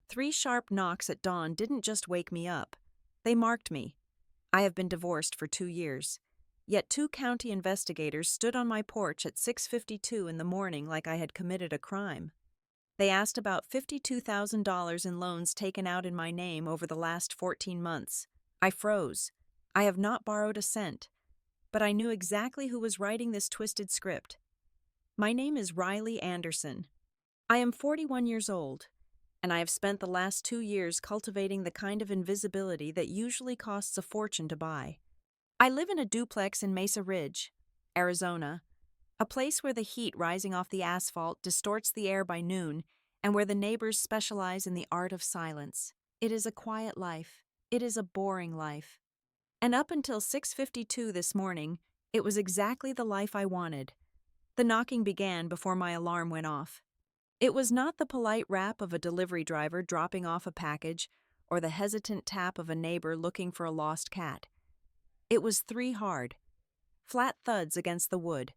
3 sharp knocks at dawn didn't just wake me up. They marked me. I have been divorced for 2 years. Yet 2 county investigators stood on my porch at 6:52 in the morning like I had committed a crime. They asked about $52,000 in loans taken out in my name over the last 14 months. I froze. I have not borrowed a cent, but I knew exactly who was writing this twisted script. My name is Riley Anderson. I am 41 years old, and I have spent the last 2 years cultivating the kind of invisibility that usually costs a fortune to buy. I live in a duplex in Mesa Ridge, Arizona, a place where the heat rising off the asphalt distorts the air by noon and where the neighbors specialize in the art of silence. It is a quiet life. It is a boring life. And up until 6:52 this morning, it was exactly the life I wanted. The knocking began before my alarm went off. It was not the polite rap of a delivery driver dropping off a package or the hesitant tap of a neighbor looking for a lost cat. It was 3 hard, flat thuds against the wood.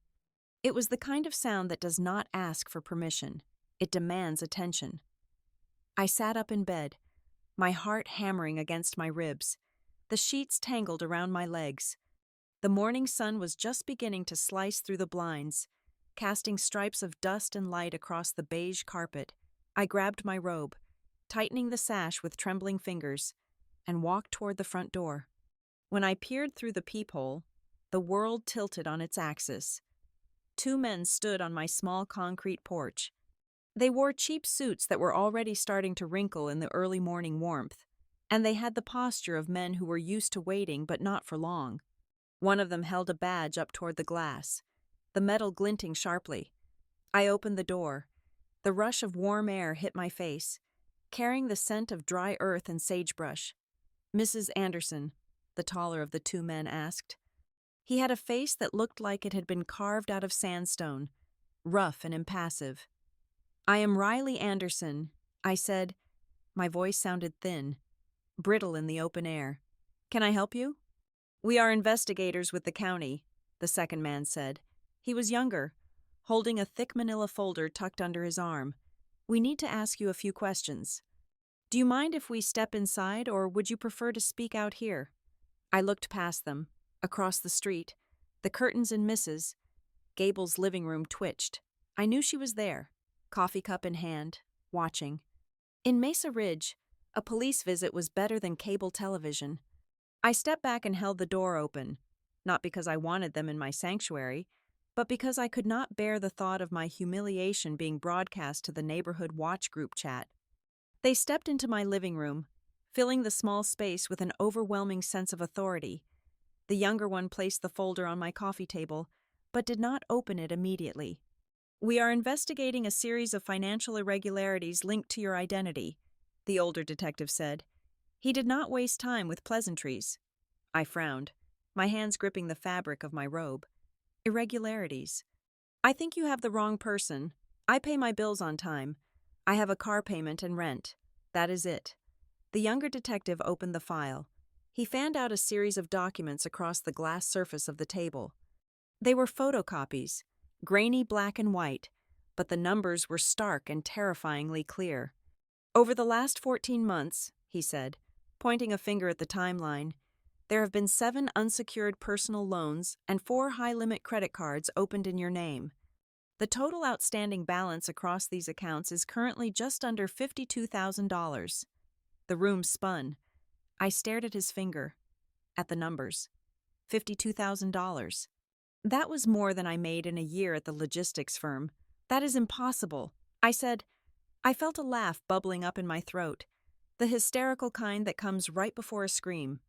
It was the kind of sound that does not ask for permission. It demands attention. I sat up in bed, my heart hammering against my ribs, the sheets tangled around my legs. The morning sun was just beginning to slice through the blinds, casting stripes of dust and light across the beige carpet. I grabbed my robe, tightening the sash with trembling fingers, and walked toward the front door. When I peered through the peephole, the world tilted on its axis. 2 men stood on my small concrete porch. They wore cheap suits that were already starting to wrinkle in the early morning warmth, and they had the posture of men who were used to waiting but not for long. One of them held a badge up toward the glass, the metal glinting sharply. I opened the door. The rush of warm air hit my face, carrying the scent of dry earth and sagebrush. "Mrs. Anderson," the taller of the 2 men asked. He had a face that looked like it had been carved out of sandstone, rough and impassive. "I am Riley Anderson," I said. My voice sounded thin, brittle in the open air. "Can I help you?" "We are investigators with the county," the second man said. He was younger, holding a thick manila folder tucked under his arm. "We need to ask you a few questions. Do you mind if we step inside, or would you prefer to speak out here?" I looked past them, across the street. The curtains in Mrs. Gable's living room twitched. I knew she was there, coffee cup in hand, watching. In Mesa Ridge, a police visit was better than cable television. I stepped back and held the door open, not because I wanted them in my sanctuary, but because I could not bear the thought of my humiliation being broadcast to the neighborhood watch group chat. They stepped into my living room, filling the small space with an overwhelming sense of authority. The younger one placed the folder on my coffee table, but did not open it immediately. "We are investigating a series of financial irregularities linked to your identity," the older detective said. He did not waste time with pleasantries. I frowned, my hands gripping the fabric of my robe. "Irregularities. I think you have the wrong person. I pay my bills on time. I have a car payment and rent. That is it." The younger detective opened the file. He fanned out a series of documents across the glass surface of the table. They were photocopies, grainy black and white, but the numbers were stark and terrifyingly clear. "Over the last 14 months," he said, pointing a finger at the timeline, "there have been 7 unsecured personal loans and 4 high-limit credit cards opened in your name. The total outstanding balance across these accounts is currently just under $52,000. The room spun. I stared at his finger, at the numbers. $52,000. That was more than I made in a year at the logistics firm. "That is impossible," I said. I felt a laugh bubbling up in my throat, the hysterical kind that comes right before a scream.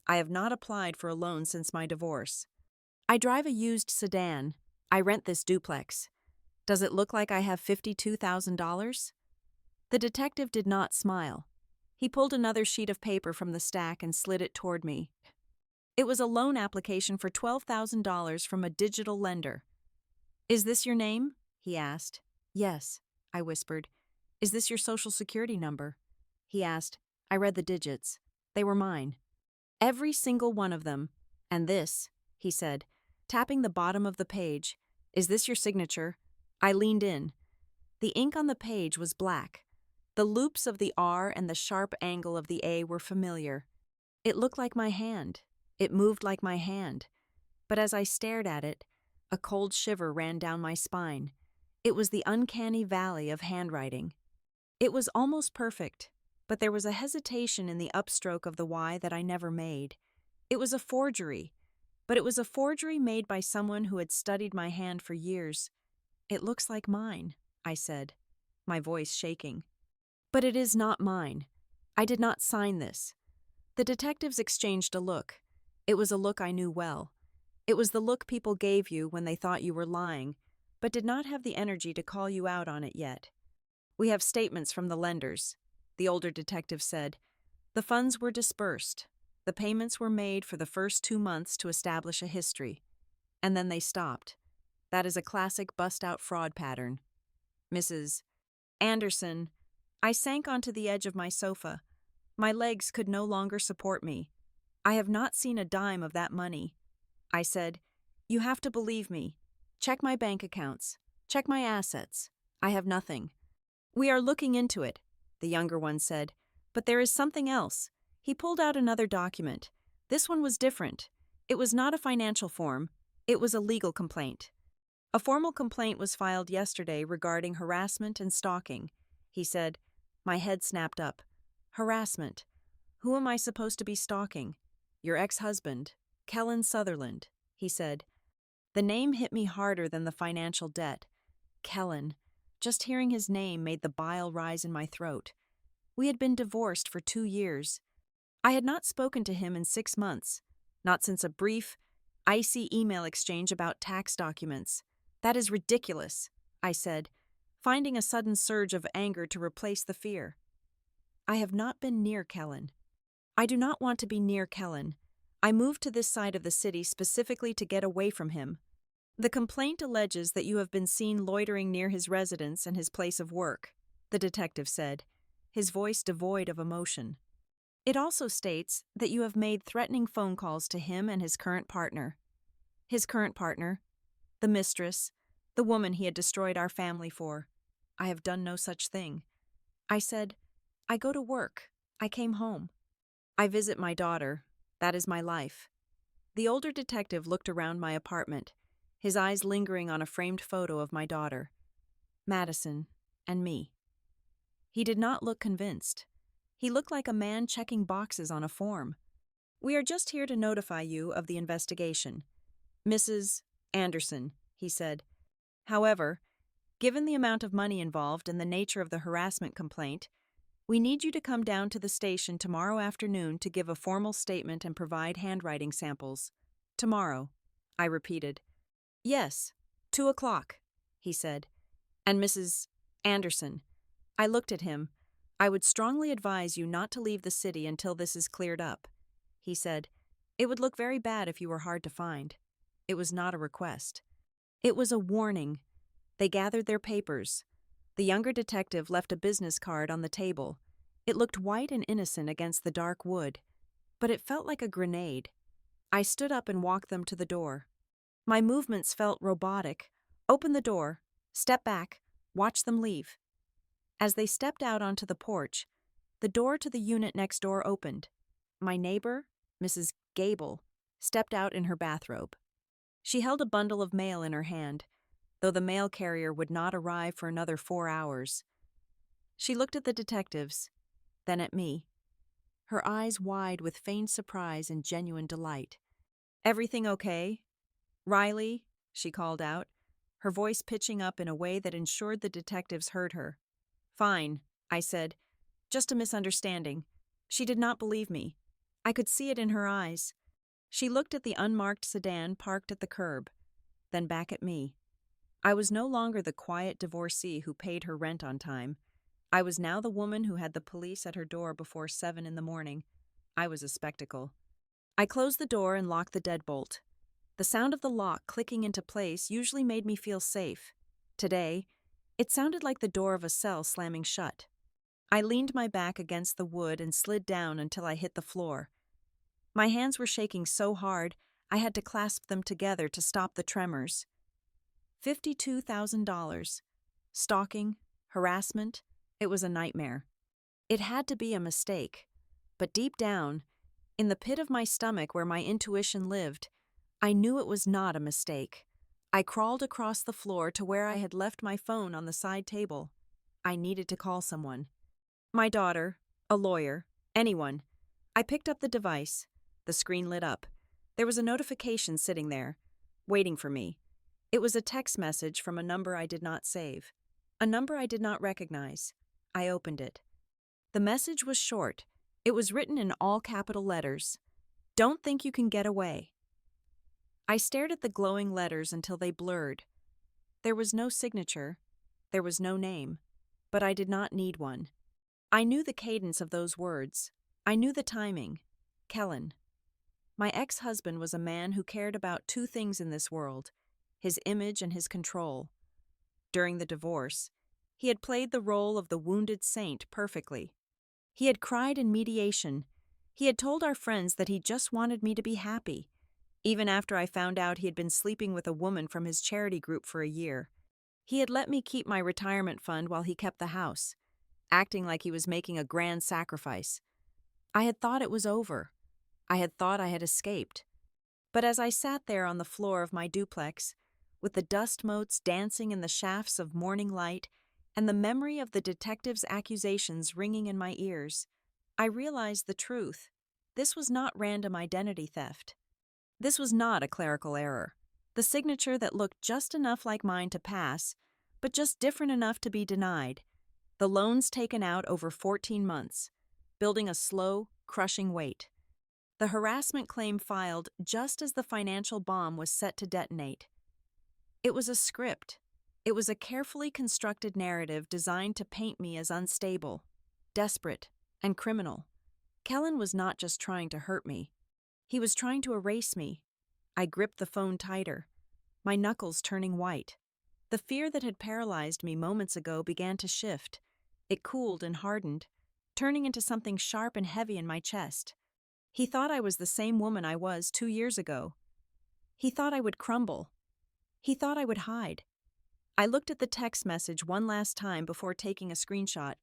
"I have not applied for a loan since my divorce. I drive a used sedan. I rent this duplex. Does it look like I have $52,000? The detective did not smile. He pulled another sheet of paper from the stack and slid it toward me. It was a loan application for $12,000 from a digital lender. "Is this your name?" he asked. "Yes," I whispered. "Is this your social security number?" He asked. I read the digits. They were mine. "Every single one of them. And this," he said, tapping the bottom of the page. "Is this your signature?" I leaned in. The ink on the page was black. The loops of the R and the sharp angle of the A were familiar. It looked like my hand. It moved like my hand. But as I stared at it, a cold shiver ran down my spine. It was the uncanny valley of handwriting. It was almost perfect, but there was a hesitation in the upstroke of the Y that I never made. It was a forgery, but it was a forgery made by someone who had studied my hand for years. "It looks like mine," I said, my voice shaking. "But it is not mine. I did not sign this." The detectives exchanged a look. It was a look I knew well. It was the look people gave you when they thought you were lying, but did not have the energy to call you out on it yet. "We have statements from the lenders," the older detective said. "The funds were dispersed. The payments were made for the first 2 months to establish a history. And then they stopped. That is a classic bust-out fraud pattern." "Mrs. Anderson," I sank onto the edge of my sofa. My legs could no longer support me. "I have not seen a dime of that money." I said, "You have to believe me. Check my bank accounts. Check my assets. I have nothing." "We are looking into it," the younger one said. "But there is something else." He pulled out another document. This one was different. It was not a financial form. It was a legal complaint. "A formal complaint was filed yesterday regarding harassment and stalking," he said. My head snapped up. "Harassment? Who am I supposed to be stalking?" "Your ex-husband, Kellen Sutherland," he said. The name hit me harder than the financial debt. Kellen. Just hearing his name made the bile rise in my throat. We had been divorced for 2 years. I had not spoken to him in 6 months, not since a brief, icy email exchange about tax documents. "That is ridiculous," I said, finding a sudden surge of anger to replace the fear. "I have not been near Kellen. I do not want to be near Kellen. I moved to this side of the city specifically to get away from him. The complaint alleges that you have been seen loitering near his residence and his place of work," the detective said, his voice devoid of emotion. "It also states that you have made threatening phone calls to him and his current partner." His current partner? The mistress, the woman he had destroyed our family for. "I have done no such thing." I said, "I go to work. I came home. I visit my daughter. That is my life." The older detective looked around my apartment, his eyes lingering on a framed photo of my daughter, Madison, and me. He did not look convinced. He looked like a man checking boxes on a form. "We are just here to notify you of the investigation, Mrs. Anderson," he said. "However, given the amount of money involved and the nature of the harassment complaint, we need you to come down to the station tomorrow afternoon to give a formal statement and provide handwriting samples." "Tomorrow," I repeated. "Yes, 2 o'clock," he said. "And Mrs. Anderson," I looked at him, "I would strongly advise you not to leave the city until this is cleared up," he said. "It would look very bad if you were hard to find." It was not a request. It was a warning. They gathered their papers. The younger detective left a business card on the table. It looked white and innocent against the dark wood, but it felt like a grenade. I stood up and walked them to the door. My movements felt robotic. Open the door, step back, watch them leave. As they stepped out onto the porch, the door to the unit next door opened. My neighbor, Mrs. Gable, stepped out in her bathrobe. She held a bundle of mail in her hand, though the mail carrier would not arrive for another 4 hours. She looked at the detectives, then at me, her eyes wide with feigned surprise and genuine delight. "Everything okay? Riley?" she called out, her voice pitching up in a way that ensured the detectives heard her. "Fine," I said. "Just a misunderstanding." She did not believe me. I could see it in her eyes. She looked at the unmarked sedan parked at the curb, then back at me. I was no longer the quiet divorcee who paid her rent on time. I was now the woman who had the police at her door before 7 in the morning. I was a spectacle. I closed the door and locked the deadbolt. The sound of the lock clicking into place usually made me feel safe. Today, it sounded like the door of a cell slamming shut. I leaned my back against the wood and slid down until I hit the floor. My hands were shaking so hard, I had to clasp them together to stop the tremors. $52,000. Stalking, harassment, it was a nightmare. It had to be a mistake. But deep down, in the pit of my stomach where my intuition lived, I knew it was not a mistake. I crawled across the floor to where I had left my phone on the side table. I needed to call someone. My daughter, a lawyer, anyone. I picked up the device. The screen lit up. There was a notification sitting there, waiting for me. It was a text message from a number I did not save. A number I did not recognize. I opened it. The message was short. It was written in all capital letters. Don't think you can get away. I stared at the glowing letters until they blurred. There was no signature. There was no name. But I did not need one. I knew the cadence of those words. I knew the timing. Kellen. My ex-husband was a man who cared about two things in this world: his image and his control. During the divorce, he had played the role of the wounded saint perfectly. He had cried in mediation. He had told our friends that he just wanted me to be happy, even after I found out he had been sleeping with a woman from his charity group for a year. He had let me keep my retirement fund while he kept the house, acting like he was making a grand sacrifice. I had thought it was over. I had thought I had escaped. But as I sat there on the floor of my duplex, with the dust motes dancing in the shafts of morning light and the memory of the detective's accusations ringing in my ears, I realized the truth. This was not random identity theft. This was not a clerical error. The signature that looked just enough like mine to pass, but just different enough to be denied. The loans taken out over 14 months, building a slow, crushing weight. The harassment claim filed just as the financial bomb was set to detonate. It was a script. It was a carefully constructed narrative designed to paint me as unstable, desperate, and criminal. Kellen was not just trying to hurt me. He was trying to erase me. I gripped the phone tighter, my knuckles turning white. The fear that had paralyzed me moments ago began to shift. It cooled and hardened, turning into something sharp and heavy in my chest. He thought I was the same woman I was 2 years ago. He thought I would crumble. He thought I would hide. I looked at the text message one last time before taking a screenshot.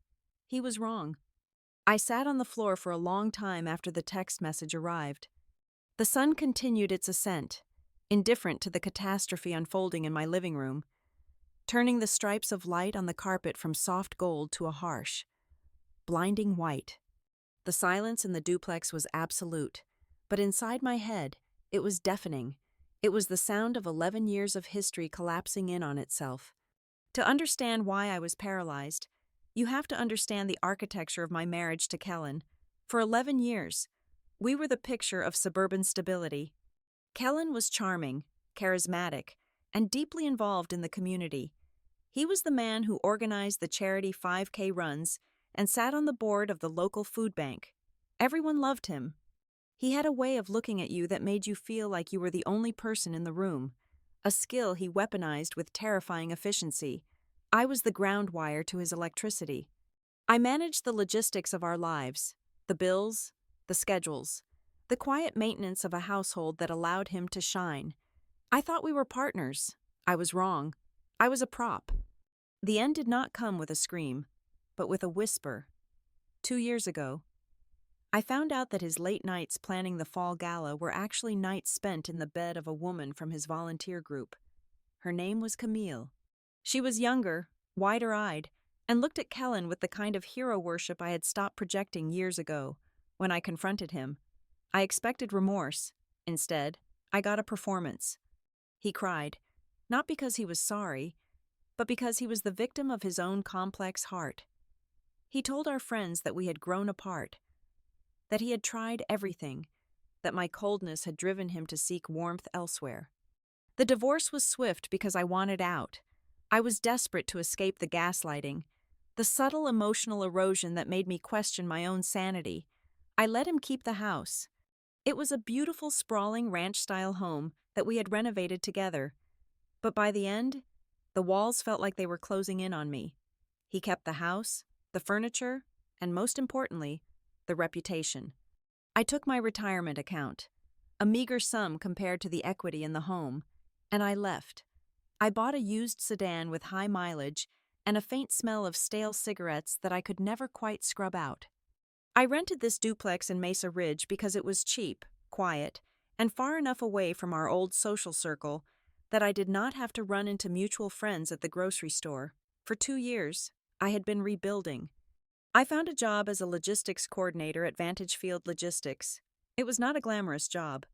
He was wrong. I sat on the floor for a long time after the text message arrived. The sun continued its ascent, indifferent to the catastrophe unfolding in my living room, turning the stripes of light on the carpet from soft gold to a harsh, blinding white. The silence in the duplex was absolute, but inside my head, it was deafening. It was the sound of 11 years of history collapsing in on itself. To understand why I was paralyzed, you have to understand the architecture of my marriage to Kellen. For 11 years, we were the picture of suburban stability. Kellen was charming, charismatic, and deeply involved in the community. He was the man who organized the charity 5K runs and sat on the board of the local food bank. Everyone loved him. He had a way of looking at you that made you feel like you were the only person in the room, a skill he weaponized with terrifying efficiency. I was the ground wire to his electricity. I managed the logistics of our lives, the bills, the schedules, the quiet maintenance of a household that allowed him to shine. I thought we were partners. I was wrong. I was a prop. The end did not come with a scream, but with a whisper. 2 years ago, I found out that his late nights planning the fall gala were actually nights spent in the bed of a woman from his volunteer group. Her name was Camille. She was younger, wider-eyed, and looked at Kellen with the kind of hero worship I had stopped projecting years ago. When I confronted him, I expected remorse. Instead, I got a performance. He cried, not because he was sorry, but because he was the victim of his own complex heart. He told our friends that we had grown apart, that he had tried everything, that my coldness had driven him to seek warmth elsewhere. The divorce was swift because I wanted out. I was desperate to escape the gaslighting, the subtle emotional erosion that made me question my own sanity. I let him keep the house. It was a beautiful, sprawling ranch-style home that we had renovated together. But by the end, the walls felt like they were closing in on me. He kept the house, the furniture, and most importantly, the reputation. I took my retirement account, a meager sum compared to the equity in the home, and I left. I bought a used sedan with high mileage and a faint smell of stale cigarettes that I could never quite scrub out. I rented this duplex in Mesa Ridge because it was cheap, quiet, and far enough away from our old social circle that I did not have to run into mutual friends at the grocery store. For 2 years, I had been rebuilding. I found a job as a logistics coordinator at Vantage Field Logistics. It was not a glamorous job.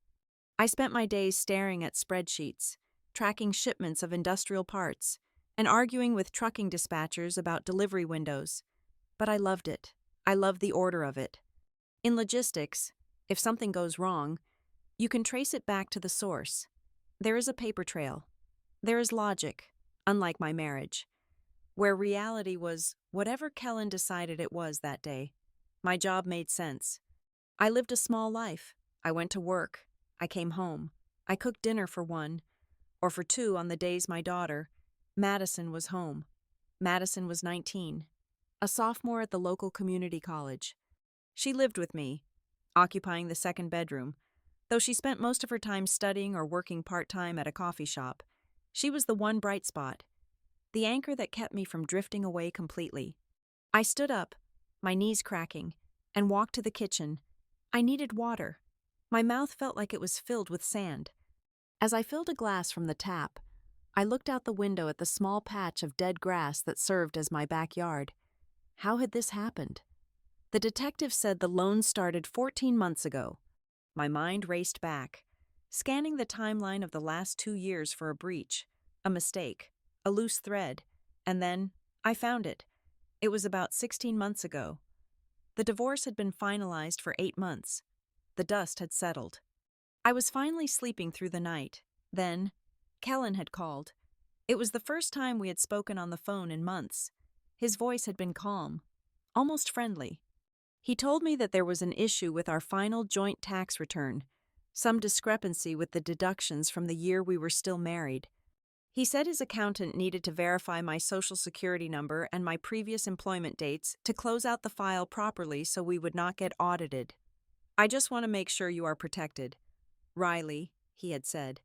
I spent my days staring at spreadsheets, tracking shipments of industrial parts, and arguing with trucking dispatchers about delivery windows. But I loved it. I loved the order of it. In logistics, if something goes wrong, you can trace it back to the source. There is a paper trail. There is logic, unlike my marriage, where reality was whatever Kellen decided it was that day. My job made sense. I lived a small life. I went to work. I came home. I cooked dinner for one, or for two on the days my daughter, Madison, was home. Madison was 19, a sophomore at the local community college. She lived with me, occupying the second bedroom. Though she spent most of her time studying or working part-time at a coffee shop, she was the one bright spot, the anchor that kept me from drifting away completely. I stood up, my knees cracking, and walked to the kitchen. I needed water. My mouth felt like it was filled with sand. As I filled a glass from the tap, I looked out the window at the small patch of dead grass that served as my backyard. How had this happened? The detective said the loan started 14 months ago. My mind raced back, scanning the timeline of the last 2 years for a breach, a mistake, a loose thread, and then I found it. It was about 16 months ago. The divorce had been finalized for 8 months. The dust had settled. I was finally sleeping through the night. Then, Kellen had called. It was the first time we had spoken on the phone in months. His voice had been calm, almost friendly. He told me that there was an issue with our final joint tax return, some discrepancy with the deductions from the year we were still married. He said his accountant needed to verify my social security number and my previous employment dates to close out the file properly so we would not get audited. "I just want to make sure you are protected, Riley," he had said.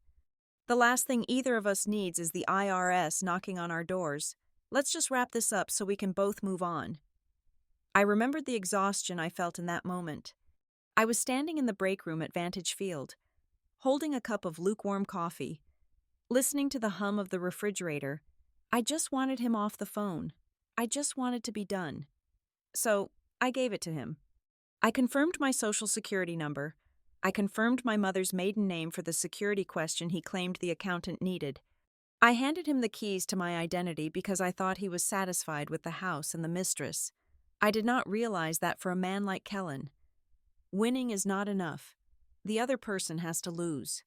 "The last thing either of us needs is the IRS knocking on our doors. Let's just wrap this up so we can both move on." I remembered the exhaustion I felt in that moment. I was standing in the break room at Vantage Field, holding a cup of lukewarm coffee, listening to the hum of the refrigerator. I just wanted him off the phone. I just wanted to be done. So, I gave it to him. I confirmed my social security number. I confirmed my mother's maiden name for the security question he claimed the accountant needed. I handed him the keys to my identity because I thought he was satisfied with the house and the mistress. I did not realize that for a man like Kellen, winning is not enough. The other person has to lose.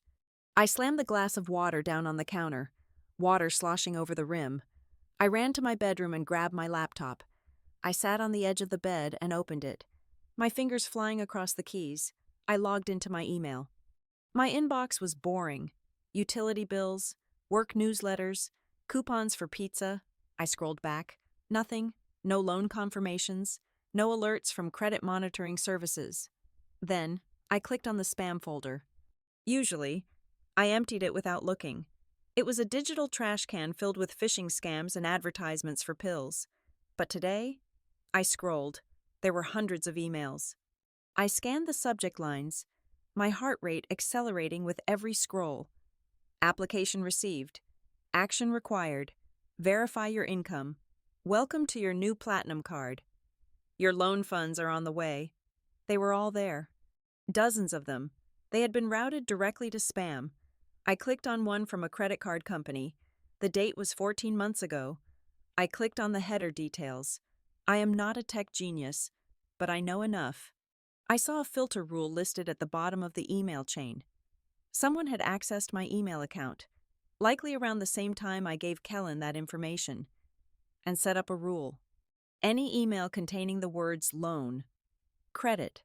I slammed the glass of water down on the counter, water sloshing over the rim. I ran to my bedroom and grabbed my laptop. I sat on the edge of the bed and opened it, my fingers flying across the keys. I logged into my email. My inbox was boring. Utility bills, work newsletters, coupons for pizza. I scrolled back. Nothing. No loan confirmations. No alerts from credit monitoring services. Then, I clicked on the spam folder. Usually, I emptied it without looking. It was a digital trash can filled with phishing scams and advertisements for pills. But today, I scrolled. There were hundreds of emails. I scanned the subject lines, my heart rate accelerating with every scroll. Application received. Action required. Verify your income. Welcome to your new platinum card. Your loan funds are on the way. They were all there. Dozens of them. They had been routed directly to spam. I clicked on one from a credit card company. The date was 14 months ago. I clicked on the header details. I am not a tech genius, but I know enough. I saw a filter rule listed at the bottom of the email chain. Someone had accessed my email account, likely around the same time I gave Kellen that information, and set up a rule. Any email containing the words loan, credit,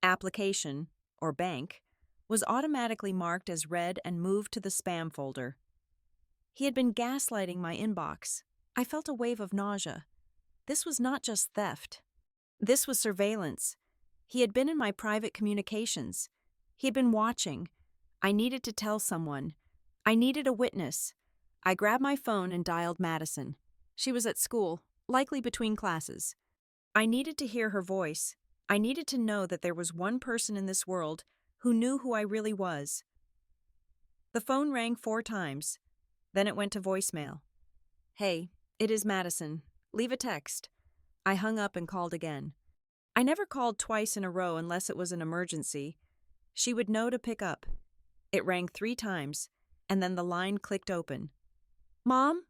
application, or bank was automatically marked as read and moved to the spam folder. He had been gaslighting my inbox. I felt a wave of nausea. This was not just theft. This was surveillance. He had been in my private communications. He had been watching. I needed to tell someone. I needed a witness. I grabbed my phone and dialed Madison. She was at school, likely between classes. I needed to hear her voice. I needed to know that there was one person in this world who knew who I really was. The phone rang 4 times. Then it went to voicemail. "Hey, it is Madison. Leave a text." I hung up and called again. I never called twice in a row unless it was an emergency. She would know to pick up. It rang 3 times, and then the line clicked open. "Mom?"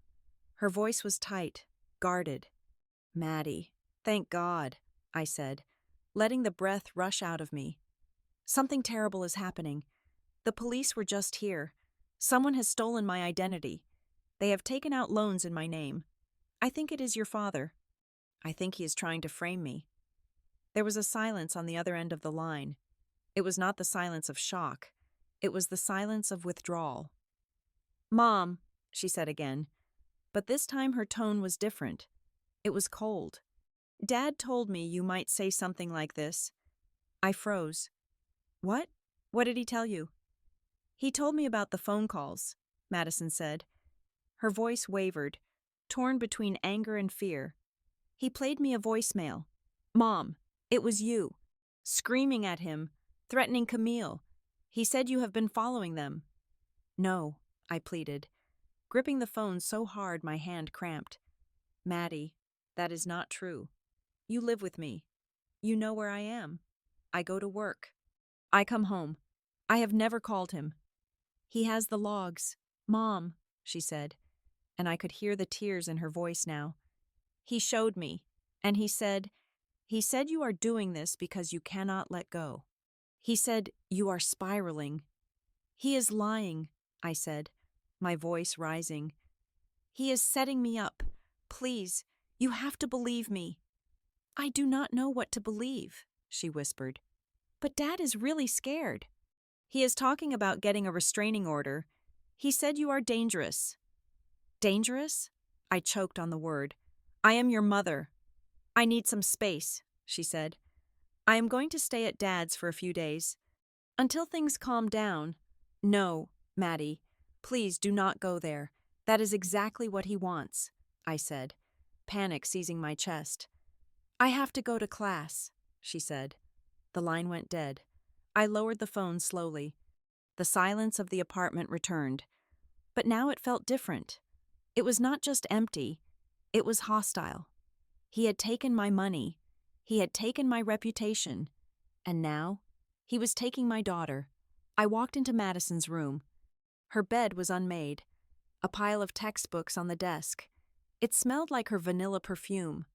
Her voice was tight, guarded. "Maddie, thank God," I said, letting the breath rush out of me. "Something terrible is happening. The police were just here. Someone has stolen my identity. They have taken out loans in my name. I think it is your father. I think he is trying to frame me." There was a silence on the other end of the line. It was not the silence of shock. It was the silence of withdrawal. "Mom," she said again, but this time her tone was different. It was cold. "Dad told me you might say something like this." I froze. "What? What did he tell you?" "He told me about the phone calls," Madison said. Her voice wavered, torn between anger and fear. "He played me a voicemail. Mom, it was you. Screaming at him, threatening Camille. He said you have been following them." "No," I pleaded, gripping the phone so hard my hand cramped. "Maddie, that is not true. You live with me. You know where I am. I go to work. I come home. I have never called him." "He has the logs. Mom," she said, and I could hear the tears in her voice now. "He showed me, and he said you are doing this because you cannot let go. He said you are spiraling." "He is lying," I said, my voice rising. "He is setting me up. Please, you have to believe me." "I do not know what to believe," she whispered. "But Dad is really scared. He is talking about getting a restraining order. He said you are dangerous." "Dangerous?" I choked on the word. "I am your mother." "I need some space," she said. "I am going to stay at Dad's for a few days. Until things calm down." "No, Maddie, please do not go there. That is exactly what he wants," I said, panic seizing my chest. "I have to go to class," she said. The line went dead. I lowered the phone slowly. The silence of the apartment returned. But now it felt different. It was not just empty. It was hostile. He had taken my money. He had taken my reputation. And now, he was taking my daughter. I walked into Madison's room. Her bed was unmade. A pile of textbooks on the desk. It smelled like her vanilla perfume.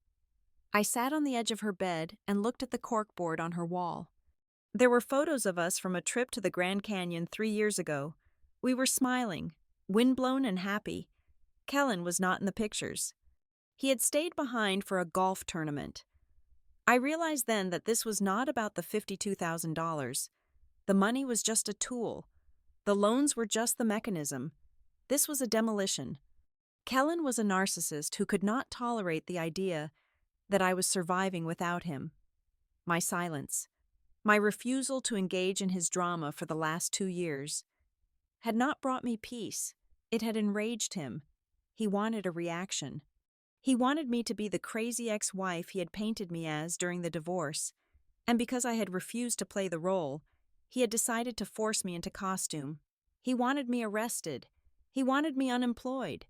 I sat on the edge of her bed and looked at the corkboard on her wall. There were photos of us from a trip to the Grand Canyon 3 years ago. We were smiling, windblown and happy. Kellen was not in the pictures. He had stayed behind for a golf tournament. I realized then that this was not about the $52,000. The money was just a tool. The loans were just the mechanism. This was a demolition. Kellen was a narcissist who could not tolerate the idea that I was surviving without him. My silence, my refusal to engage in his drama for the last 2 years, had not brought me peace. It had enraged him. He wanted a reaction. He wanted me to be the crazy ex-wife he had painted me as during the divorce, and because I had refused to play the role, he had decided to force me into costume. He wanted me arrested. He wanted me unemployed.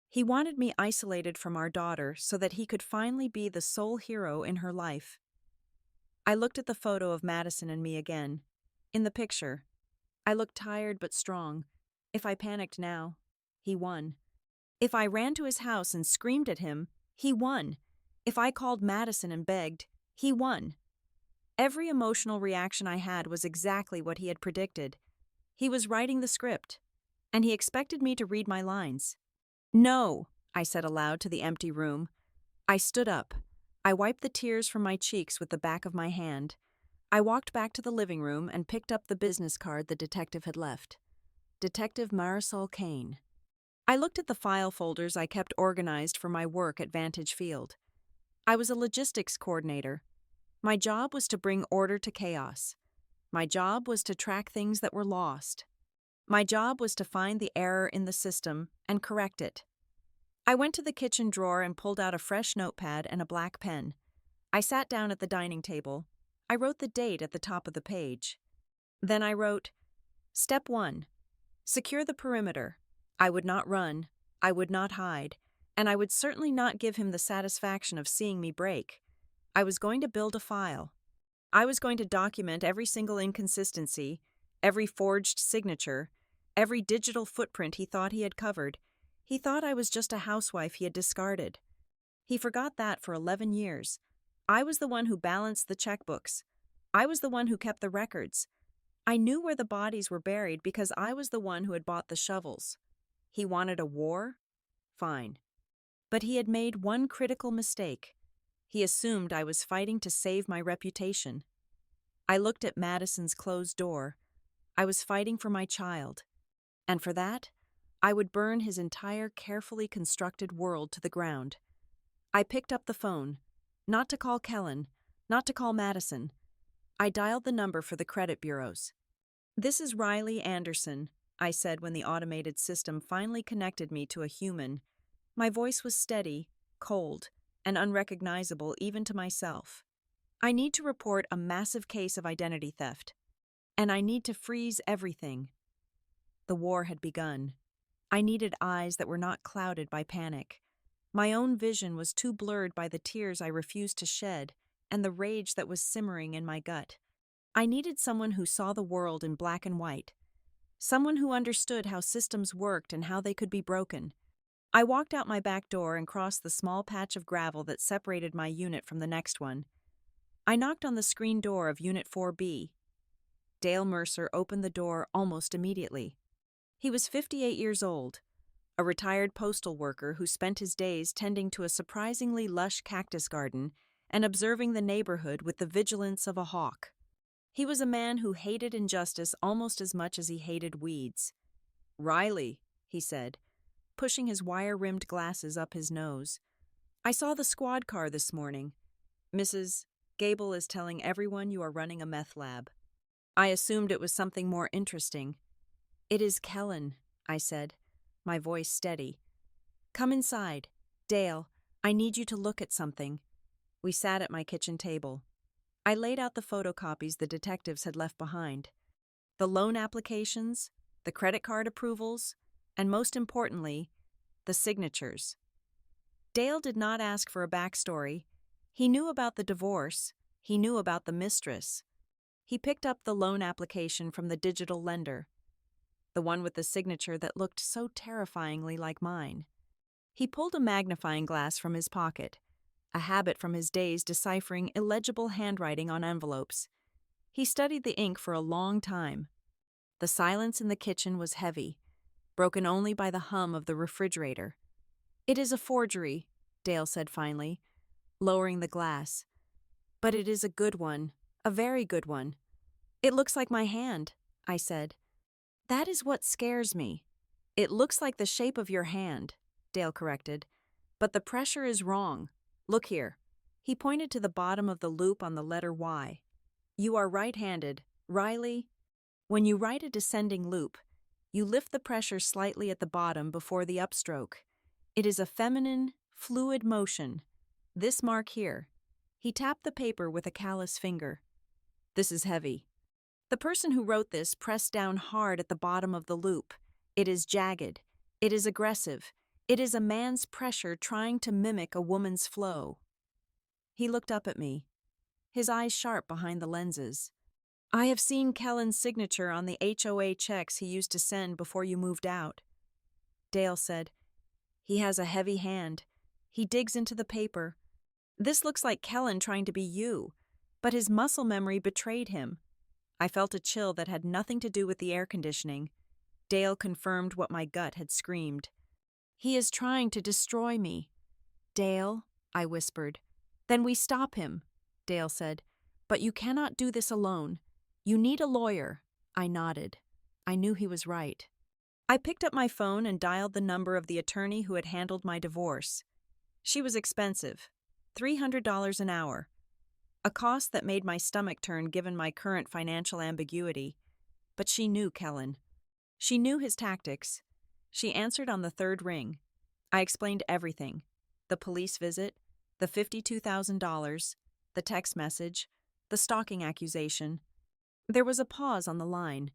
He wanted me isolated from our daughter so that he could finally be the sole hero in her life. I looked at the photo of Madison and me again. In the picture, I looked tired but strong. If I panicked now, he won. If I ran to his house and screamed at him, he won. If I called Madison and begged, he won. Every emotional reaction I had was exactly what he had predicted. He was writing the script, and he expected me to read my lines. "No," I said aloud to the empty room. I stood up. I wiped the tears from my cheeks with the back of my hand. I walked back to the living room and picked up the business card the detective had left. Detective Marisol Kane. I looked at the file folders I kept organized for my work at Vantage Field. I was a logistics coordinator. My job was to bring order to chaos. My job was to track things that were lost. My job was to find the error in the system and correct it. I went to the kitchen drawer and pulled out a fresh notepad and a black pen. I sat down at the dining table. I wrote the date at the top of the page. Then I wrote, Step 1. Secure the perimeter. I would not run, I would not hide, and I would certainly not give him the satisfaction of seeing me break. I was going to build a file. I was going to document every single inconsistency, every forged signature, every digital footprint he thought he had covered. He thought I was just a housewife he had discarded. He forgot that for 11 years. I was the one who balanced the checkbooks. I was the one who kept the records. I knew where the bodies were buried because I was the one who had bought the shovels. He wanted a war? Fine. But he had made one critical mistake. He assumed I was fighting to save my reputation. I looked at Madison's closed door. I was fighting for my child. And for that, I would burn his entire carefully constructed world to the ground. I picked up the phone. Not to call Kellen, not to call Madison. I dialed the number for the credit bureaus. This is Riley Anderson, I said when the automated system finally connected me to a human. My voice was steady, cold, and unrecognizable even to myself. I need to report a massive case of identity theft. And I need to freeze everything. The war had begun. I needed eyes that were not clouded by panic. My own vision was too blurred by the tears I refused to shed and the rage that was simmering in my gut. I needed someone who saw the world in black and white. Someone who understood how systems worked and how they could be broken. I walked out my back door and crossed the small patch of gravel that separated my unit from the next one. I knocked on the screen door of Unit 4B. Dale Mercer opened the door almost immediately. He was 58 years old, a retired postal worker who spent his days tending to a surprisingly lush cactus garden and observing the neighborhood with the vigilance of a hawk. He was a man who hated injustice almost as much as he hated weeds. "Riley," he said, pushing his wire-rimmed glasses up his nose. "I saw the squad car this morning. Mrs. Gable is telling everyone you are running a meth lab." I assumed it was something more interesting. "It is Kellen," I said, my voice steady. "Come inside. Dale, I need you to look at something." We sat at my kitchen table. I laid out the photocopies the detectives had left behind. The loan applications, the credit card approvals, and most importantly, the signatures. Dale did not ask for a backstory. He knew about the divorce. He knew about the mistress. He picked up the loan application from the digital lender, the one with the signature that looked so terrifyingly like mine. He pulled a magnifying glass from his pocket, a habit from his days deciphering illegible handwriting on envelopes. He studied the ink for a long time. The silence in the kitchen was heavy, broken only by the hum of the refrigerator. "It is a forgery," Dale said finally, lowering the glass. "But it is a good one, a very good one." "It looks like my hand," I said. "That is what scares me." "It looks like the shape of your hand," Dale corrected. "But the pressure is wrong. Look here." He pointed to the bottom of the loop on the letter Y. "You are right-handed, Riley. When you write a descending loop, you lift the pressure slightly at the bottom before the upstroke. It is a feminine, fluid motion. This mark here." He tapped the paper with a callous finger. "This is heavy. The person who wrote this pressed down hard at the bottom of the loop. It is jagged. It is aggressive. It is a man's pressure trying to mimic a woman's flow." He looked up at me, his eyes sharp behind the lenses. "I have seen Kellen's signature on the HOA checks he used to send before you moved out." Dale said, "He has a heavy hand. He digs into the paper. This looks like Kellen trying to be you, but his muscle memory betrayed him." I felt a chill that had nothing to do with the air conditioning. Dale confirmed what my gut had screamed. "He is trying to destroy me." "Dale," I whispered. "Then we stop him," Dale said. "But you cannot do this alone. You need a lawyer." I nodded. I knew he was right. I picked up my phone and dialed the number of the attorney who had handled my divorce. She was expensive, $300 an hour, a cost that made my stomach turn given my current financial ambiguity. But she knew Kellen. She knew his tactics. She answered on the third ring. I explained everything: the police visit, the $52,000, the text message, the stalking accusation. There was a pause on the line,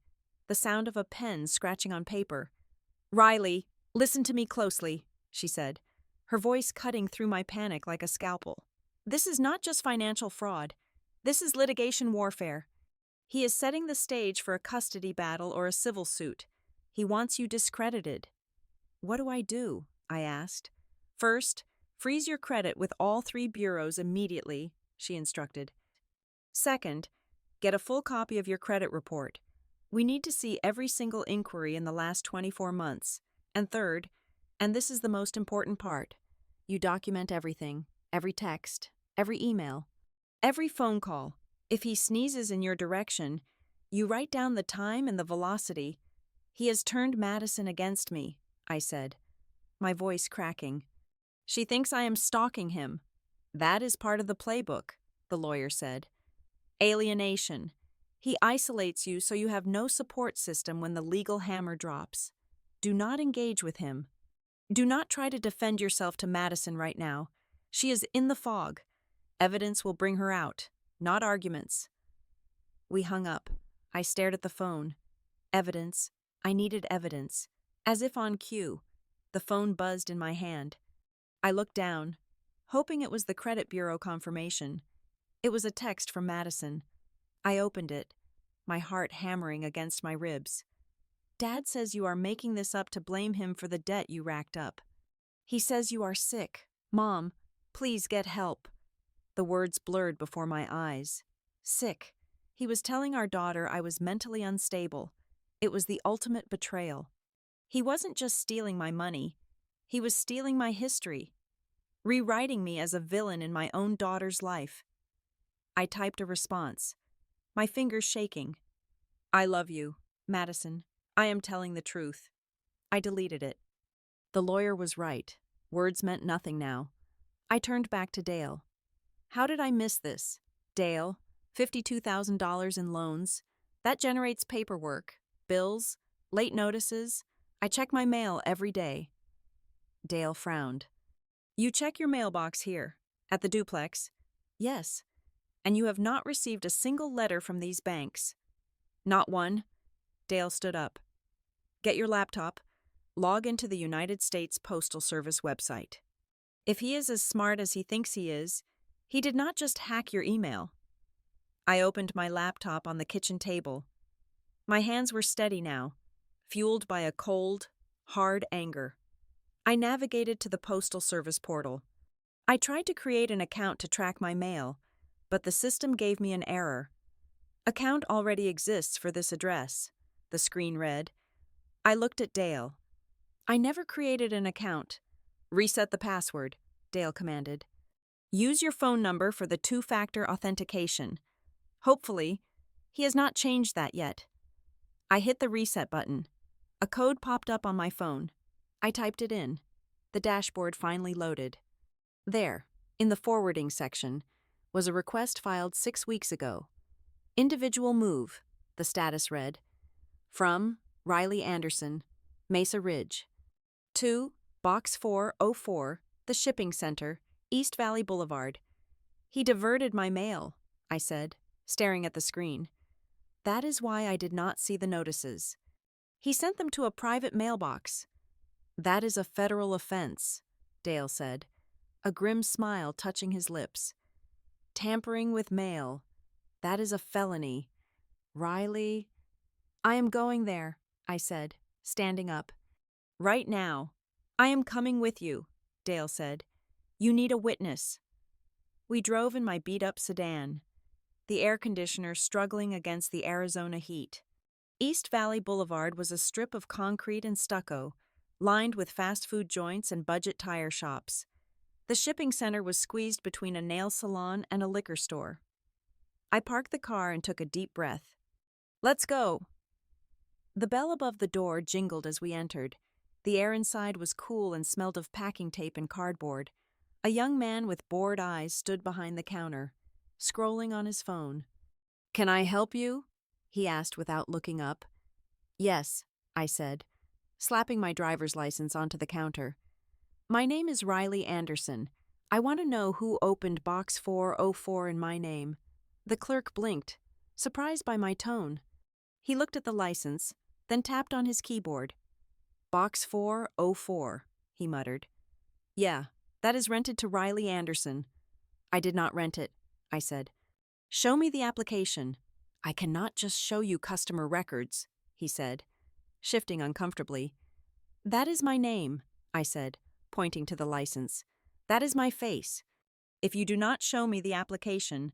the sound of a pen scratching on paper. "Riley, listen to me closely," she said, her voice cutting through my panic like a scalpel. "This is not just financial fraud. This is litigation warfare. He is setting the stage for a custody battle or a civil suit. He wants you discredited." "What do I do?" I asked. "First, freeze your credit with all 3 bureaus immediately," she instructed. "Second, get a full copy of your credit report. We need to see every single inquiry in the last 24 months. And third, and this is the most important part, you document everything, every text, every email, every phone call. If he sneezes in your direction, you write down the time and the velocity." "He has turned Madison against me," I said, my voice cracking. "She thinks I am stalking him." "That is part of the playbook," the lawyer said. "Alienation. He isolates you so you have no support system when the legal hammer drops. Do not engage with him. Do not try to defend yourself to Madison right now. She is in the fog. Evidence will bring her out, not arguments." We hung up. I stared at the phone. Evidence. I needed evidence. As if on cue, the phone buzzed in my hand. I looked down, hoping it was the credit bureau confirmation. It was a text from Madison. I opened it, my heart hammering against my ribs. "Dad says you are making this up to blame him for the debt you racked up. He says you are sick. Mom, please get help." The words blurred before my eyes. Sick. He was telling our daughter I was mentally unstable. It was the ultimate betrayal. He wasn't just stealing my money. He was stealing my history, rewriting me as a villain in my own daughter's life. I typed a response, my fingers shaking. "I love you, Madison. I am telling the truth." I deleted it. The lawyer was right. Words meant nothing now. I turned back to Dale. "How did I miss this? Dale, $52,000 in loans. That generates paperwork, bills, late notices. I check my mail every day." Dale frowned. "You check your mailbox here, at the duplex?" "Yes." "And you have not received a single letter from these banks?" "Not one." Dale stood up. "Get your laptop. Log into the United States Postal Service website. If he is as smart as he thinks he did not just hack your email." I opened my laptop on the kitchen table. My hands were steady now, fueled by a cold, hard anger. I navigated to the Postal Service portal. I tried to create an account to track my mail, but the system gave me an error. "Account already exists for this address," the screen read. I looked at Dale. "I never created an account." "Reset the password," Dale commanded. "Use your phone number for the 2-factor authentication." Hopefully, he has not changed that yet. I hit the reset button. A code popped up on my phone. I typed it in. The dashboard finally loaded. There, in the forwarding section, was a request filed 6 weeks ago. "Individual move," the status read. "From Riley Anderson, Mesa Ridge. To Box 404, the Shipping Center, East Valley Boulevard." "He diverted my mail," I said, staring at the screen. "That is why I did not see the notices. He sent them to a private mailbox." "That is a federal offense," Dale said, a grim smile touching his lips. "Tampering with mail. That is a felony. Riley—" "I am going there," I said, standing up. "Right now." "I am coming with you," Dale said. "You need a witness." We drove in my beat-up sedan, the air conditioner struggling against the Arizona heat. East Valley Boulevard was a strip of concrete and stucco, lined with fast food joints and budget tire shops. The shipping center was squeezed between a nail salon and a liquor store. I parked the car and took a deep breath. "Let's go." The bell above the door jingled as we entered. The air inside was cool and smelled of packing tape and cardboard. A young man with bored eyes stood behind the counter, scrolling on his phone. "Can I help you?" he asked without looking up. "Yes," I said, slapping my driver's license onto the counter. My name is Riley Anderson. I want to know who opened Box 404 in my name. The clerk blinked, surprised by my tone. He looked at the license, then tapped on his keyboard. Box 404, he muttered. Yeah, that is rented to Riley Anderson. I did not rent it, I said. Show me the application. I cannot just show you customer records, he said, shifting uncomfortably. That is my name, I said, pointing to the license. That is my face. If you do not show me the application,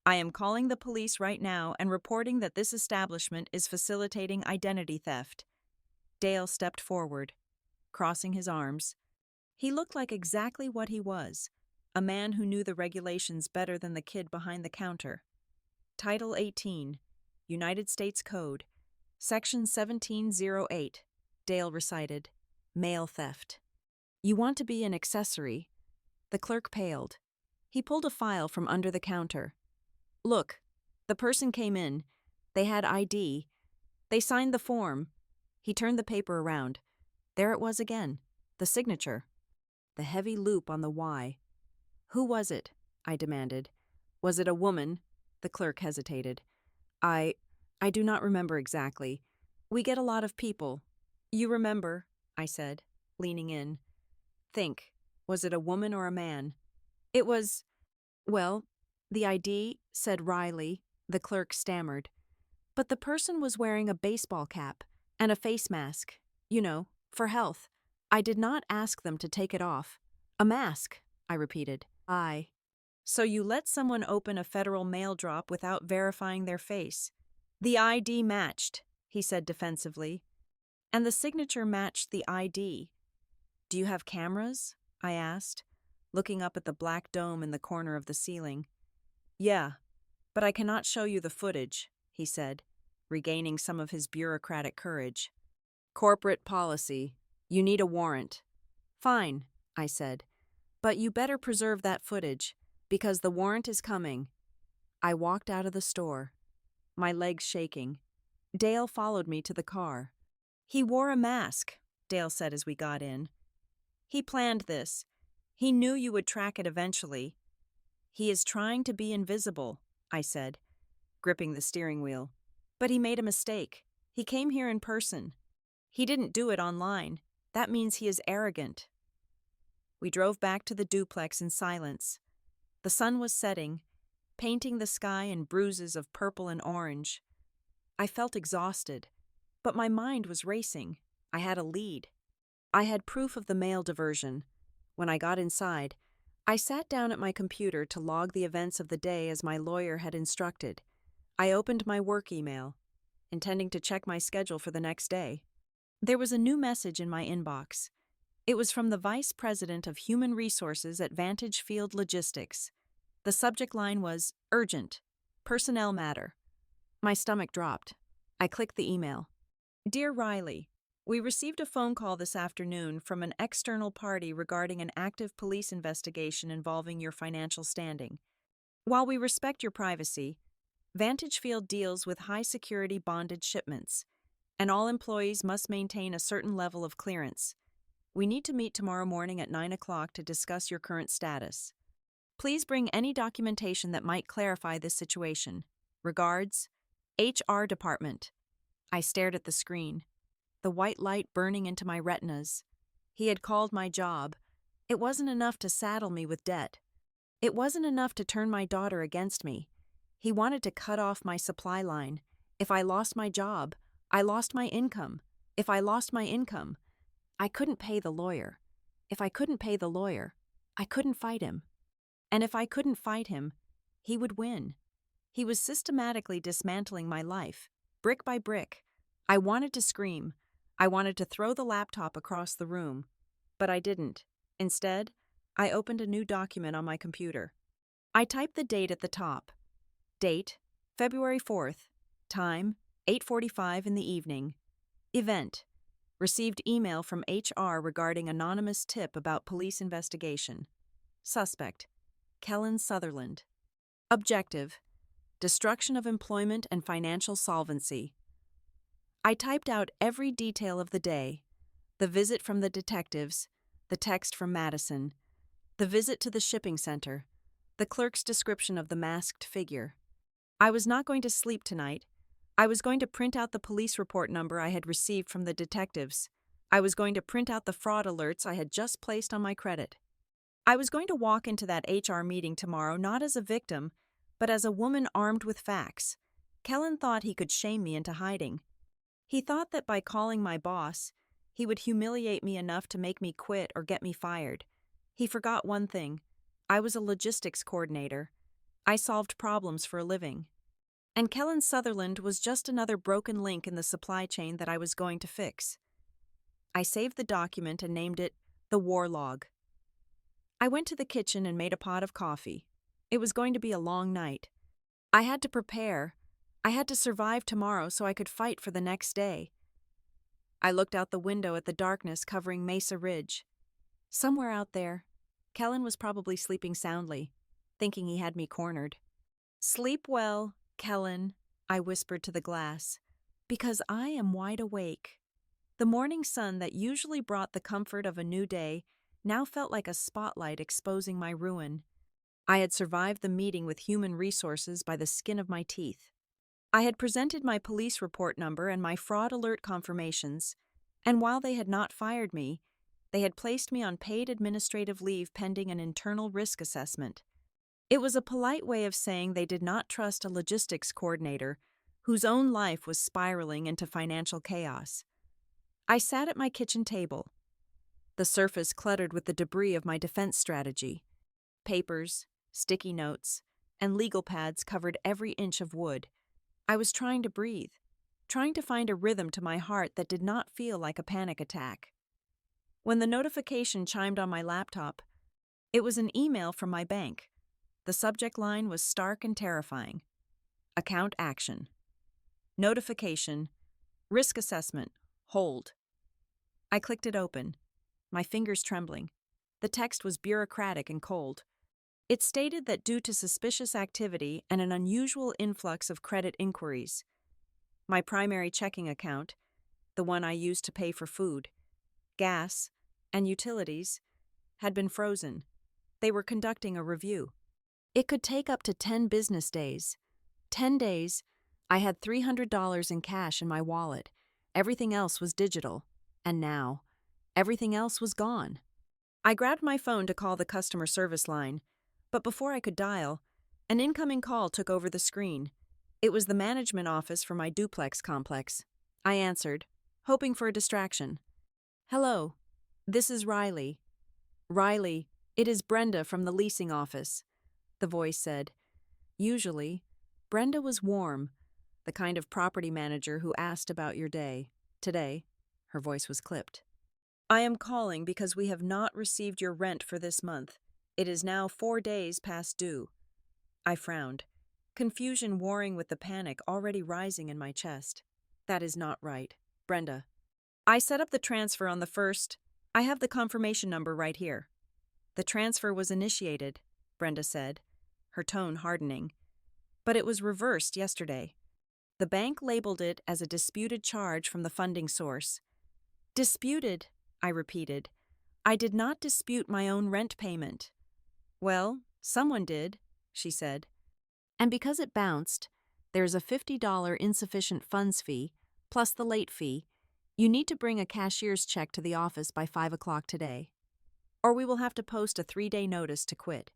I am calling the police right now and reporting that this establishment is facilitating identity theft. Dale stepped forward, crossing his arms. He looked like exactly what he was, a man who knew the regulations better than the kid behind the counter. Title 18, United States Code, Section 1708, Dale recited, Mail theft. You want to be an accessory? The clerk paled. He pulled a file from under the counter. Look, the person came in. They had ID. They signed the form. He turned the paper around. There it was again, the signature. The heavy loop on the Y. Who was it? I demanded. Was it a woman? The clerk hesitated. I do not remember exactly. We get a lot of people. You remember, I said, leaning in. Think, was it a woman or a man? It was, well, the ID said Riley, the clerk stammered. But the person was wearing a baseball cap and a face mask, for health. I did not ask them to take it off. A mask, I repeated. So you let someone open a federal mail drop without verifying their face. The ID matched, he said defensively. And the signature matched the ID. Do you have cameras? I asked, looking up at the black dome in the corner of the ceiling. Yeah, but I cannot show you the footage, he said, regaining some of his bureaucratic courage. Corporate policy. You need a warrant. Fine, I said, but you better preserve that footage, because the warrant is coming. I walked out of the store, my legs shaking. Dale followed me to the car. He wore a mask, Dale said as we got in. He planned this. He knew you would track it eventually. He is trying to be invisible, I said, gripping the steering wheel. But he made a mistake. He came here in person. He didn't do it online. That means he is arrogant. We drove back to the duplex in silence. The sun was setting, painting the sky in bruises of purple and orange. I felt exhausted, but my mind was racing. I had a lead. I had proof of the mail diversion. When I got inside, I sat down at my computer to log the events of the day as my lawyer had instructed. I opened my work email, intending to check my schedule for the next day. There was a new message in my inbox. It was from the Vice President of Human Resources at Vantage Field Logistics. The subject line was, Urgent, Personnel Matter. My stomach dropped. I clicked the email. Dear Riley, we received a phone call this afternoon from an external party regarding an active police investigation involving your financial standing. While we respect your privacy, Vantage Field deals with high-security bonded shipments, and all employees must maintain a certain level of clearance. We need to meet tomorrow morning at 9 o'clock to discuss your current status. Please bring any documentation that might clarify this situation. Regards, HR Department. I stared at the screen, the white light burning into my retinas. He had called my job. It wasn't enough to saddle me with debt. It wasn't enough to turn my daughter against me. He wanted to cut off my supply line. If I lost my job, I lost my income. If I lost my income, I couldn't pay the lawyer. If I couldn't pay the lawyer, I couldn't fight him. And if I couldn't fight him, he would win. He was systematically dismantling my life, brick by brick. I wanted to scream. I wanted to throw the laptop across the room, but I didn't. Instead, I opened a new document on my computer. I typed the date at the top. Date, February 4th. Time, 8:45 in the evening. Event, received email from HR regarding anonymous tip about police investigation. Suspect, Kellen Sutherland. Objective, destruction of employment and financial solvency. I typed out every detail of the day, the visit from the detectives, the text from Madison, the visit to the shipping center, the clerk's description of the masked figure. I was not going to sleep tonight. I was going to print out the police report number I had received from the detectives. I was going to print out the fraud alerts I had just placed on my credit. I was going to walk into that HR meeting tomorrow not as a victim, but as a woman armed with facts. Kellen thought he could shame me into hiding. He thought that by calling my boss, he would humiliate me enough to make me quit or get me fired. He forgot one thing. I was a logistics coordinator. I solved problems for a living. And Kellen Sutherland was just another broken link in the supply chain that I was going to fix. I saved the document and named it the War Log. I went to the kitchen and made a pot of coffee. It was going to be a long night. I had to prepare. I had to survive tomorrow so I could fight for the next day. I looked out the window at the darkness covering Mesa Ridge. Somewhere out there, Kellen was probably sleeping soundly, thinking he had me cornered. "Sleep well, Kellen," I whispered to the glass, "because I am wide awake." The morning sun that usually brought the comfort of a new day now felt like a spotlight exposing my ruin. I had survived the meeting with human resources by the skin of my teeth. I had presented my police report number and my fraud alert confirmations, and while they had not fired me, they had placed me on paid administrative leave pending an internal risk assessment. It was a polite way of saying they did not trust a logistics coordinator whose own life was spiraling into financial chaos. I sat at my kitchen table, the surface cluttered with the debris of my defense strategy. Papers, sticky notes, and legal pads covered every inch of wood. I was trying to breathe, trying to find a rhythm to my heart that did not feel like a panic attack. When the notification chimed on my laptop, it was an email from my bank. The subject line was stark and terrifying. Account action. Notification. Risk assessment. Hold. I clicked it open, my fingers trembling. The text was bureaucratic and cold. It stated that due to suspicious activity and an unusual influx of credit inquiries, my primary checking account, the one I used to pay for food, gas, and utilities, had been frozen. They were conducting a review. It could take up to 10 business days. 10 days, I had $300 in cash in my wallet. Everything else was digital. And now, everything else was gone. I grabbed my phone to call the customer service line, but before I could dial, an incoming call took over the screen. It was the management office for my duplex complex. I answered, hoping for a distraction. "Hello, this is Riley." "Riley, it is Brenda from the leasing office," the voice said. Usually, Brenda was warm, the kind of property manager who asked about your day. Today, her voice was clipped. "I am calling because we have not received your rent for this month. It is now 4 days past due." I frowned, confusion warring with the panic already rising in my chest. "That is not right, Brenda. I set up the transfer on the 1st. I have the confirmation number right here." "The transfer was initiated," Brenda said, her tone hardening. "But it was reversed yesterday. The bank labeled it as a disputed charge from the funding source." "Disputed," I repeated. "I did not dispute my own rent payment." "Well, someone did," she said. "And because it bounced, there's a $50 insufficient funds fee, plus the late fee. You need to bring a cashier's check to the office by 5 o'clock today, or we will have to post a 3-day notice to quit."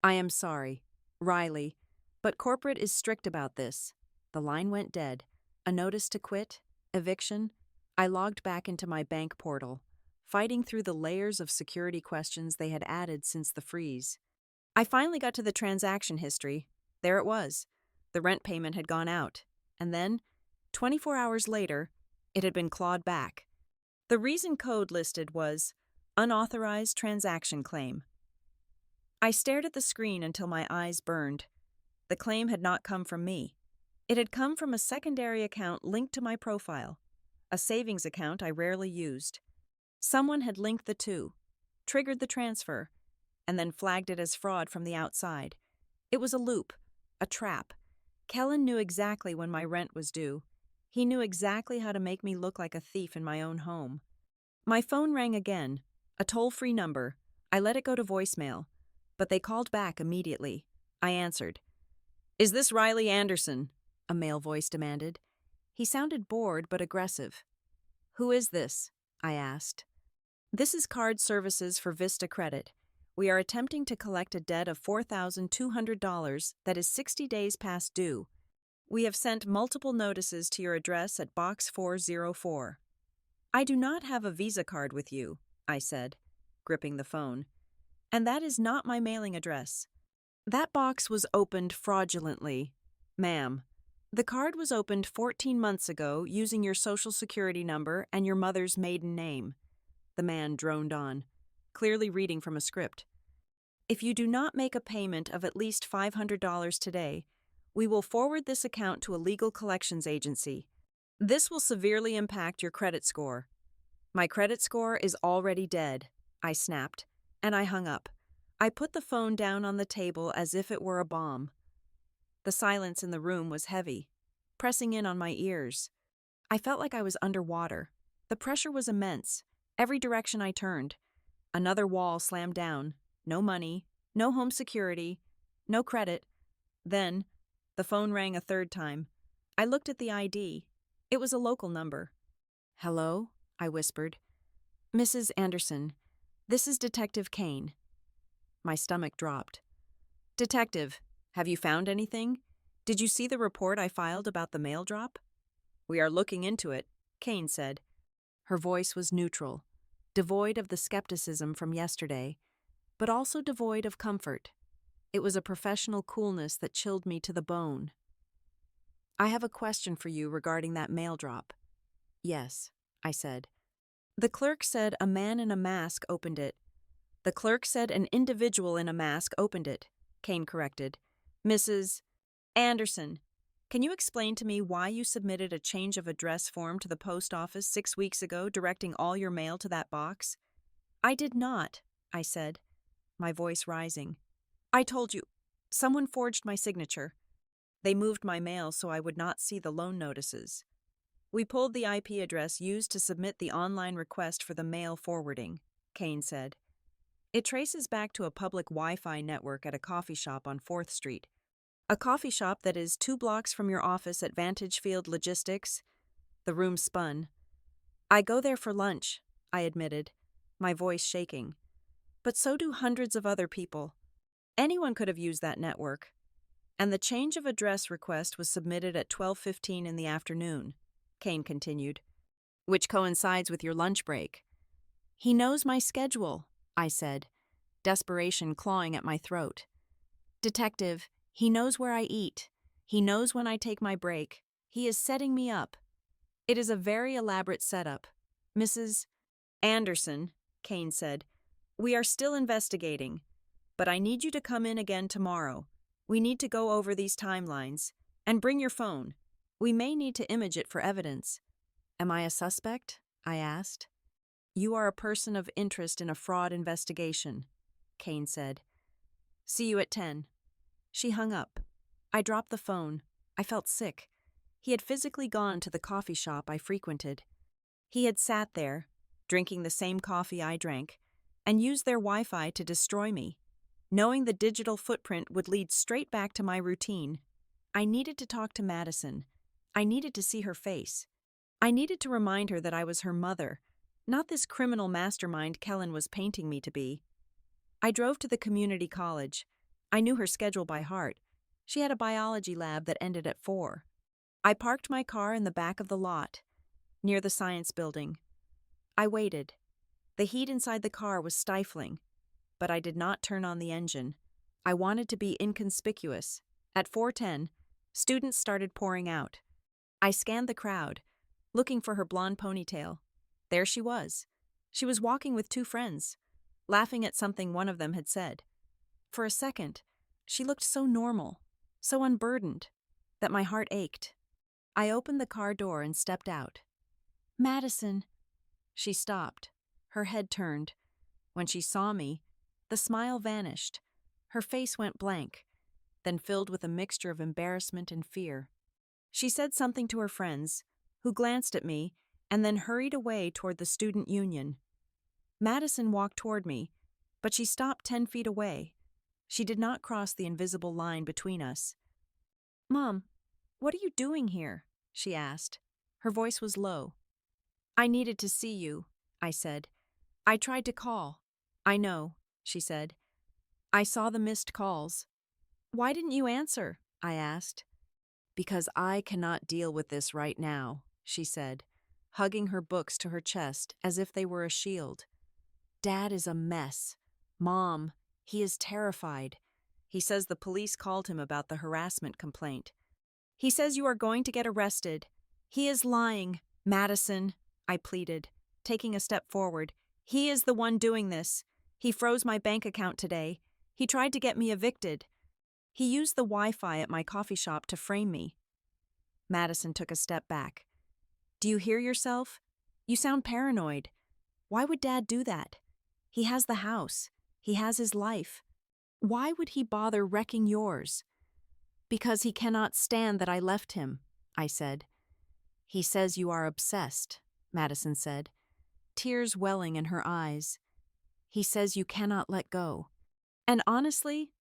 "I am sorry, Riley, but corporate is strict about this." The line went dead. A notice to quit? Eviction? I logged back into my bank portal, fighting through the layers of security questions they had added since the freeze. I finally got to the transaction history. There it was. The rent payment had gone out. And then, 24 hours later, it had been clawed back. The reason code listed was unauthorized transaction claim. I stared at the screen until my eyes burned. The claim had not come from me. It had come from a secondary account linked to my profile, a savings account I rarely used. Someone had linked the two, triggered the transfer, and then flagged it as fraud from the outside. It was a loop, a trap. Kellen knew exactly when my rent was due. He knew exactly how to make me look like a thief in my own home. My phone rang again, A toll-free number. I let it go to voicemail, but they called back immediately. I answered. "Is this Riley Anderson?" a male voice demanded. He sounded bored but aggressive. "Who is this?" I asked. "This is card services for Vista Credit. We are attempting to collect a debt of $4,200 that is 60 days past due. We have sent multiple notices to your address at Box 404. "I do not have a Visa card with you," I said, gripping the phone. "And that is not my mailing address. That box was opened fraudulently. Ma'am, the card was opened 14 months ago using your social security number and your mother's maiden name." The man droned on, clearly reading from a script. "If you do not make a payment of at least $500 today, we will forward this account to a legal collections agency. This will severely impact your credit score." "My credit score is already dead," I snapped, and I hung up. I put the phone down on the table as if it were a bomb. The silence in the room was heavy, pressing in on my ears. I felt like I was underwater. The pressure was immense. Every direction I turned. Another wall slammed down. No money, no home security, no credit. Then, the phone rang a third time. I looked at the ID. It was a local number. "Hello?" I whispered. "Mrs. Anderson, this is Detective Kane." My stomach dropped. "Detective, have you found anything? Did you see the report I filed about the mail drop?" "We are looking into it," Kane said. Her voice was neutral, devoid of the skepticism from yesterday, but also devoid of comfort. It was a professional coolness that chilled me to the bone. "I have a question for you regarding that mail drop." "Yes," I said. "The clerk said a man in a mask opened it." "The clerk said an individual in a mask opened it," Kane corrected. "Mrs. Anderson, can you explain to me why you submitted a change of address form to the post office 6 weeks ago directing all your mail to that box?" "I did not," I said, my voice rising. "I told you, someone forged my signature. They moved my mail so I would not see the loan notices. We pulled the IP address used to submit the online request for the mail forwarding," Kane said. "It traces back to a public Wi-Fi network at a coffee shop on 4th Street. A coffee shop that is 2 blocks from your office at Vantage Field Logistics." The room spun. "I go there for lunch," I admitted, my voice shaking. "But so do hundreds of other people. Anyone could have used that network. And the change of address request was submitted at 12:15 in the afternoon," Kane continued, "which coincides with your lunch break." "He knows my schedule," I said, desperation clawing at my throat. "Detective, he knows where I eat. He knows when I take my break. He is setting me up." "It is a very elaborate setup. Mrs. Anderson," Kane said, "we are still investigating, but I need you to come in again tomorrow. We need to go over these timelines. And bring your phone. We may need to image it for evidence." "Am I a suspect?" I asked. "You are a person of interest in a fraud investigation," Kane said. "See you at 10. She hung up. I dropped the phone. I felt sick. He had physically gone to the coffee shop I frequented. He had sat there, drinking the same coffee I drank, and used their Wi-Fi to destroy me. Knowing the digital footprint would lead straight back to my routine. I needed to talk to Madison. I needed to see her face. I needed to remind her that I was her mother, not this criminal mastermind Kellen was painting me to be. I drove to the community college. I knew her schedule by heart. She had a biology lab that ended at 4. I parked my car in the back of the lot, near the science building. I waited. The heat inside the car was stifling, but I did not turn on the engine. I wanted to be inconspicuous. At 4:10, students started pouring out. I scanned the crowd, looking for her blonde ponytail. There she was. She was walking with 2 friends, laughing at something one of them had said. For a second, she looked so normal, so unburdened, that my heart ached. I opened the car door and stepped out. "Madison." She stopped, her head turned. When she saw me, the smile vanished. Her face went blank, then filled with a mixture of embarrassment and fear. She said something to her friends, who glanced at me and then hurried away toward the student union. Madison walked toward me, but she stopped 10 feet away. She did not cross the invisible line between us. "Mom, what are you doing here?" she asked. Her voice was low. "I needed to see you," I said. "I tried to call." "I know," she said. "I saw the missed calls." "Why didn't you answer?" I asked. "Because I cannot deal with this right now," she said, hugging her books to her chest as if they were a shield. "Dad is a mess. Mom, he is terrified. He says the police called him about the harassment complaint. He says you are going to get arrested. He is lying, Madison," I pleaded, taking a step forward. "He is the one doing this. He froze my bank account today. He tried to get me evicted. He used the Wi-Fi at my coffee shop to frame me." Madison took a step back. "Do you hear yourself? You sound paranoid. Why would Dad do that? He has the house. He has his life. Why would he bother wrecking yours?" "Because he cannot stand that I left him," I said. "He says you are obsessed," Madison said, tears welling in her eyes. "He says you cannot let go. And honestly,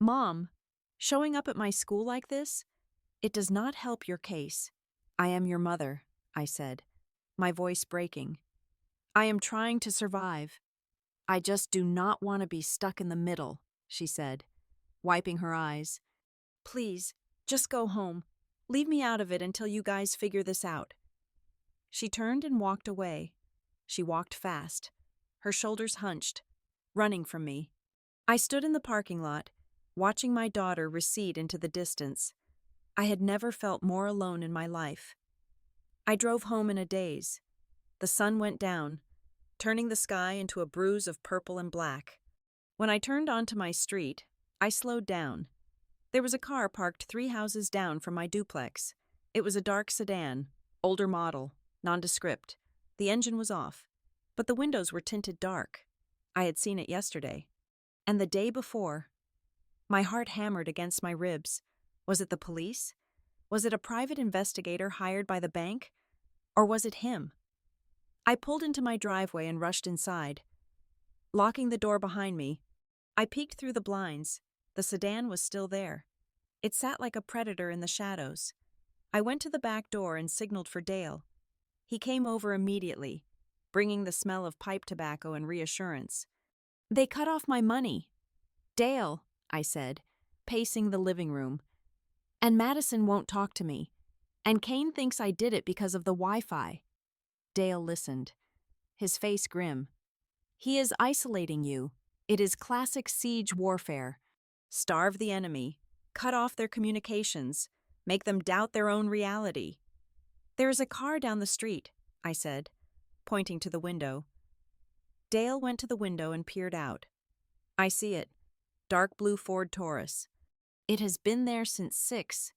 Mom, showing up at my school like this, it does not help your case. I am your mother," I said, my voice breaking. "I am trying to survive. I just do not want to be stuck in the middle," she said, wiping her eyes. "Please, just go home. Leave me out of it until you guys figure this out." She turned and walked away. She walked fast, her shoulders hunched, running from me. I stood in the parking lot, watching my daughter recede into the distance. I had never felt more alone in my life. I drove home in a daze. The sun went down, turning the sky into a bruise of purple and black. When I turned onto my street, I slowed down. There was a car parked 3 houses down from my duplex. It was a dark sedan, older model, nondescript. The engine was off, but the windows were tinted dark. I had seen it yesterday. And the day before. My heart hammered against my ribs. Was it the police? Was it a private investigator hired by the bank? Or was it him? I pulled into my driveway and rushed inside. Locking the door behind me, I peeked through the blinds. The sedan was still there. It sat like a predator in the shadows. I went to the back door and signaled for Dale. He came over immediately, bringing the smell of pipe tobacco and reassurance. "They cut off my money." "Dale," I said, pacing the living room. "And Madison won't talk to me. And Kane thinks I did it because of the Wi-Fi." Dale listened, his face grim. "He is isolating you. It is classic siege warfare. Starve the enemy, cut off their communications, make them doubt their own reality." "There is a car down the street," I said, pointing to the window. Dale went to the window and peered out. "I see it. Dark blue Ford Taurus. It has been there since 6.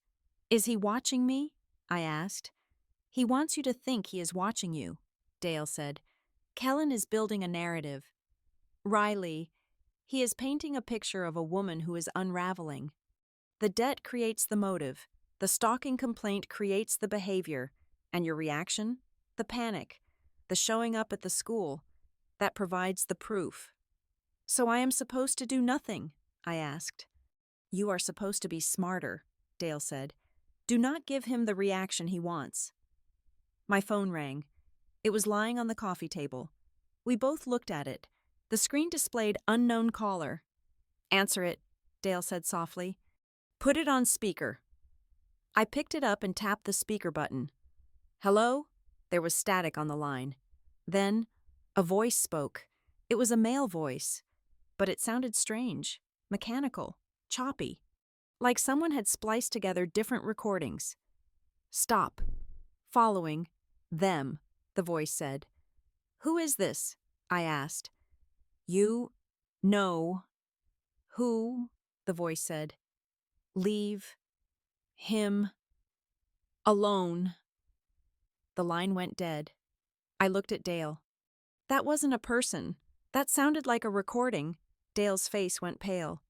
"Is he watching me?" I asked. "He wants you to think he is watching you," Dale said. "Kellen is building a narrative. Riley, he is painting a picture of a woman who is unraveling. The debt creates the motive, the stalking complaint creates the behavior, and your reaction? The panic, the showing up at the school, that provides the proof." "So I am supposed to do nothing?" I asked. "You are supposed to be smarter," Dale said. "Do not give him the reaction he wants." My phone rang. It was lying on the coffee table. We both looked at it. The screen displayed unknown caller. "Answer it," Dale said softly. "Put it on speaker." I picked it up and tapped the speaker button. "Hello?" There was static on the line. Then, a voice spoke. It was a male voice, but it sounded strange, mechanical, choppy, like someone had spliced together different recordings. "Stop. Following. Them," the voice said. "Who is this?" I asked. "You. No." "Who?" the voice said. "Leave. Him. Alone." The line went dead. I looked at Dale. "That wasn't a person. That sounded like a recording." Dale's face went pale.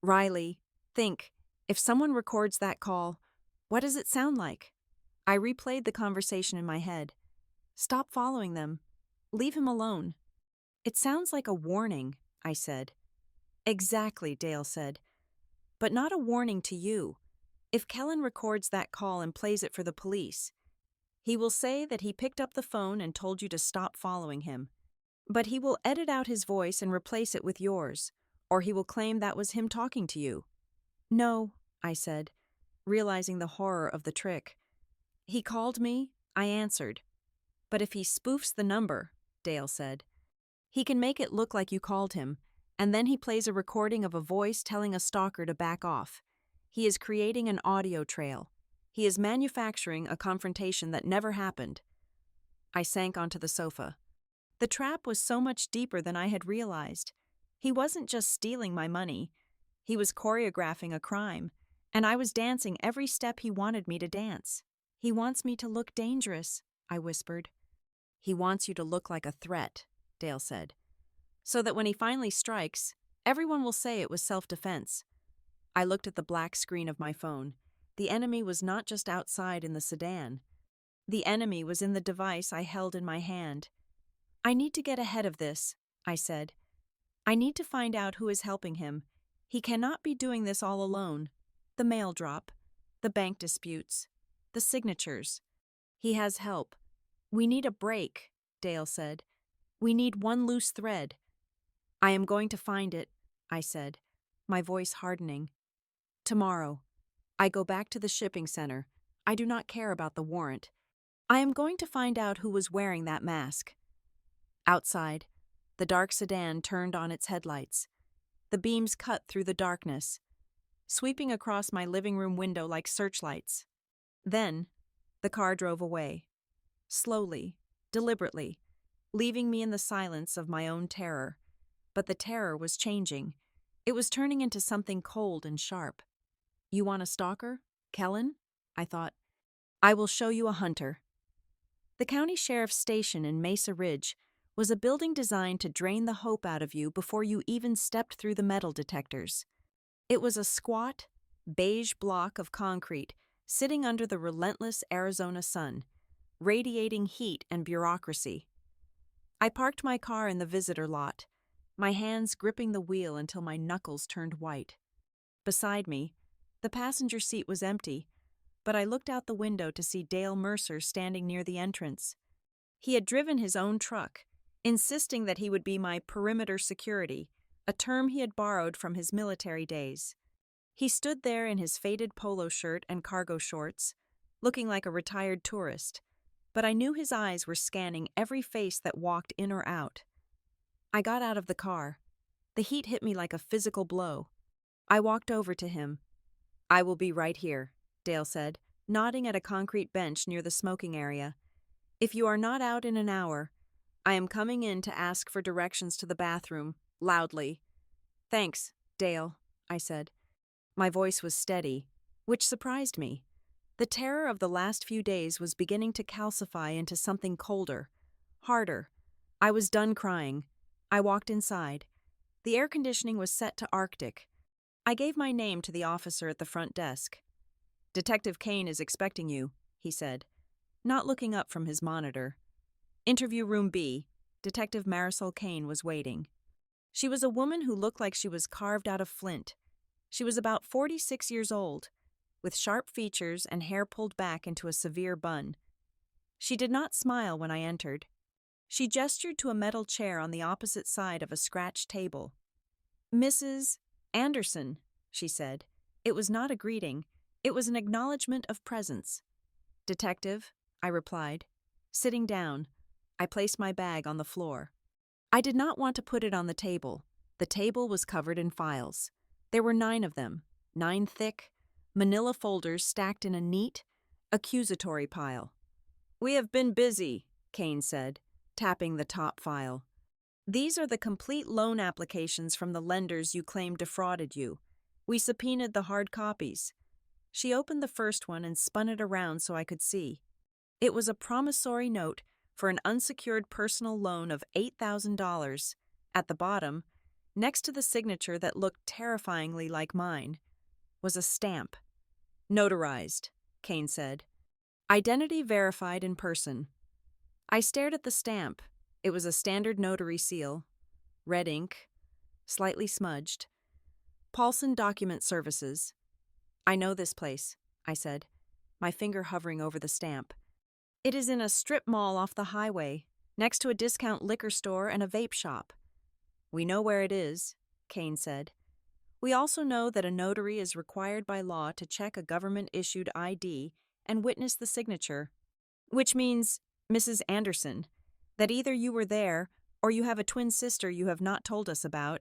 "Riley, think. If someone records that call, what does it sound like?" I replayed the conversation in my head. "Stop following them. Leave him alone." It sounds like a warning, I said. Exactly, Dale said. But not a warning to you. If Kellen records that call and plays it for the police, he will say that he picked up the phone and told you to stop following him. But he will edit out his voice and replace it with yours, or he will claim that was him talking to you. No, I said, realizing the horror of the trick. He called me, I answered. But if he spoofs the number, Dale said, he can make it look like you called him, and then he plays a recording of a voice telling a stalker to back off. He is creating an audio trail. He is manufacturing a confrontation that never happened. I sank onto the sofa. The trap was so much deeper than I had realized. He wasn't just stealing my money. He was choreographing a crime, and I was dancing every step he wanted me to dance. He wants me to look dangerous, I whispered. He wants you to look like a threat, Dale said, so that when he finally strikes, everyone will say it was self-defense. I looked at the black screen of my phone. The enemy was not just outside in the sedan. The enemy was in the device I held in my hand. I need to get ahead of this, I said. I need to find out who is helping him. He cannot be doing this all alone. The mail drop, the bank disputes, the signatures. He has help. We need a break, Dale said. We need one loose thread. I am going to find it, I said, my voice hardening. Tomorrow. I go back to the shipping center. I do not care about the warrant. I am going to find out who was wearing that mask. Outside, the dark sedan turned on its headlights. The beams cut through the darkness, sweeping across my living room window like searchlights. Then, the car drove away. Slowly, deliberately, leaving me in the silence of my own terror. But the terror was changing. It was turning into something cold and sharp. You want a stalker, Kellen? I thought. I will show you a hunter. The county sheriff's station in Mesa Ridge was a building designed to drain the hope out of you before you even stepped through the metal detectors. It was a squat, beige block of concrete sitting under the relentless Arizona sun, radiating heat and bureaucracy. I parked my car in the visitor lot, my hands gripping the wheel until my knuckles turned white. Beside me, the passenger seat was empty, but I looked out the window to see Dale Mercer standing near the entrance. He had driven his own truck, insisting that he would be my perimeter security, a term he had borrowed from his military days. He stood there in his faded polo shirt and cargo shorts, looking like a retired tourist, but I knew his eyes were scanning every face that walked in or out. I got out of the car. The heat hit me like a physical blow. I walked over to him. I will be right here, Dale said, nodding at a concrete bench near the smoking area. If you are not out in an hour, I am coming in to ask for directions to the bathroom, loudly. Thanks, Dale, I said. My voice was steady, which surprised me. The terror of the last few days was beginning to calcify into something colder, harder. I was done crying. I walked inside. The air conditioning was set to Arctic. I gave my name to the officer at the front desk. Detective Kane is expecting you, he said, not looking up from his monitor. Interview room B. Detective Marisol Kane was waiting. She was a woman who looked like she was carved out of flint. She was about 46 years old, with sharp features and hair pulled back into a severe bun. She did not smile when I entered. She gestured to a metal chair on the opposite side of a scratched table. Mrs. Anderson, she said. It was not a greeting. It was an acknowledgement of presence. Detective, I replied. Sitting down, I placed my bag on the floor. I did not want to put it on the table. The table was covered in files. There were 9 of them, 9 thick, manila folders stacked in a neat, accusatory pile. We have been busy, Kane said, tapping the top file. These are the complete loan applications from the lenders you claim defrauded you. We subpoenaed the hard copies. She opened the first one and spun it around so I could see. It was a promissory note for an unsecured personal loan of $8,000. At the bottom, next to the signature that looked terrifyingly like mine, was a stamp. Notarized, Kane said. Identity verified in person. I stared at the stamp. It was a standard notary seal, red ink, slightly smudged. Paulson Document Services. I know this place, I said, my finger hovering over the stamp. It is in a strip mall off the highway, next to a discount liquor store and a vape shop. We know where it is, Kane said. We also know that a notary is required by law to check a government-issued ID and witness the signature, which means, Mrs. Anderson, that either you were there or you have a twin sister you have not told us about,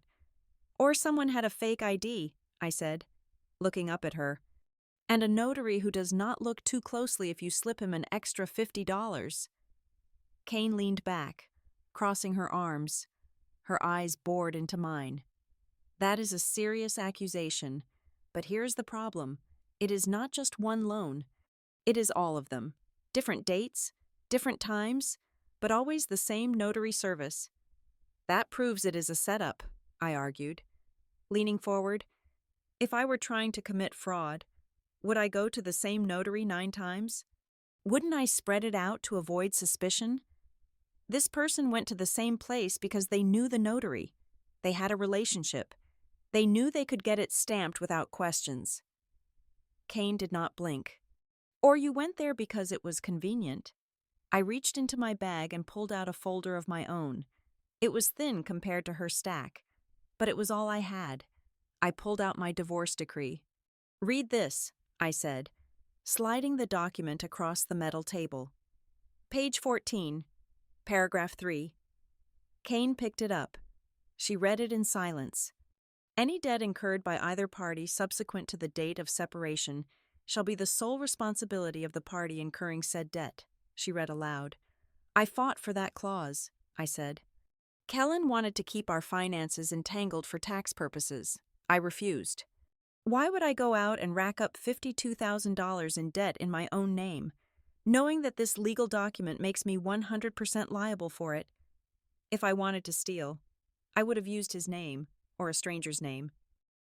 or someone had a fake ID, I said, looking up at her, and a notary who does not look too closely if you slip him an extra $50. Kane leaned back, crossing her arms, her eyes bored into mine. That is a serious accusation, but here's the problem. It is not just one loan. It is all of them. Different dates, different times, but always the same notary service. That proves it is a setup, I argued. Leaning forward, if I were trying to commit fraud, would I go to the same notary 9 times? Wouldn't I spread it out to avoid suspicion? This person went to the same place because they knew the notary. They had a relationship. They knew they could get it stamped without questions. Kane did not blink. Or you went there because it was convenient. I reached into my bag and pulled out a folder of my own. It was thin compared to her stack, but it was all I had. I pulled out my divorce decree. Read this, I said, sliding the document across the metal table. Page 14, paragraph 3. Kane picked it up. She read it in silence. Any debt incurred by either party subsequent to the date of separation shall be the sole responsibility of the party incurring said debt, she read aloud. I fought for that clause, I said. Kellen wanted to keep our finances entangled for tax purposes. I refused. Why would I go out and rack up $52,000 in debt in my own name, knowing that this legal document makes me 100% liable for it? If I wanted to steal, I would have used his name, or a stranger's name.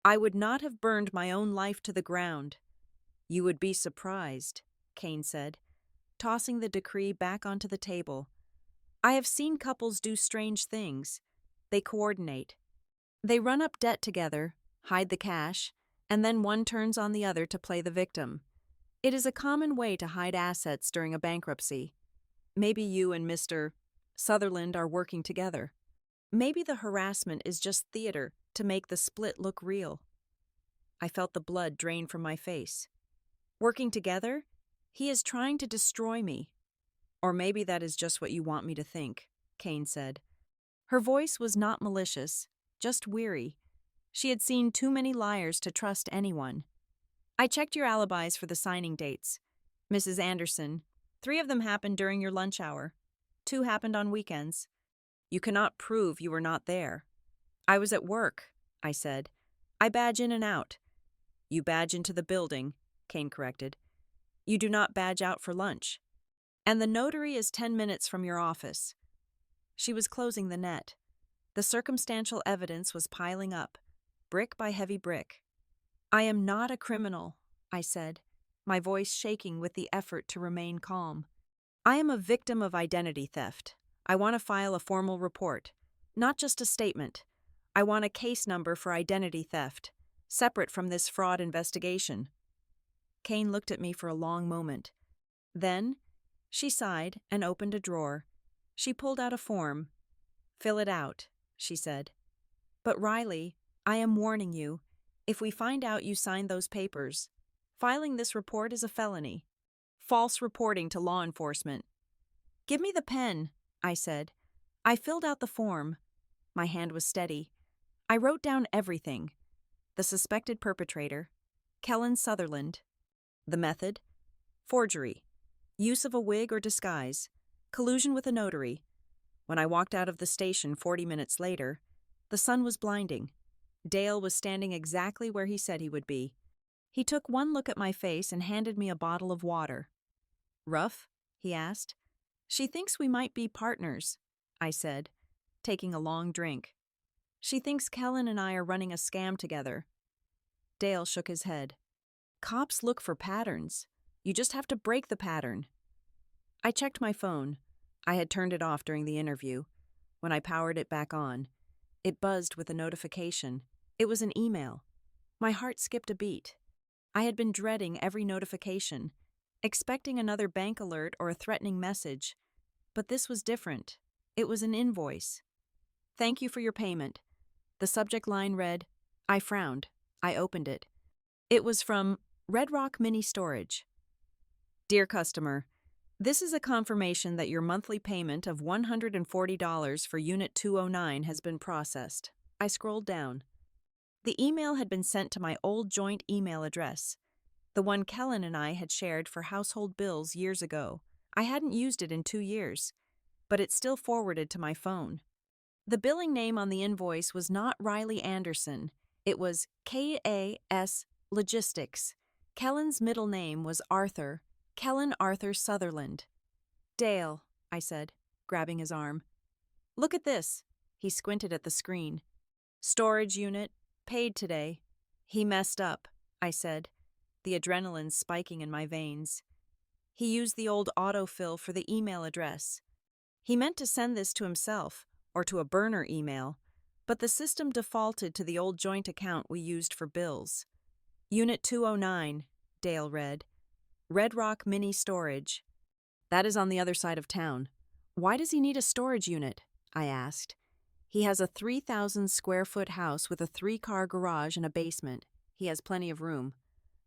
I would not have burned my own life to the ground. You would be surprised, Kane said, tossing the decree back onto the table. I have seen couples do strange things. They coordinate. They run up debt together, hide the cash, and then one turns on the other to play the victim. It is a common way to hide assets during a bankruptcy. Maybe you and Mr. Sutherland are working together. Maybe the harassment is just theater to make the split look real. I felt the blood drain from my face. Working together? He is trying to destroy me. Or maybe that is just what you want me to think, Kane said. Her voice was not malicious, just weary. She had seen too many liars to trust anyone. I checked your alibis for the signing dates. Mrs. Anderson, 3 of them happened during your lunch hour. 2 happened on weekends. You cannot prove you were not there. I was at work, I said. I badge in and out. You badge into the building, Kane corrected. You do not badge out for lunch. And the notary is 10 minutes from your office. She was closing the net. The circumstantial evidence was piling up, brick by heavy brick. I am not a criminal, I said, my voice shaking with the effort to remain calm. I am a victim of identity theft. I want to file a formal report, not just a statement. I want a case number for identity theft, separate from this fraud investigation. Kane looked at me for a long moment. Then, she sighed and opened a drawer. She pulled out a form. Fill it out, she said. But Riley, I am warning you, if we find out you signed those papers, filing this report is a felony. False reporting to law enforcement. Give me the pen, I said. I filled out the form. My hand was steady. I wrote down everything. The suspected perpetrator, Kellen Sutherland. The method, forgery. Use of a wig or disguise. Collusion with a notary. When I walked out of the station 40 minutes later, the sun was blinding. Dale was standing exactly where he said he would be. He took one look at my face and handed me a bottle of water. Rough? He asked. She thinks we might be partners, I said, taking a long drink. She thinks Kellen and I are running a scam together. Dale shook his head. Cops look for patterns. You just have to break the pattern. I checked my phone. I had turned it off during the interview. When I powered it back on, It buzzed with a notification. It was an email. My heart skipped a beat. I had been dreading every notification, expecting another bank alert or a threatening message. But this was different. It was an invoice. "Thank you for your payment." The subject line read. I frowned. I opened it. It was from Red Rock Mini Storage. "Dear customer, this is a confirmation that your monthly payment of $140 for Unit 209 has been processed." I scrolled down. The email had been sent to my old joint email address, the one Kellen and I had shared for household bills years ago. I hadn't used it in 2 years, but it still forwarded to my phone. The billing name on the invoice was not Riley Anderson. It was KAS Logistics. Kellen's middle name was Arthur, Kellen Arthur Sutherland. "Dale," I said, grabbing his arm. "Look at this." He squinted at the screen. "Storage unit, paid today." "He messed up," I said, the adrenaline spiking in my veins. He used the old autofill for the email address. He meant to send this to himself, or to a burner email, but the system defaulted to the old joint account we used for bills. "Unit 209, Dale read. "Red Rock Mini Storage." "That is on the other side of town. Why does he need a storage unit?" I asked. "He has a 3,000 square foot house with a 3-car garage and a basement. He has plenty of room."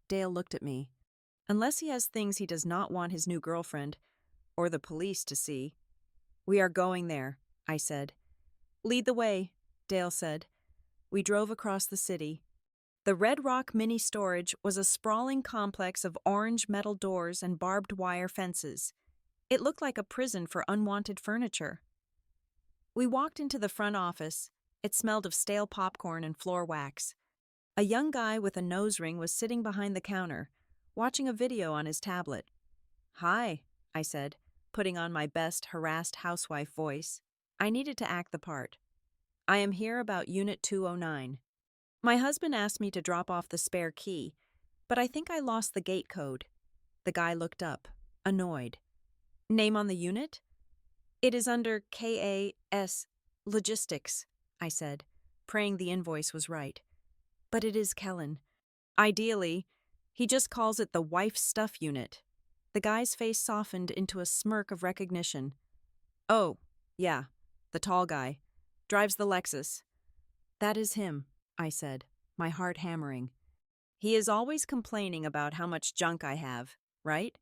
Dale looked at me. "Unless he has things he does not want his new girlfriend, or the police, to see." "We are going there," I said. "Lead the way," Dale said. We drove across the city. The Red Rock Mini Storage was a sprawling complex of orange metal doors and barbed wire fences. It looked like a prison for unwanted furniture. We walked into the front office. It smelled of stale popcorn and floor wax. A young guy with a nose ring was sitting behind the counter, watching a video on his tablet. "Hi," I said, putting on my best harassed housewife voice. I needed to act the part. "I am here about Unit 209. My husband asked me to drop off the spare key, but I think I lost the gate code." The guy looked up, annoyed. "Name on the unit?" "It is under KAS Logistics," I said, praying the invoice was right. "But it is Kellen. Ideally, he just calls it the wife stuff unit." The guy's face softened into a smirk of recognition. "Oh, yeah, the tall guy. Drives the Lexus." "That is him," I said, my heart hammering. "He is always complaining about how much junk I have, right?"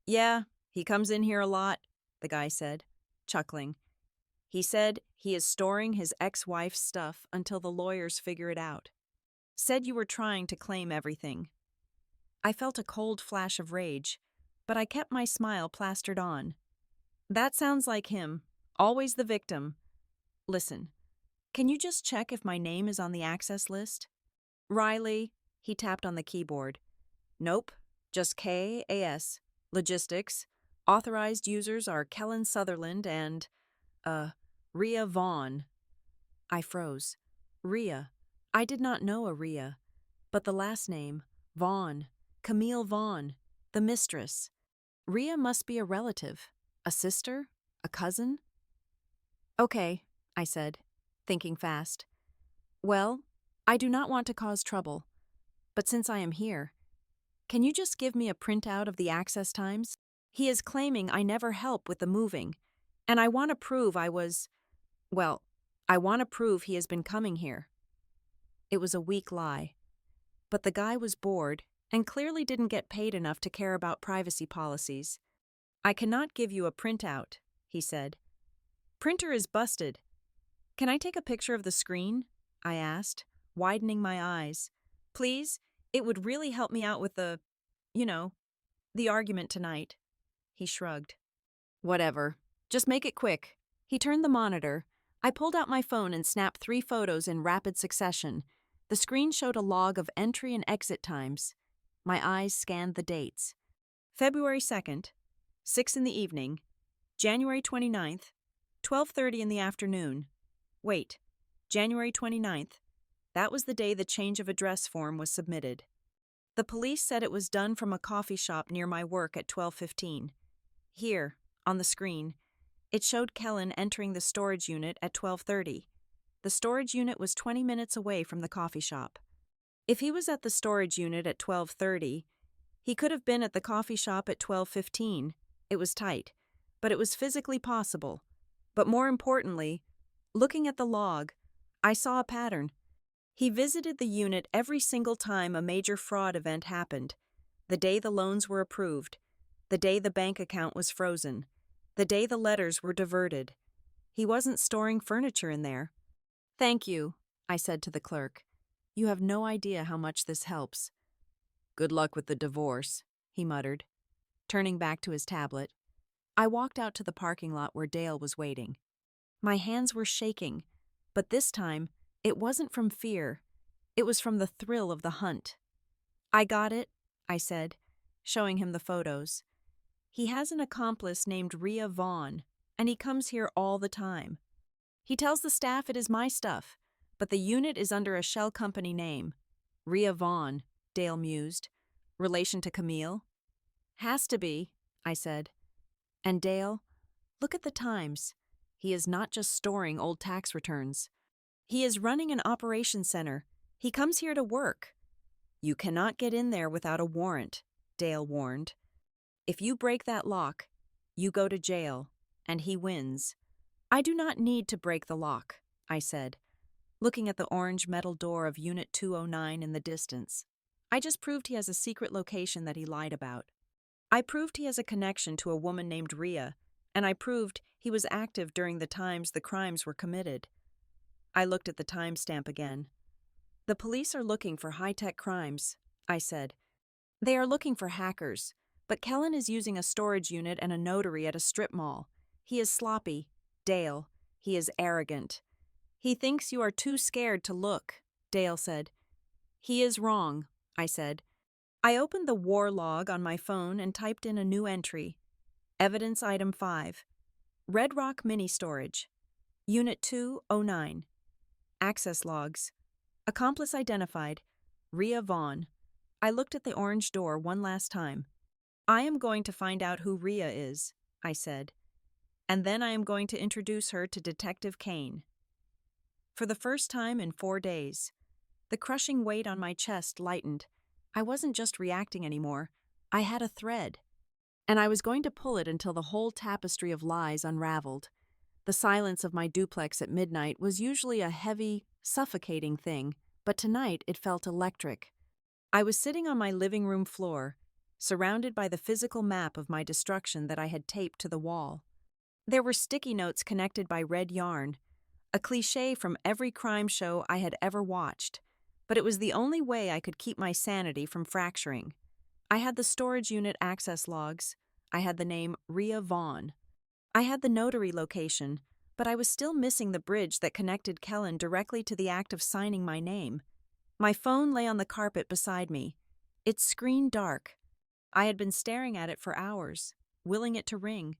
"Yeah, he comes in here a lot," the guy said, chuckling. "He said he is storing his ex-wife's stuff until the lawyers figure it out. Said you were trying to claim everything." I felt a cold flash of rage, but I kept my smile plastered on. "That sounds like him, always the victim. Listen, can you just check if my name is on the access list?" "Riley," he tapped on the keyboard. "Nope, just KAS Logistics. Authorized users are Kellen Sutherland and, Rhea Vaughn." I froze. Rhea. I did not know a Rhea, but the last name, Vaughn, Camille Vaughn, the mistress. Rhea must be a relative, a sister, a cousin. "Okay," I said, thinking fast. "Well, I do not want to cause trouble, but since I am here, can you just give me a printout of the access times? He is claiming I never help with the moving, and I want to prove I want to prove he has been coming here." It was a weak lie, but the guy was bored and clearly didn't get paid enough to care about privacy policies. "I cannot give you a printout," he said. "Printer is busted." "Can I take a picture of the screen?" I asked, widening my eyes. "Please, it would really help me out with the argument tonight." He shrugged. "Whatever. Just make it quick." He turned the monitor. I pulled out my phone and snapped 3 photos in rapid succession. The screen showed a log of entry and exit times. My eyes scanned the dates. February 2nd, 6 in the evening. January 29th, 12:30 in the afternoon. Wait, January 29th. That was the day the change of address form was submitted. The police said it was done from a coffee shop near my work at 12:15. Here, on the screen, it showed Kellen entering the storage unit at 12:30. The storage unit was 20 minutes away from the coffee shop. If he was at the storage unit at 12:30, he could have been at the coffee shop at 12:15. It was tight, but it was physically possible. But more importantly, looking at the log, I saw a pattern. He visited the unit every single time a major fraud event happened. The day the loans were approved, the day the bank account was frozen, the day the letters were diverted. He wasn't storing furniture in there. "Thank you," I said to the clerk. "You have no idea how much this helps." "Good luck with the divorce," he muttered, turning back to his tablet. I walked out to the parking lot where Dale was waiting. My hands were shaking, but this time, it wasn't from fear. It was from the thrill of the hunt. "I got it," I said, showing him the photos. "He has an accomplice named Rhea Vaughn, and he comes here all the time. He tells the staff it is my stuff, but the unit is under a shell company name." "Rhea Vaughn," Dale mused. "Relation to Camille?" "Has to be," I said. "And Dale, look at the times. He is not just storing old tax returns. He is running an operations center. He comes here to work." "You cannot get in there without a warrant," Dale warned. "If you break that lock, you go to jail, and he wins." "I do not need to break the lock," I said, looking at the orange metal door of Unit 209 in the distance. "I just proved he has a secret location that he lied about. I proved he has a connection to a woman named Rhea, and I proved he was active during the times the crimes were committed." I looked at the timestamp again. "The police are looking for high-tech crimes," I said. "They are looking for hackers, but Kellen is using a storage unit and a notary at a strip mall. He is sloppy, Dale. He is arrogant." "He thinks you are too scared to look," Dale said. "He is wrong," I said. I opened the war log on my phone and typed in a new entry. Evidence Item 5. Red Rock Mini Storage. Unit 209. Access logs. Accomplice identified. Rhea Vaughn. I looked at the orange door one last time. "I am going to find out who Rhea is," I said. "And then I am going to introduce her to Detective Kane." For the first time in 4 days, the crushing weight on my chest lightened. I wasn't just reacting anymore. I had a thread. And I was going to pull it until the whole tapestry of lies unraveled. The silence of my duplex at midnight was usually a heavy, suffocating thing, but tonight it felt electric. I was sitting on my living room floor, surrounded by the physical map of my destruction that I had taped to the wall. There were sticky notes connected by red yarn, a cliché from every crime show I had ever watched, but it was the only way I could keep my sanity from fracturing. I had the storage unit access logs. I had the name Rhea Vaughn. I had the notary location, but I was still missing the bridge that connected Kellen directly to the act of signing my name. My phone lay on the carpet beside me, its screen dark. I had been staring at it for hours, willing it to ring,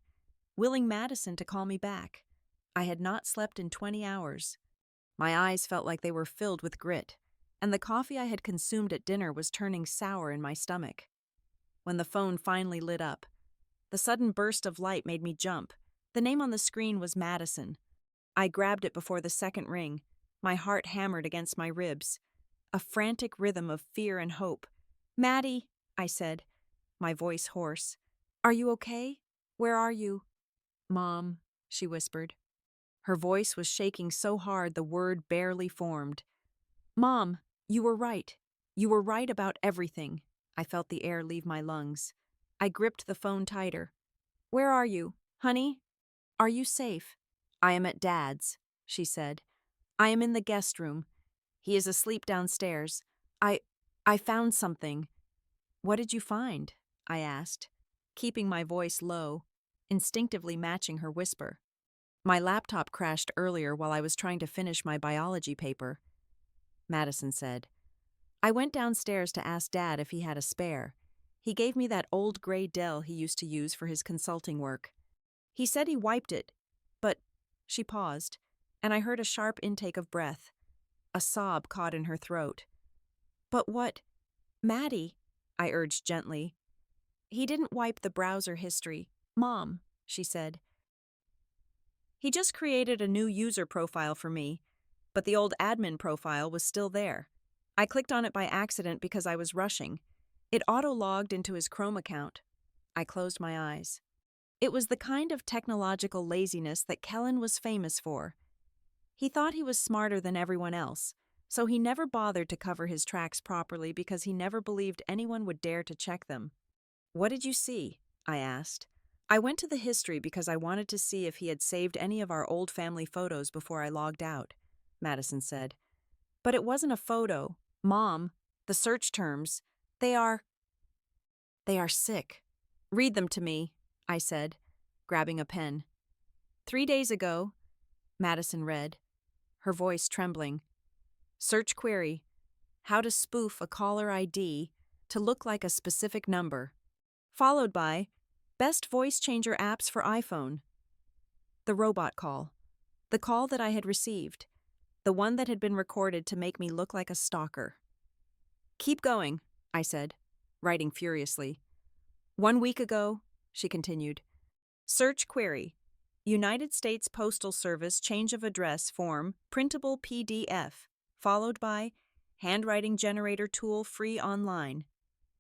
willing Madison to call me back. I had not slept in 20 hours. My eyes felt like they were filled with grit, and the coffee I had consumed at dinner was turning sour in my stomach. When the phone finally lit up, the sudden burst of light made me jump. The name on the screen was Madison. I grabbed it before the second ring. My heart hammered against my ribs, a frantic rhythm of fear and hope. "Maddie," I said, my voice hoarse. "Are you okay? Where are you?" "Mom," she whispered. Her voice was shaking so hard the word barely formed. "Mom, you were right. You were right about everything." I felt the air leave my lungs. I gripped the phone tighter. "Where are you? Honey? Are you safe?" "I am at Dad's," she said. "I am in the guest room. He is asleep downstairs. I found something." "What did you find?" I asked, keeping my voice low, instinctively matching her whisper. "My laptop crashed earlier while I was trying to finish my biology paper," Madison said. "I went downstairs to ask Dad if he had a spare. He gave me that old gray Dell he used to use for his consulting work. He said he wiped it, but—" She paused, and I heard a sharp intake of breath. A sob caught in her throat. "But what—" "Maddie," I urged gently. "He didn't wipe the browser history, Mom," she said. "He just created a new user profile for me. but the old admin profile was still there. I clicked on it by accident because I was rushing. It auto-logged into his Chrome account. I closed my eyes. It was the kind of technological laziness that Kellen was famous for. He thought he was smarter than everyone else, so he never bothered to cover his tracks properly because he never believed anyone would dare to check them. "What did you see?" I asked. I went to the history because I wanted to see if he had saved any of our old family photos before I logged out, Madison said. "But it wasn't a photo. Mom, the search terms, they are sick." "Read them to me," I said, grabbing a pen. "3 days ago," Madison read, her voice trembling. "Search query: how to spoof a caller ID to look like a specific number," followed by best voice changer apps for iPhone. The robot call. The call that I had received. The one that had been recorded to make me look like a stalker. "Keep going," I said, writing furiously. "1 week ago," she continued. "Search query: United States Postal Service change of address form, printable PDF, followed by handwriting generator tool free online."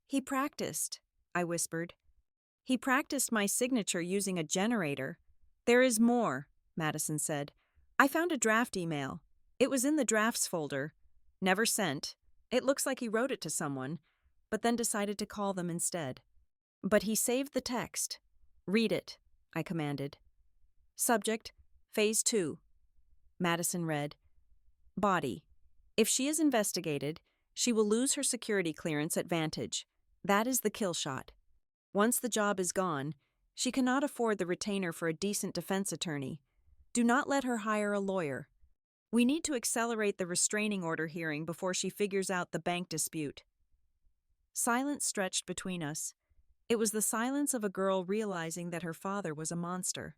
"He practiced," I whispered. "He practiced my signature using a generator." "There is more," Madison said. "I found a draft email. It was in the drafts folder. Never sent. It looks like he wrote it to someone, but then decided to call them instead. But he saved the text." "Read it," I commanded. Subject: Phase 2. Madison read, "Body. If she is investigated, she will lose her security clearance at Vantage. That is the kill shot. Once the job is gone, she cannot afford the retainer for a decent defense attorney. Do not let her hire a lawyer. We need to accelerate the restraining order hearing before she figures out the bank dispute." Silence stretched between us. It was the silence of a girl realizing that her father was a monster.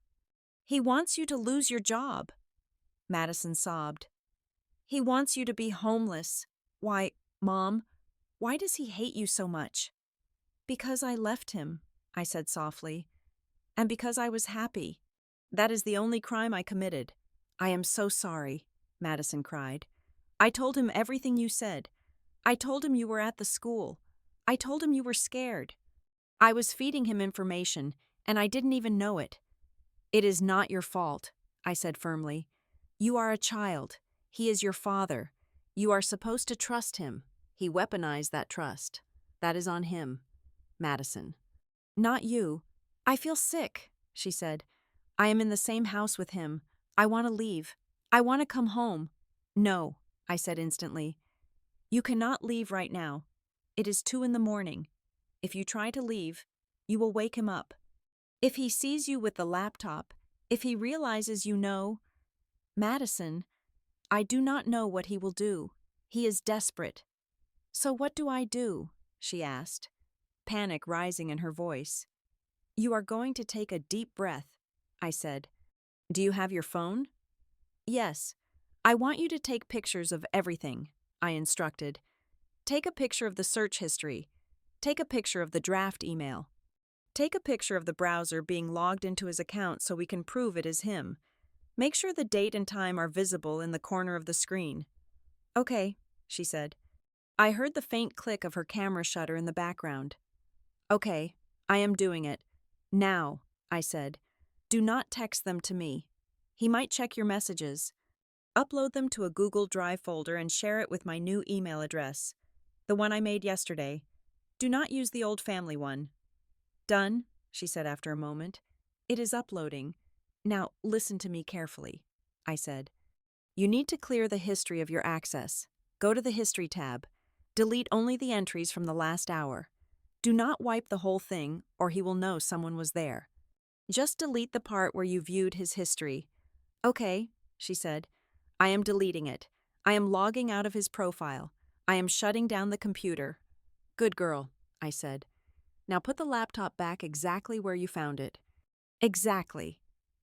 "He wants you to lose your job," Madison sobbed. "He wants you to be homeless. Why, Mom, why does he hate you so much?" "Because I left him," I said softly, "and because I was happy. That is the only crime I committed." "I am so sorry," Madison cried. "I told him everything you said. I told him you were at the school. I told him you were scared. I was feeding him information, and I didn't even know it." "It is not your fault," I said firmly. "You are a child. He is your father. You are supposed to trust him. He weaponized that trust. That is on him." Madison. "Not you. I feel sick," she said. "I am in the same house with him. I want to leave. I want to come home." "No," I said instantly. "You cannot leave right now. It is 2 in the morning. If you try to leave, you will wake him up. If he sees you with the laptop, if he realizes you know—" "Madison, I do not know what he will do. He is desperate." "So what do I do?" she asked, panic rising in her voice. "You are going to take a deep breath," I said. "Do you have your phone?" "Yes. I want you to take pictures of everything," I instructed. "Take a picture of the search history. Take a picture of the draft email. Take a picture of the browser being logged into his account so we can prove it is him. Make sure the date and time are visible in the corner of the screen." "Okay," she said. I heard the faint click of her camera shutter in the background. "Okay, I am doing it. Now," I said. "Do not text them to me. He might check your messages. Upload them to a Google Drive folder and share it with my new email address, the one I made yesterday. Do not use the old family one." "Done," she said after a moment. "It is uploading. Now listen to me carefully," I said. "You need to clear the history of your access. Go to the History tab. Delete only the entries from the last hour. Do not wipe the whole thing, or he will know someone was there. Just delete the part where you viewed his history." "Okay," she said. "I am deleting it. I am logging out of his profile. I am shutting down the computer." "Good girl," I said. "Now put the laptop back exactly where you found it." "Exactly.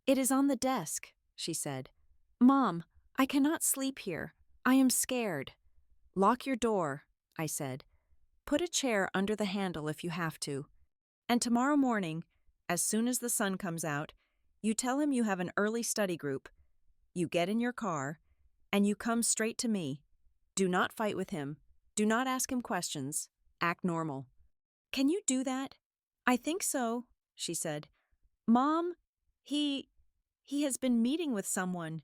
It is on the desk," she said. "Mom, I cannot sleep here. I am scared." "Lock your door," I said. "Put a chair under the handle if you have to. And tomorrow morning, as soon as the sun comes out, you tell him you have an early study group. You get in your car. And you come straight to me. Do not fight with him. Do not ask him questions. Act normal. Can you do that? I think so, she said. Mom, he has been meeting with someone.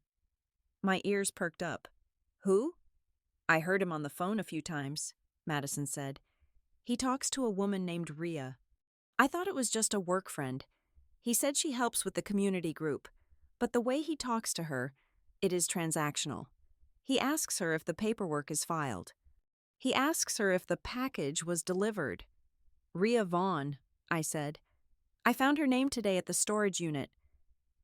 My ears perked up. Who? I heard him on the phone a few times, Madison said. He talks to a woman named Rhea. I thought it was just a work friend. He said she helps with the community group, but the way he talks to her, it is transactional. He asks her if the paperwork is filed. He asks her if the package was delivered. Rhea Vaughn, I said. I found her name today at the storage unit.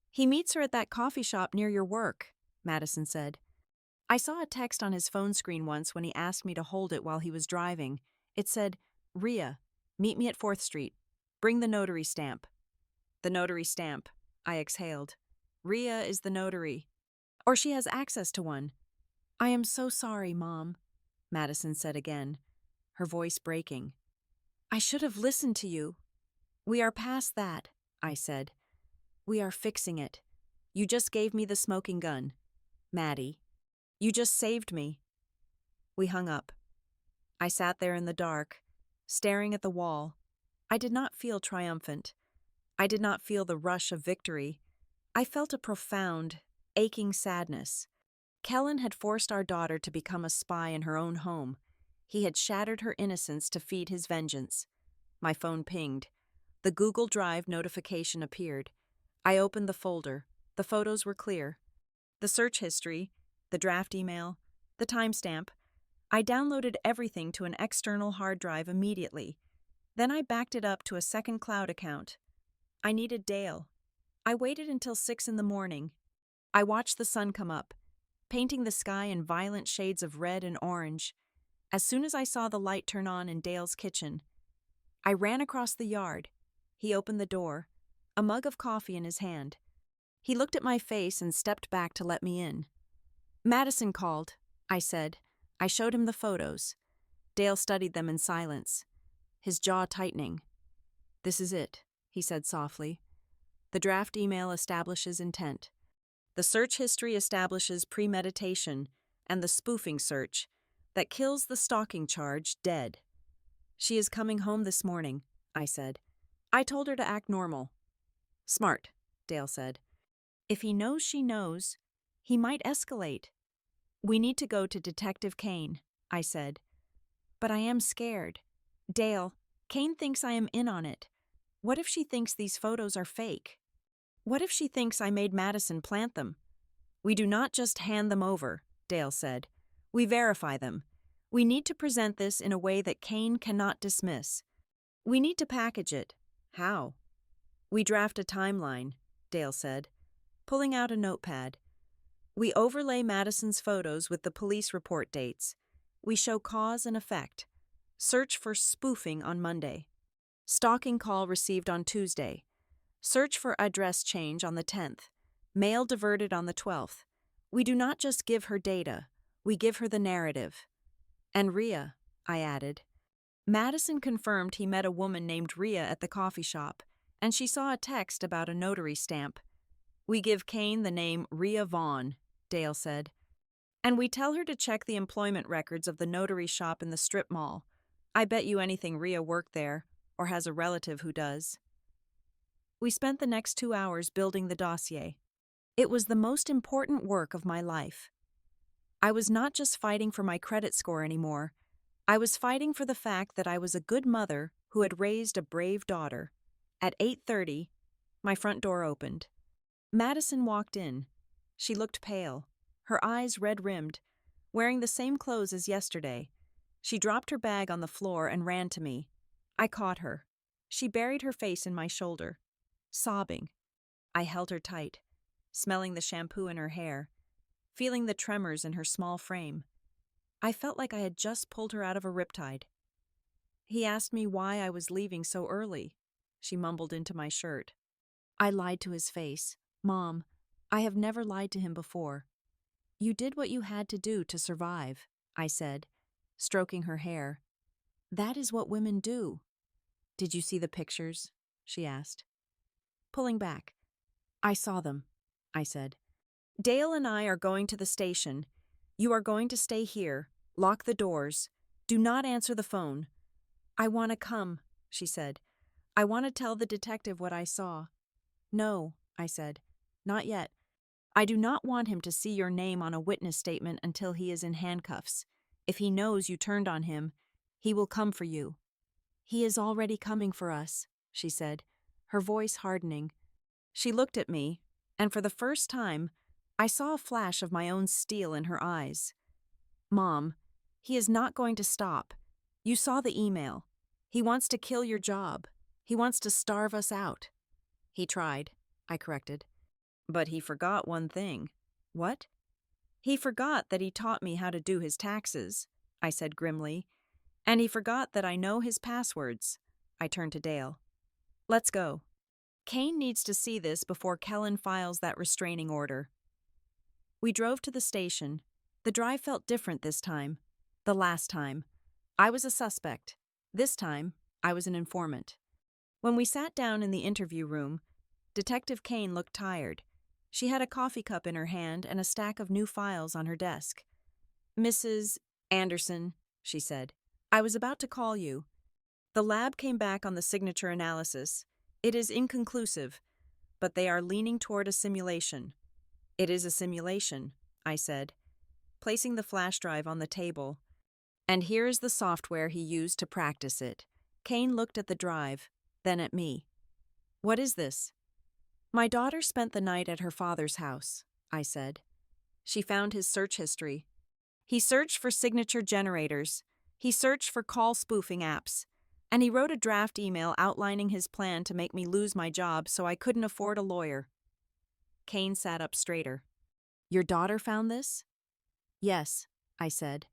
He meets her at that coffee shop near your work, Madison said. I saw a text on his phone screen once when he asked me to hold it while he was driving. It said, Rhea, meet me at 4th Street. Bring the notary stamp. The notary stamp, I exhaled. Rhea is the notary. Or she has access to one. I am so sorry, Mom, Madison said again, her voice breaking. I should have listened to you. We are past that, I said. We are fixing it. You just gave me the smoking gun. Maddie. You just saved me. We hung up. I sat there in the dark, staring at the wall. I did not feel triumphant. I did not feel the rush of victory. I felt a profound, aching sadness. Kellen had forced our daughter to become a spy in her own home. He had shattered her innocence to feed his vengeance. My phone pinged. The Google Drive notification appeared. I opened the folder. The photos were clear. The search history, the draft email, the timestamp. I downloaded everything to an external hard drive immediately. Then I backed it up to a second cloud account. I needed Dale. I waited until 6 in the morning. I watched the sun come up, painting the sky in violent shades of red and orange. As soon as I saw the light turn on in Dale's kitchen, I ran across the yard. He opened the door, a mug of coffee in his hand. He looked at my face and stepped back to let me in. Madison called, I said. I showed him the photos. Dale studied them in silence, his jaw tightening. This is it, he said softly. The draft email establishes intent. The search history establishes premeditation, and the spoofing search that kills the stalking charge dead. She is coming home this morning, I said. I told her to act normal. Smart, Dale said. If he knows she knows, he might escalate. We need to go to Detective Kane, I said. But I am scared. Dale, Kane thinks I am in on it. What if she thinks these photos are fake? What if she thinks I made Madison plant them? We do not just hand them over, Dale said. We verify them. We need to present this in a way that Kane cannot dismiss. We need to package it. How? We draft a timeline, Dale said, pulling out a notepad. We overlay Madison's photos with the police report dates. We show cause and effect. Search for spoofing on Monday. Stalking call received on Tuesday. Search for address change on the 10th. Mail diverted on the 12th. We do not just give her data. We give her the narrative. And Rhea, I added. Madison confirmed he met a woman named Rhea at the coffee shop, and she saw a text about a notary stamp. We give Kane the name Rhea Vaughn, Dale said. And we tell her to check the employment records of the notary shop in the strip mall. I bet you anything Rhea worked there, or has a relative who does. We spent the next 2 hours building the dossier. It was the most important work of my life. I was not just fighting for my credit score anymore. I was fighting for the fact that I was a good mother who had raised a brave daughter. At 8:30, my front door opened. Madison walked in. She looked pale, her eyes red-rimmed, wearing the same clothes as yesterday. She dropped her bag on the floor and ran to me. I caught her. She buried her face in my shoulder, sobbing. I held her tight, smelling the shampoo in her hair, feeling the tremors in her small frame. I felt like I had just pulled her out of a riptide. He asked me why I was leaving so early, she mumbled into my shirt. I lied to his face. Mom, I have never lied to him before. You did what you had to do to survive, I said, stroking her hair. That is what women do. Did you see the pictures? She asked. Pulling back. I saw them, I said. Dale and I are going to the station. You are going to stay here. Lock the doors. Do not answer the phone. I want to come, she said. I want to tell the detective what I saw. No, I said. Not yet. I do not want him to see your name on a witness statement until he is in handcuffs. If he knows you turned on him, he will come for you. He is already coming for us, she said, her voice hardening. She looked at me, and for the first time, I saw a flash of my own steel in her eyes. Mom, he is not going to stop. You saw the email. He wants to kill your job. He wants to starve us out. He tried, I corrected. But he forgot one thing. What? He forgot that he taught me how to do his taxes, I said grimly. And he forgot that I know his passwords. I turned to Dale. Let's go. Kane needs to see this before Kellen files that restraining order. We drove to the station. The drive felt different this time. The last time. I was a suspect. This time, I was an informant. When we sat down in the interview room, Detective Kane looked tired. She had a coffee cup in her hand and a stack of new files on her desk. Mrs. Anderson, she said, I was about to call you. The lab came back on the signature analysis. It is inconclusive, but they are leaning toward a simulation. It is a simulation, I said, placing the flash drive on the table. And here is the software he used to practice it. Kane looked at the drive, then at me. What is this? My daughter spent the night at her father's house, I said. She found his search history. He searched for signature generators. He searched for call spoofing apps. And he wrote a draft email outlining his plan to make me lose my job so I couldn't afford a lawyer. Kane sat up straighter. Your daughter found this? Yes, I said.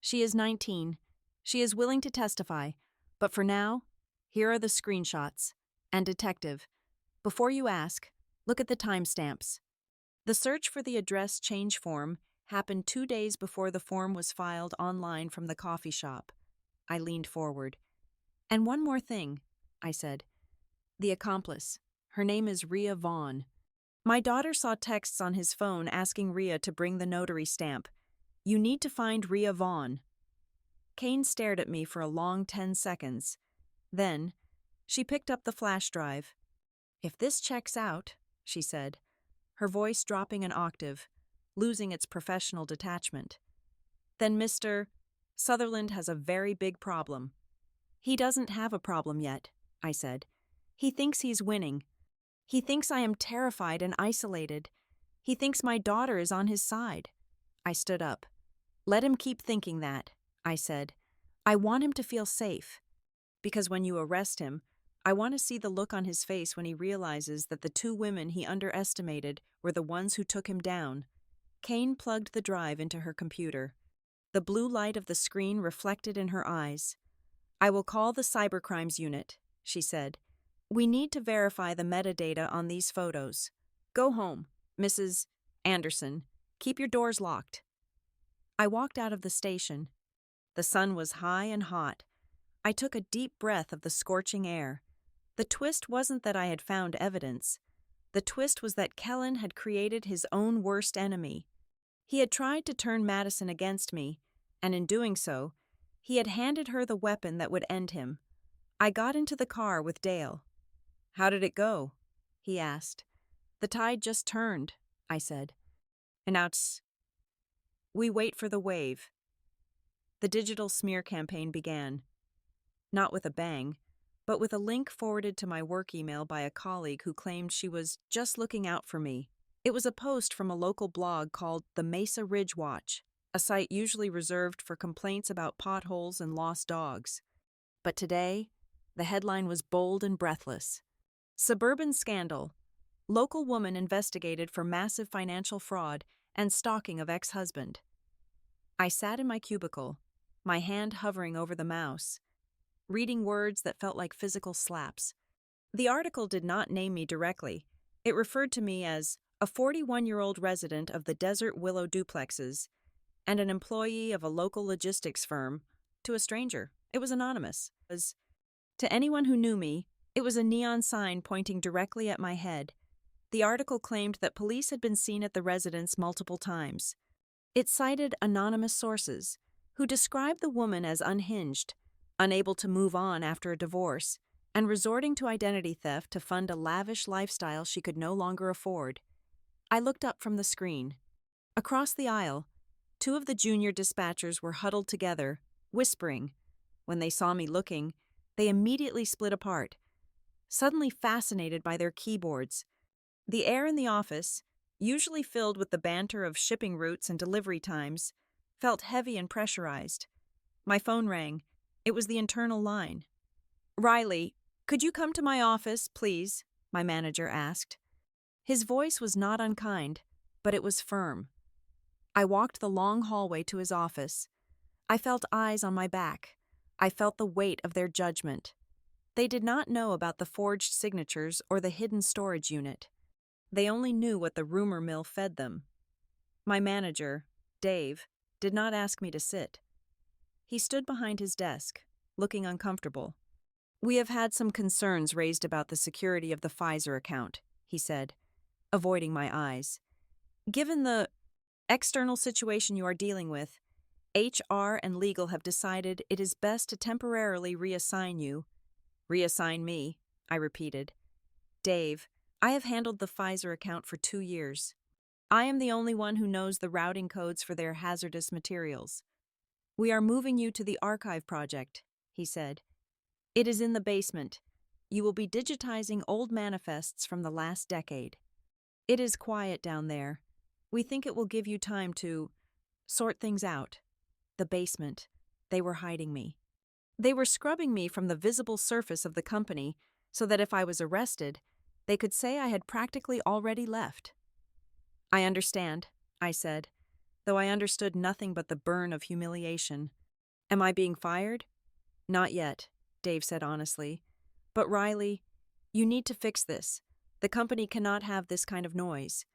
She is 19. She is willing to testify. But for now, here are the screenshots. And detective, before you ask, look at the timestamps. The search for the address change form happened 2 days before the form was filed online from the coffee shop. I leaned forward. And one more thing, I said. The accomplice. Her name is Rhea Vaughn. My daughter saw texts on his phone asking Rhea to bring the notary stamp. You need to find Rhea Vaughn. Kane stared at me for a long 10 seconds. Then, she picked up the flash drive. If this checks out, she said, her voice dropping an octave, losing its professional detachment, then Mr. Sutherland has a very big problem. He doesn't have a problem yet, I said. He thinks he's winning. He thinks I am terrified and isolated. He thinks my daughter is on his side. I stood up. Let him keep thinking that, I said. I want him to feel safe. Because when you arrest him, I want to see the look on his face when he realizes that the 2 women he underestimated were the ones who took him down. Kane plugged the drive into her computer. The blue light of the screen reflected in her eyes. I will call the cybercrimes unit, she said. We need to verify the metadata on these photos. Go home, Mrs. Anderson. Keep your doors locked. I walked out of the station. The sun was high and hot. I took a deep breath of the scorching air. The twist wasn't that I had found evidence. The twist was that Kellen had created his own worst enemy. He had tried to turn Madison against me, and in doing so, he had handed her the weapon that would end him. I got into the car with Dale. How did it go? He asked. The tide just turned, I said. And now we wait for the wave. The digital smear campaign began. Not with a bang, but with a link forwarded to my work email by a colleague who claimed she was just looking out for me. It was a post from a local blog called the Mesa Ridge Watch, a site usually reserved for complaints about potholes and lost dogs. But today, the headline was bold and breathless. Suburban Scandal. Local woman investigated for massive financial fraud and stalking of ex-husband. I sat in my cubicle, my hand hovering over the mouse, reading words that felt like physical slaps. The article did not name me directly. It referred to me as a 41-year-old resident of the Desert Willow duplexes and an employee of a local logistics firm to a stranger. It was anonymous. To anyone who knew me, it was a neon sign pointing directly at my head. The article claimed that police had been seen at the residence multiple times. It cited anonymous sources who described the woman as unhinged, unable to move on after a divorce, and resorting to identity theft to fund a lavish lifestyle she could no longer afford. I looked up from the screen. Across the aisle, two of the junior dispatchers were huddled together, whispering. When they saw me looking, they immediately split apart, suddenly fascinated by their keyboards. The air in the office, usually filled with the banter of shipping routes and delivery times, felt heavy and pressurized. My phone rang. It was the internal line. "Riley, could you come to my office, please?" my manager asked. His voice was not unkind, but it was firm. I walked the long hallway to his office. I felt eyes on my back. I felt the weight of their judgment. They did not know about the forged signatures or the hidden storage unit. They only knew what the rumor mill fed them. My manager, Dave, did not ask me to sit. He stood behind his desk, looking uncomfortable. "We have had some concerns raised about the security of the Pfizer account," he said, avoiding my eyes. "Given the external situation you are dealing with, HR and legal have decided it is best to temporarily reassign you." "Reassign me," I repeated. "Dave, I have handled the Pfizer account for 2 years. I am the only one who knows the routing codes for their hazardous materials. We are moving you to the archive project," he said. "It is in the basement. You will be digitizing old manifests from the last decade. It is quiet down there. We think it will give you time to sort things out." The basement. They were hiding me. They were scrubbing me from the visible surface of the company so that if I was arrested, they could say I had practically already left. "I understand," I said, though I understood nothing but the burn of humiliation. "Am I being fired?" "Not yet," Dave said honestly. "But Riley, you need to fix this. The company cannot have this kind of noise."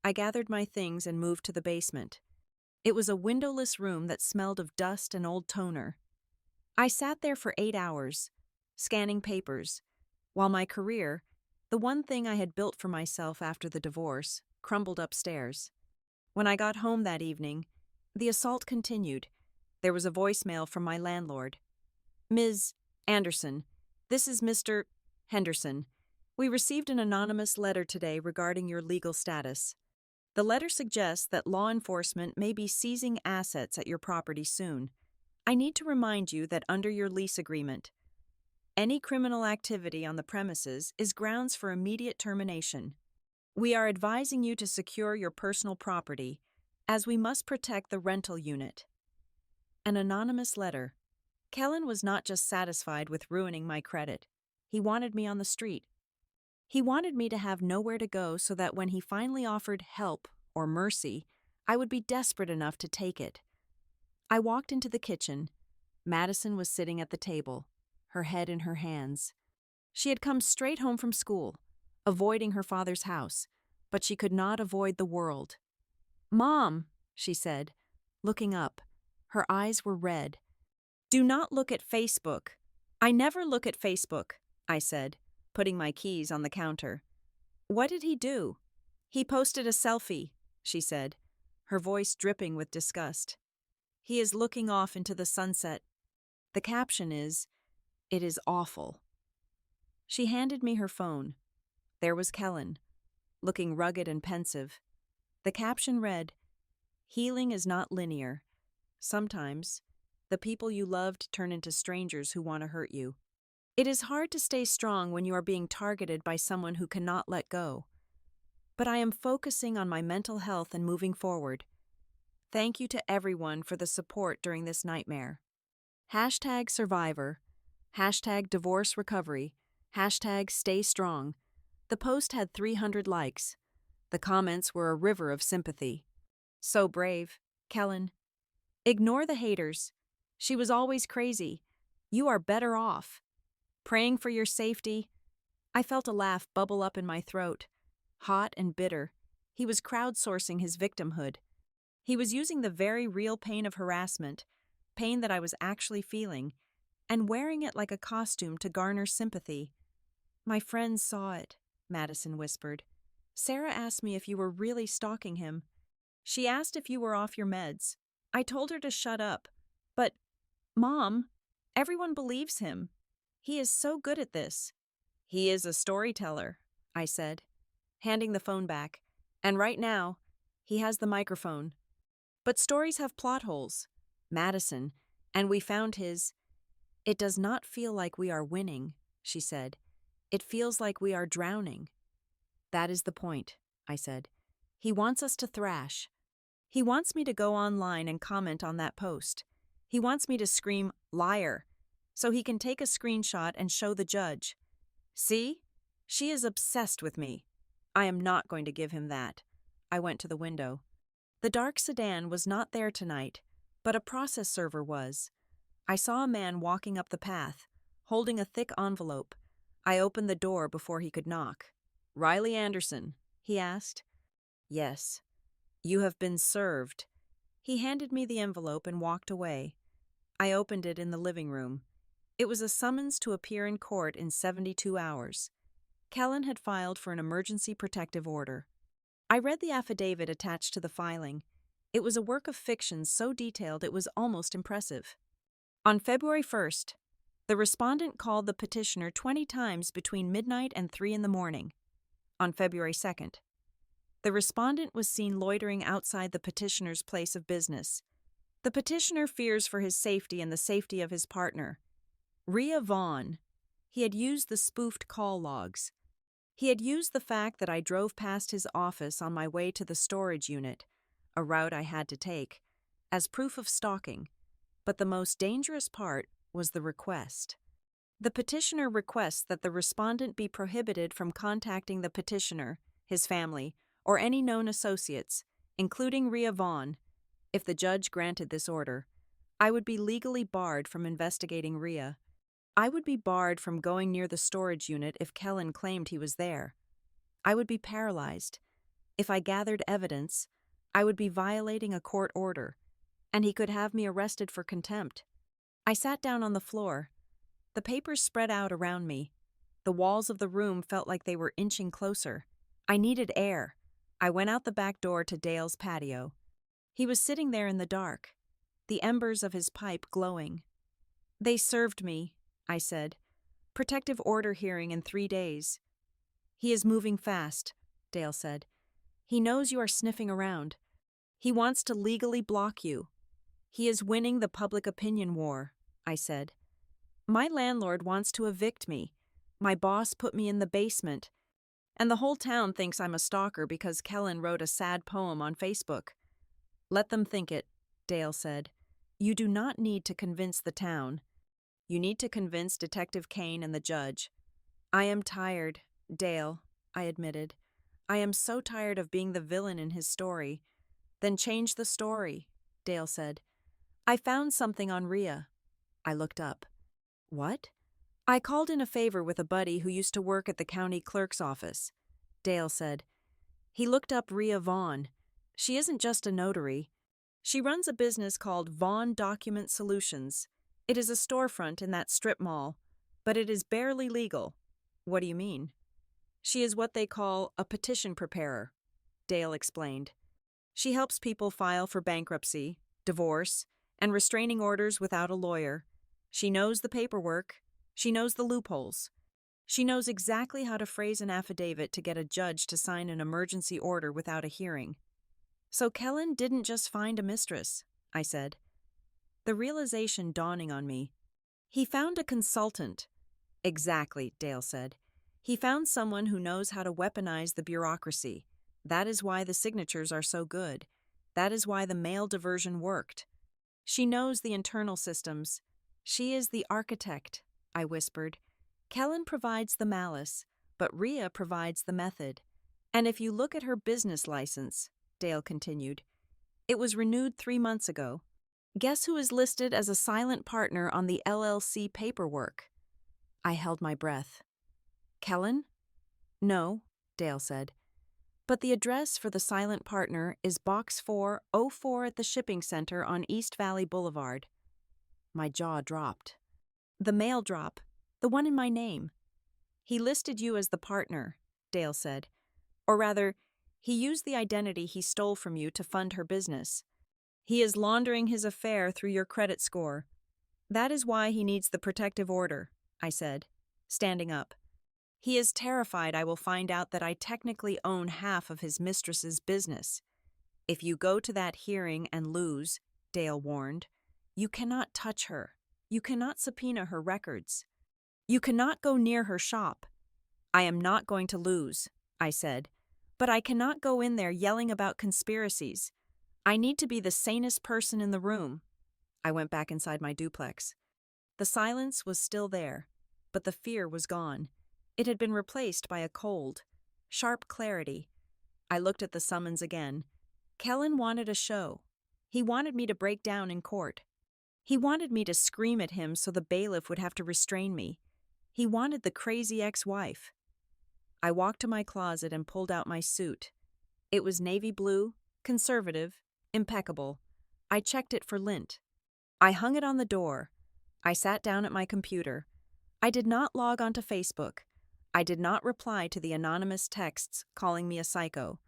I gathered my things and moved to the basement. It was a windowless room that smelled of dust and old toner. I sat there for 8 hours, scanning papers, while my career, the one thing I had built for myself after the divorce, crumbled upstairs. When I got home that evening, the assault continued. There was a voicemail from my landlord. "Ms. Anderson, this is Mr. Henderson. We received an anonymous letter today regarding your legal status. The letter suggests that law enforcement may be seizing assets at your property soon. I need to remind you that under your lease agreement, any criminal activity on the premises is grounds for immediate termination. We are advising you to secure your personal property, as we must protect the rental unit." An anonymous letter. Kellen was not just satisfied with ruining my credit. He wanted me on the street. He wanted me to have nowhere to go so that when he finally offered help or mercy, I would be desperate enough to take it. I walked into the kitchen. Madison was sitting at the table, her head in her hands. She had come straight home from school, avoiding her father's house, but she could not avoid the world. "Mom," she said, looking up. Her eyes were red. "Do not look at Facebook." "I never look at Facebook," I said, putting my keys on the counter. "What did he do?" "He posted a selfie," she said, her voice dripping with disgust. "He is looking off into the sunset. The caption is, 'It is awful.'" She handed me her phone. There was Kellen, looking rugged and pensive. The caption read, "Healing is not linear. Sometimes, the people you loved turn into strangers who want to hurt you. It is hard to stay strong when you are being targeted by someone who cannot let go. But I am focusing on my mental health and moving forward. Thank you to everyone for the support during this nightmare. #survivor, #divorce recovery, #stay strong. The post had 300 likes. The comments were a river of sympathy. "So brave, Kellen. Ignore the haters. She was always crazy. You are better off. Praying for your safety." I felt a laugh bubble up in my throat. Hot and bitter, he was crowdsourcing his victimhood. He was using the very real pain of harassment, pain that I was actually feeling, and wearing it like a costume to garner sympathy. "My friends saw it," Madison whispered. "Sarah asked me if you were really stalking him." She asked if you were off your meds. I told her to shut up. But, Mom, everyone believes him. He is so good at this. He is a storyteller, I said, handing the phone back. And right now, he has the microphone. But stories have plot holes. Madison, and we found his. It does not feel like we are winning, she said. It feels like we are drowning. That is the point, I said. He wants us to thrash. He wants me to go online and comment on that post. He wants me to scream, liar, so he can take a screenshot and show the judge. See? She is obsessed with me. I am not going to give him that. I went to the window. The dark sedan was not there tonight, but a process server was. I saw a man walking up the path, holding a thick envelope. I opened the door before he could knock. Riley Anderson, he asked. Yes. You have been served. He handed me the envelope and walked away. I opened it in the living room. It was a summons to appear in court in 72 hours. Kellen had filed for an emergency protective order. I read the affidavit attached to the filing. It was a work of fiction so detailed it was almost impressive. On February 1st, the respondent called the petitioner 20 times between midnight and 3 in the morning. On February 2nd, the respondent was seen loitering outside the petitioner's place of business. The petitioner fears for his safety and the safety of his partner. Rhea Vaughn. He had used the spoofed call logs. He had used the fact that I drove past his office on my way to the storage unit, a route I had to take, as proof of stalking. But the most dangerous part was the request. The petitioner requests that the respondent be prohibited from contacting the petitioner, his family, or any known associates, including Rhea Vaughn. If the judge granted this order, I would be legally barred from investigating Rhea. I would be barred from going near the storage unit if Kellen claimed he was there. I would be paralyzed. If I gathered evidence, I would be violating a court order, and he could have me arrested for contempt. I sat down on the floor. The papers spread out around me. The walls of the room felt like they were inching closer. I needed air. I went out the back door to Dale's patio. He was sitting there in the dark, the embers of his pipe glowing. They served me, I said. Protective order hearing in 3 days. He is moving fast, Dale said. He knows you are sniffing around. He wants to legally block you. He is winning the public opinion war, I said. My landlord wants to evict me. My boss put me in the basement. And the whole town thinks I'm a stalker because Kellen wrote a sad poem on Facebook. Let them think it, Dale said. You do not need to convince the town. You need to convince Detective Kane and the judge. I am tired, Dale, I admitted. I am so tired of being the villain in his story. Then change the story, Dale said. I found something on Rhea. I looked up. What? I called in a favor with a buddy who used to work at the county clerk's office. Dale said. He looked up Rhea Vaughn. She isn't just a notary. She runs a business called Vaughn Document Solutions. It is a storefront in that strip mall, but it is barely legal. What do you mean? She is what they call a petition preparer, Dale explained. She helps people file for bankruptcy, divorce, and restraining orders without a lawyer. She knows the paperwork. She knows the loopholes. She knows exactly how to phrase an affidavit to get a judge to sign an emergency order without a hearing. So Kellen didn't just find a mistress, I said. The realization dawning on me. He found a consultant. Exactly, Dale said. He found someone who knows how to weaponize the bureaucracy. That is why the signatures are so good. That is why the mail diversion worked. She knows the internal systems. She is the architect, I whispered. Kellen provides the malice, but Rhea provides the method. And if you look at her business license, Dale continued, it was renewed 3 months ago. Guess who is listed as a silent partner on the LLC paperwork? I held my breath. Kellen? No, Dale said. But the address for the silent partner is Box 404 at the shipping center on East Valley Boulevard. My jaw dropped. The mail drop, the one in my name. He listed you as the partner, Dale said. Or rather, He used the identity he stole from you to fund her business. He is laundering his affair through your credit score. That is why he needs the protective order, I said, standing up. He is terrified I will find out that I technically own half of his mistress's business. If you go to that hearing and lose, Dale warned, you cannot touch her. You cannot subpoena her records. You cannot go near her shop. I am not going to lose, I said, but I cannot go in there yelling about conspiracies. I need to be the sanest person in the room. I went back inside my duplex. The silence was still there, but the fear was gone. It had been replaced by a cold, sharp clarity. I looked at the summons again. Kellen wanted a show. He wanted me to break down in court. He wanted me to scream at him so the bailiff would have to restrain me. He wanted the crazy ex-wife. I walked to my closet and pulled out my suit. It was navy blue, conservative, impeccable. I checked it for lint. I hung it on the door. I sat down at my computer. I did not log onto Facebook. I did not reply to the anonymous texts calling me a psycho.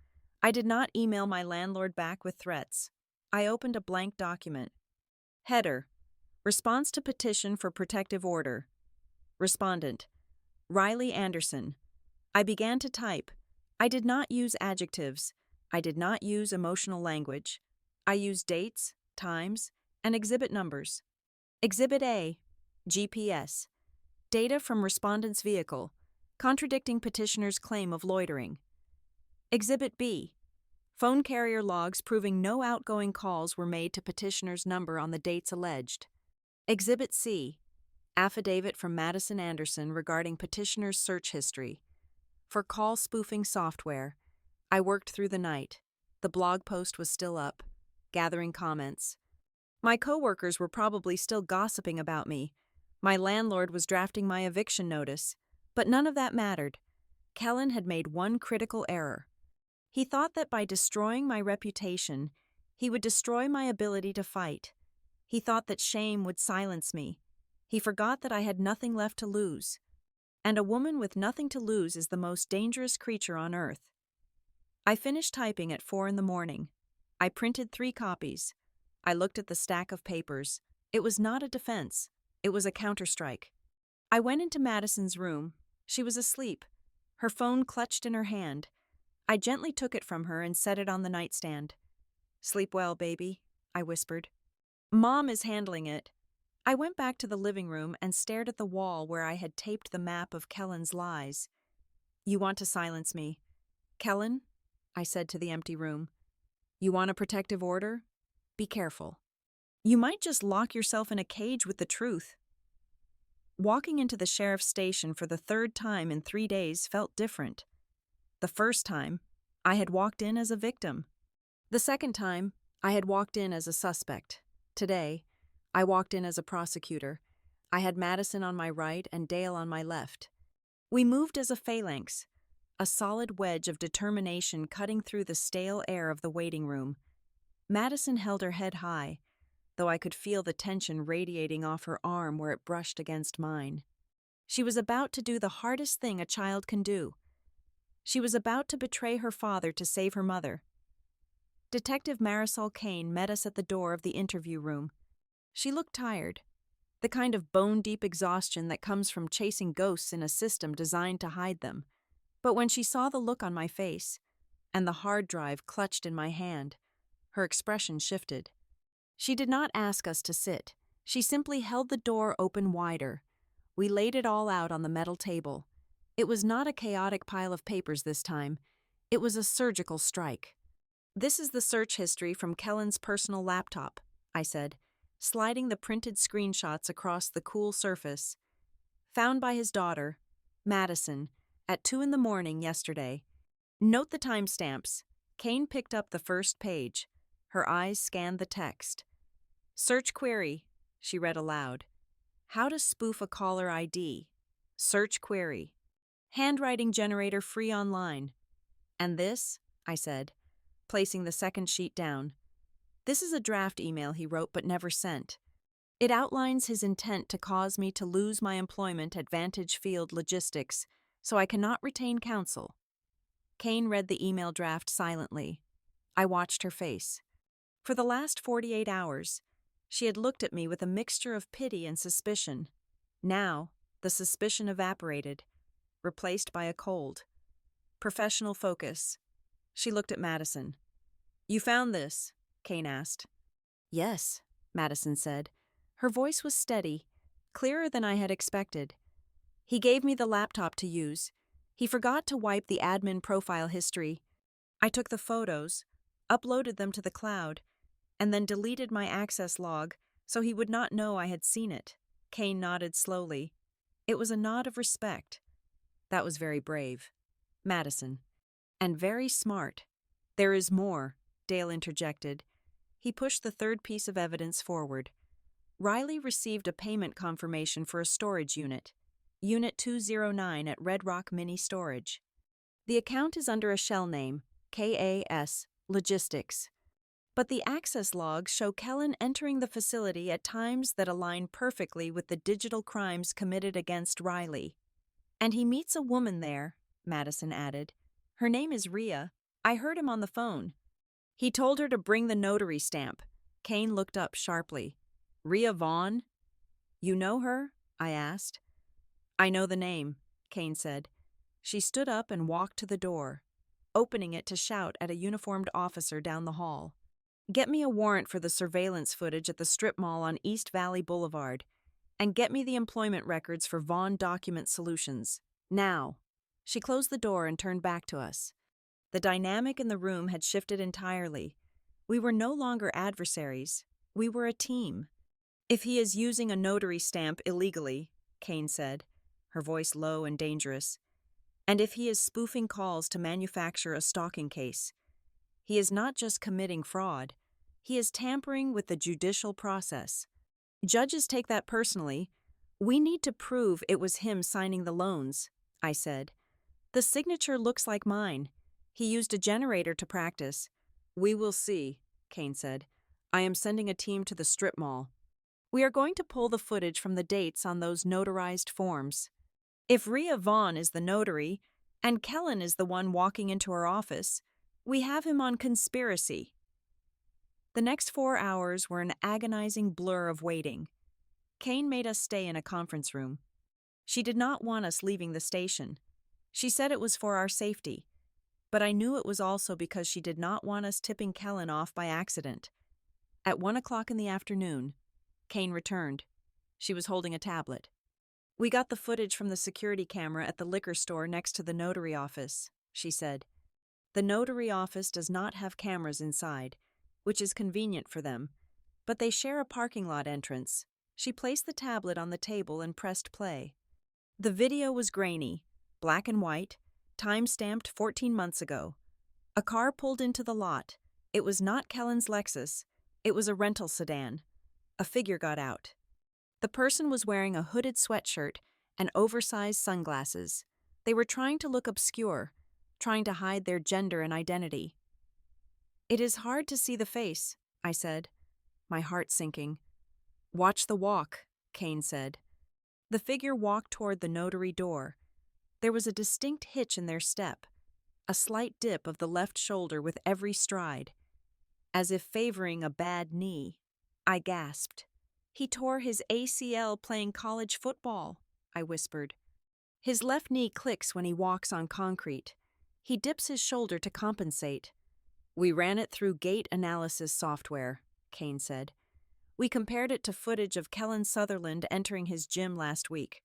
I did not email my landlord back with threats. I opened a blank document. Header: Response to petition for protective order. Respondent: Riley Anderson. I began to type. I did not use adjectives. I did not use emotional language. I used dates, times, and exhibit numbers. Exhibit A: GPS. Data from respondent's vehicle, contradicting petitioner's claim of loitering. Exhibit B: Phone carrier logs proving no outgoing calls were made to petitioner's number on the dates alleged. Exhibit C: Affidavit from Madison Anderson regarding petitioner's search history. For call spoofing software. I worked through the night. The blog post was still up, gathering comments. My coworkers were probably still gossiping about me. My landlord was drafting my eviction notice, but none of that mattered. Kellen had made one critical error. He thought that by destroying my reputation, he would destroy my ability to fight. He thought that shame would silence me. He forgot that I had nothing left to lose. And a woman with nothing to lose is the most dangerous creature on earth. I finished typing at 4 a.m. I printed 3 copies. I looked at the stack of papers. It was not a defense. It was a counterstrike. I went into Madison's room. She was asleep, her phone clutched in her hand. I gently took it from her and set it on the nightstand. "Sleep well, baby," I whispered. "Mom is handling it." I went back to the living room and stared at the wall where I had taped the map of Kellen's lies. "You want to silence me. Kellen," I said to the empty room, "you want a protective order? Be careful. You might just lock yourself in a cage with the truth." Walking into the sheriff's station for the 3rd time in 3 days felt different. The first time, I had walked in as a victim. The second time, I had walked in as a suspect. Today, I walked in as a prosecutor. I had Madison on my right and Dale on my left. We moved as a phalanx, a solid wedge of determination cutting through the stale air of the waiting room. Madison held her head high, though I could feel the tension radiating off her arm where it brushed against mine. She was about to do the hardest thing a child can do. She was about to betray her father to save her mother. Detective Marisol Kane met us at the door of the interview room. She looked tired, the kind of bone-deep exhaustion that comes from chasing ghosts in a system designed to hide them. But when she saw the look on my face, and the hard drive clutched in my hand, her expression shifted. She did not ask us to sit. She simply held the door open wider. We laid it all out on the metal table. It was not a chaotic pile of papers this time. It was a surgical strike. "This is the search history from Kellen's personal laptop," I said, sliding the printed screenshots across the cool surface. "Found by his daughter, Madison, at 2 a.m. yesterday. Note the timestamps." Kane picked up the first page. Her eyes scanned the text. "Search query," she read aloud. "How to spoof a caller ID. Search query. Handwriting generator free online." "And this?" I said, placing the second sheet down. "This is a draft email he wrote but never sent. It outlines his intent to cause me to lose my employment at Vantage Field Logistics, so I cannot retain counsel." Kane read the email draft silently. I watched her face. For the last 48 hours, she had looked at me with a mixture of pity and suspicion. Now, the suspicion evaporated, replaced by a cold, professional focus. She looked at Madison. "You found this?" Kane asked. "Yes," Madison said. Her voice was steady, clearer than I had expected. "He gave me the laptop to use. He forgot to wipe the admin profile history. I took the photos, uploaded them to the cloud, and then deleted my access log so he would not know I had seen it." Kane nodded slowly. It was a nod of respect. "That was very brave, Madison. And very smart." "There is more," Dale interjected. He pushed the third piece of evidence forward. Riley received a payment confirmation for a storage unit, Unit 209 at Red Rock Mini Storage. The account is under a shell name, KAS Logistics. But the access logs show Kellen entering the facility at times that align perfectly with the digital crimes committed against Riley. "And he meets a woman there," Madison added. "Her name is Rhea. I heard him on the phone. He told her to bring the notary stamp." Kane looked up sharply. "Rhea Vaughn? You know her?" I asked. "I know the name," Kane said. She stood up and walked to the door, opening it to shout at a uniformed officer down the hall. "Get me a warrant for the surveillance footage at the strip mall on East Valley Boulevard, and get me the employment records for Vaughn Document Solutions. Now." She closed the door and turned back to us. The dynamic in the room had shifted entirely. We were no longer adversaries. We were a team. "If he is using a notary stamp illegally," Kane said, her voice low and dangerous, "and if he is spoofing calls to manufacture a stalking case, he is not just committing fraud, he is tampering with the judicial process. Judges take that personally. We need to prove it was him signing the loans," I said. "The signature looks like mine. He used a generator to practice." "We will see," Kane said. "I am sending a team to the strip mall. We are going to pull the footage from the dates on those notarized forms. If Rhea Vaughn is the notary, and Kellen is the one walking into her office, we have him on conspiracy." The next 4 hours were an agonizing blur of waiting. Kane made us stay in a conference room. She did not want us leaving the station. She said it was for our safety, but I knew it was also because she did not want us tipping Kellen off by accident. At 1 o'clock in the afternoon, Kane returned. She was holding a tablet. "We got the footage from the security camera at the liquor store next to the notary office," she said. "The notary office does not have cameras inside, which is convenient for them, but they share a parking lot entrance." She placed the tablet on the table and pressed play. The video was grainy, black and white, time-stamped 14 months ago. A car pulled into the lot. It was not Kellen's Lexus. It was a rental sedan. A figure got out. The person was wearing a hooded sweatshirt and oversized sunglasses. They were trying to look obscure, trying to hide their gender and identity. "It is hard to see the face," I said, my heart sinking. "Watch the walk," Kane said. The figure walked toward the notary door. There was a distinct hitch in their step, a slight dip of the left shoulder with every stride, as if favoring a bad knee. I gasped. "He tore his ACL playing college football," I whispered. "His left knee clicks when he walks on concrete. He dips his shoulder to compensate." "We ran it through gait analysis software," Kane said. "We compared it to footage of Kellen Sutherland entering his gym last week.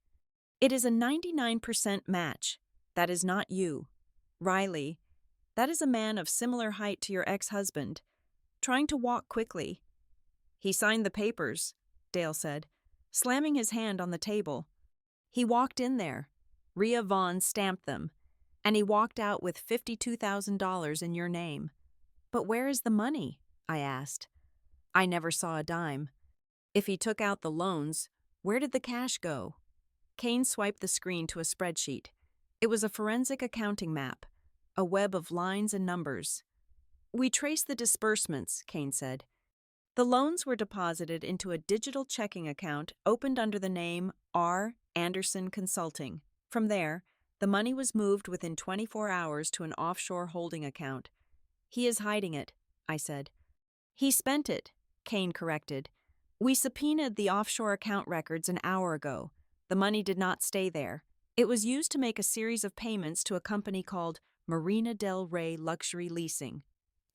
It is a 99% match. That is not you. Riley, that is a man of similar height to your ex-husband, trying to walk quickly." "He signed the papers," Dale said, slamming his hand on the table. "He walked in there. Rhea Vaughn stamped them, and he walked out with $52,000 in your name." "But where is the money?" I asked. "I never saw a dime. If he took out the loans, where did the cash go?" Kane swiped the screen to a spreadsheet. It was a forensic accounting map, a web of lines and numbers. "We traced the disbursements," Kane said. "The loans were deposited into a digital checking account opened under the name R. Anderson Consulting. From there, The money was moved within 24 hours to an offshore holding account. He is hiding it, I said. He spent it, Kane corrected. We subpoenaed the offshore account records an hour ago. The money did not stay there. It was used to make a series of payments to a company called Marina del Rey Luxury Leasing.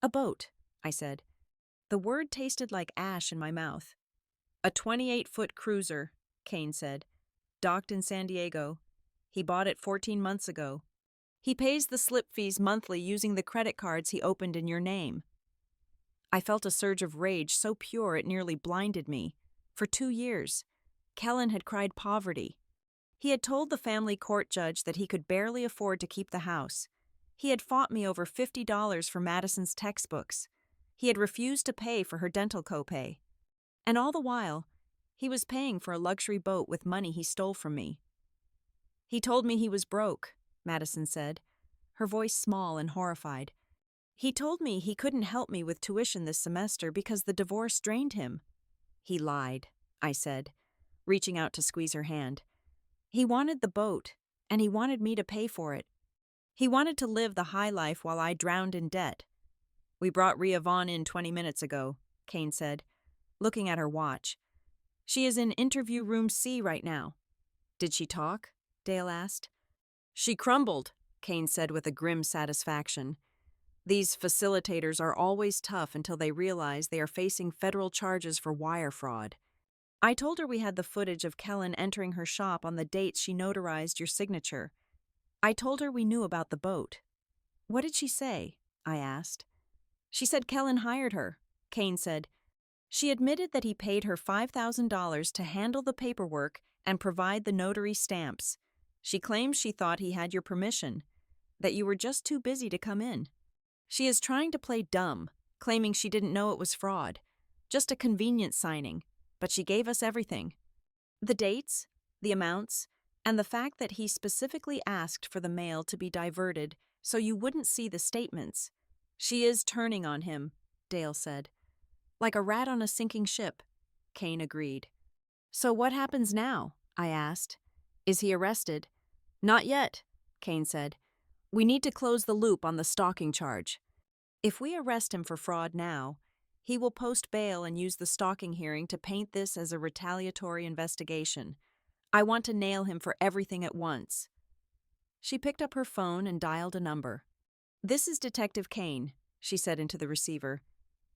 A boat, I said. The word tasted like ash in my mouth. A 28-foot cruiser, Kane said. Docked in San Diego. He bought it 14 months ago. He pays the slip fees monthly using the credit cards he opened in your name. I felt a surge of rage so pure it nearly blinded me. For 2 years, Kellen had cried poverty. He had told the family court judge that he could barely afford to keep the house. He had fought me over $50 for Madison's textbooks. He had refused to pay for her dental copay. And all the while, he was paying for a luxury boat with money he stole from me. He told me he was broke, Madison said, her voice small and horrified. He told me he couldn't help me with tuition this semester because the divorce drained him. He lied, I said, reaching out to squeeze her hand. He wanted the boat, and he wanted me to pay for it. He wanted to live the high life while I drowned in debt. We brought Rhea Vaughn in 20 minutes ago, Kane said, looking at her watch. She is in interview room C right now. Did she talk? Dale asked. She crumbled, Kane said with a grim satisfaction. These facilitators are always tough until they realize they are facing federal charges for wire fraud. I told her we had the footage of Kellen entering her shop on the dates she notarized your signature. I told her we knew about the boat. What did she say? I asked. She said Kellen hired her, Kane said. She admitted that he paid her $5,000 to handle the paperwork and provide the notary stamps. She claims she thought he had your permission, that you were just too busy to come in. She is trying to play dumb, claiming she didn't know it was fraud, just a convenience signing, but she gave us everything. The dates, the amounts, and the fact that he specifically asked for the mail to be diverted so you wouldn't see the statements. She is turning on him, Dale said. Like a rat on a sinking ship, Kane agreed. So what happens now? I asked. Is he arrested? Not yet, Kane said. We need to close the loop on the stalking charge. If we arrest him for fraud now, he will post bail and use the stalking hearing to paint this as a retaliatory investigation. I want to nail him for everything at once. She picked up her phone and dialed a number. This is Detective Kane, she said into the receiver.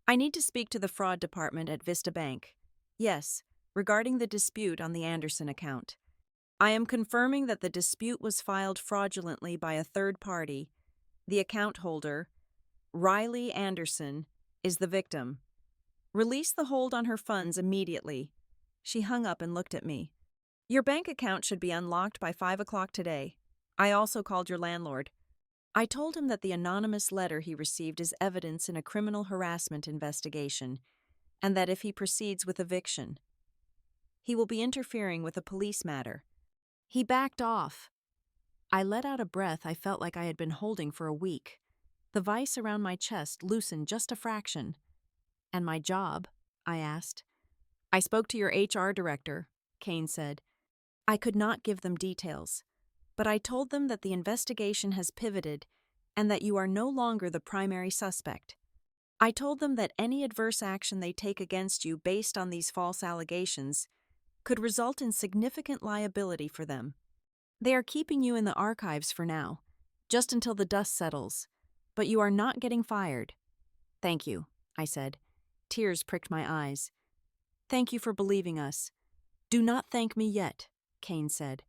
I need to speak to the fraud department at Vista Bank. Yes, regarding the dispute on the Anderson account. I am confirming that the dispute was filed fraudulently by a third party. The account holder, Riley Anderson, is the victim. Release the hold on her funds immediately. She hung up and looked at me. Your bank account should be unlocked by 5 o'clock today. I also called your landlord. I told him that the anonymous letter he received is evidence in a criminal harassment investigation, and that if he proceeds with eviction, he will be interfering with a police matter. He backed off. I let out a breath I felt like I had been holding for a week. The vice around my chest loosened just a fraction. And my job? I asked. I spoke to your HR director, Kane said. I could not give them details, but I told them that the investigation has pivoted and that you are no longer the primary suspect. I told them that any adverse action they take against you based on these false allegations could result in significant liability for them. They are keeping you in the archives for now, just until the dust settles, but you are not getting fired. Thank you, I said. Tears pricked my eyes. Thank you for believing us. Do not thank me yet, Kane said.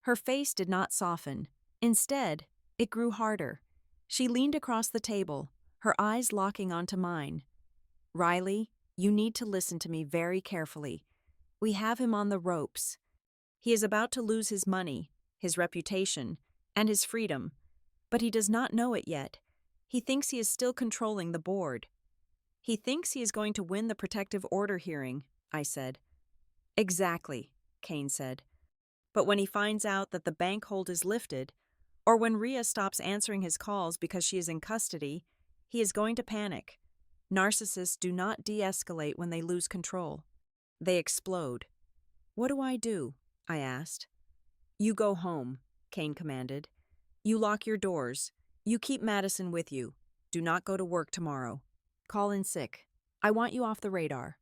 Her face did not soften. Instead, it grew harder. She leaned across the table, her eyes locking onto mine. Riley, you need to listen to me very carefully. We have him on the ropes. He is about to lose his money, his reputation, and his freedom, but he does not know it yet. He thinks he is still controlling the board. He thinks he is going to win the protective order hearing, I said. Exactly, Kane said. But when he finds out that the bank hold is lifted, or when Rhea stops answering his calls because she is in custody, he is going to panic. Narcissists do not de-escalate when they lose control. They explode. What do? I asked. You go home, Kane commanded. You lock your doors. You keep Madison with you. Do not go to work tomorrow. Call in sick. I want you off the radar.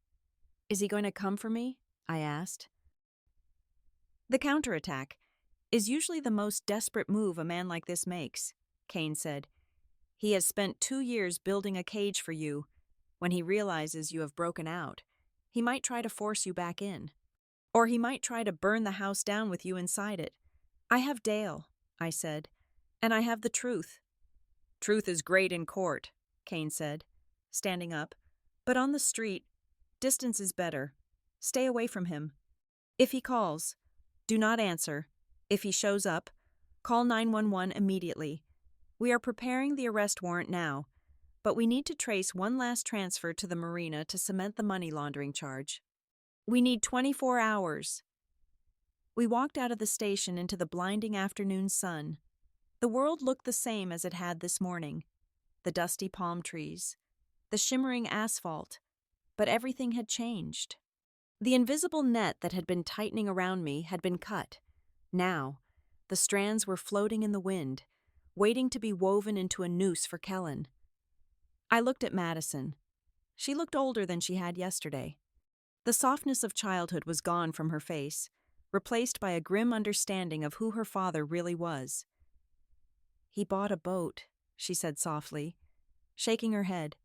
Is he going to come for me? I asked. The counterattack is usually the most desperate move a man like this makes, Kane said. He has spent 2 years building a cage for you. When he realizes you have broken out, he might try to force you back in. Or he might try to burn the house down with you inside it. I have Dale, I said, and I have the truth. Truth is great in court, Kane said, standing up. But on the street, distance is better. Stay away from him. If he calls, do not answer. If he shows up, call 911 immediately. We are preparing the arrest warrant now, but we need to trace one last transfer to the marina to cement the money laundering charge. We need 24 hours. We walked out of the station into the blinding afternoon sun. The world looked the same as it had this morning. The dusty palm trees, the shimmering asphalt, but everything had changed. The invisible net that had been tightening around me had been cut. Now, the strands were floating in the wind, waiting to be woven into a noose for Kellen. I looked at Madison. She looked older than she had yesterday. The softness of childhood was gone from her face, replaced by a grim understanding of who her father really was. He bought a boat, she said softly, shaking her head.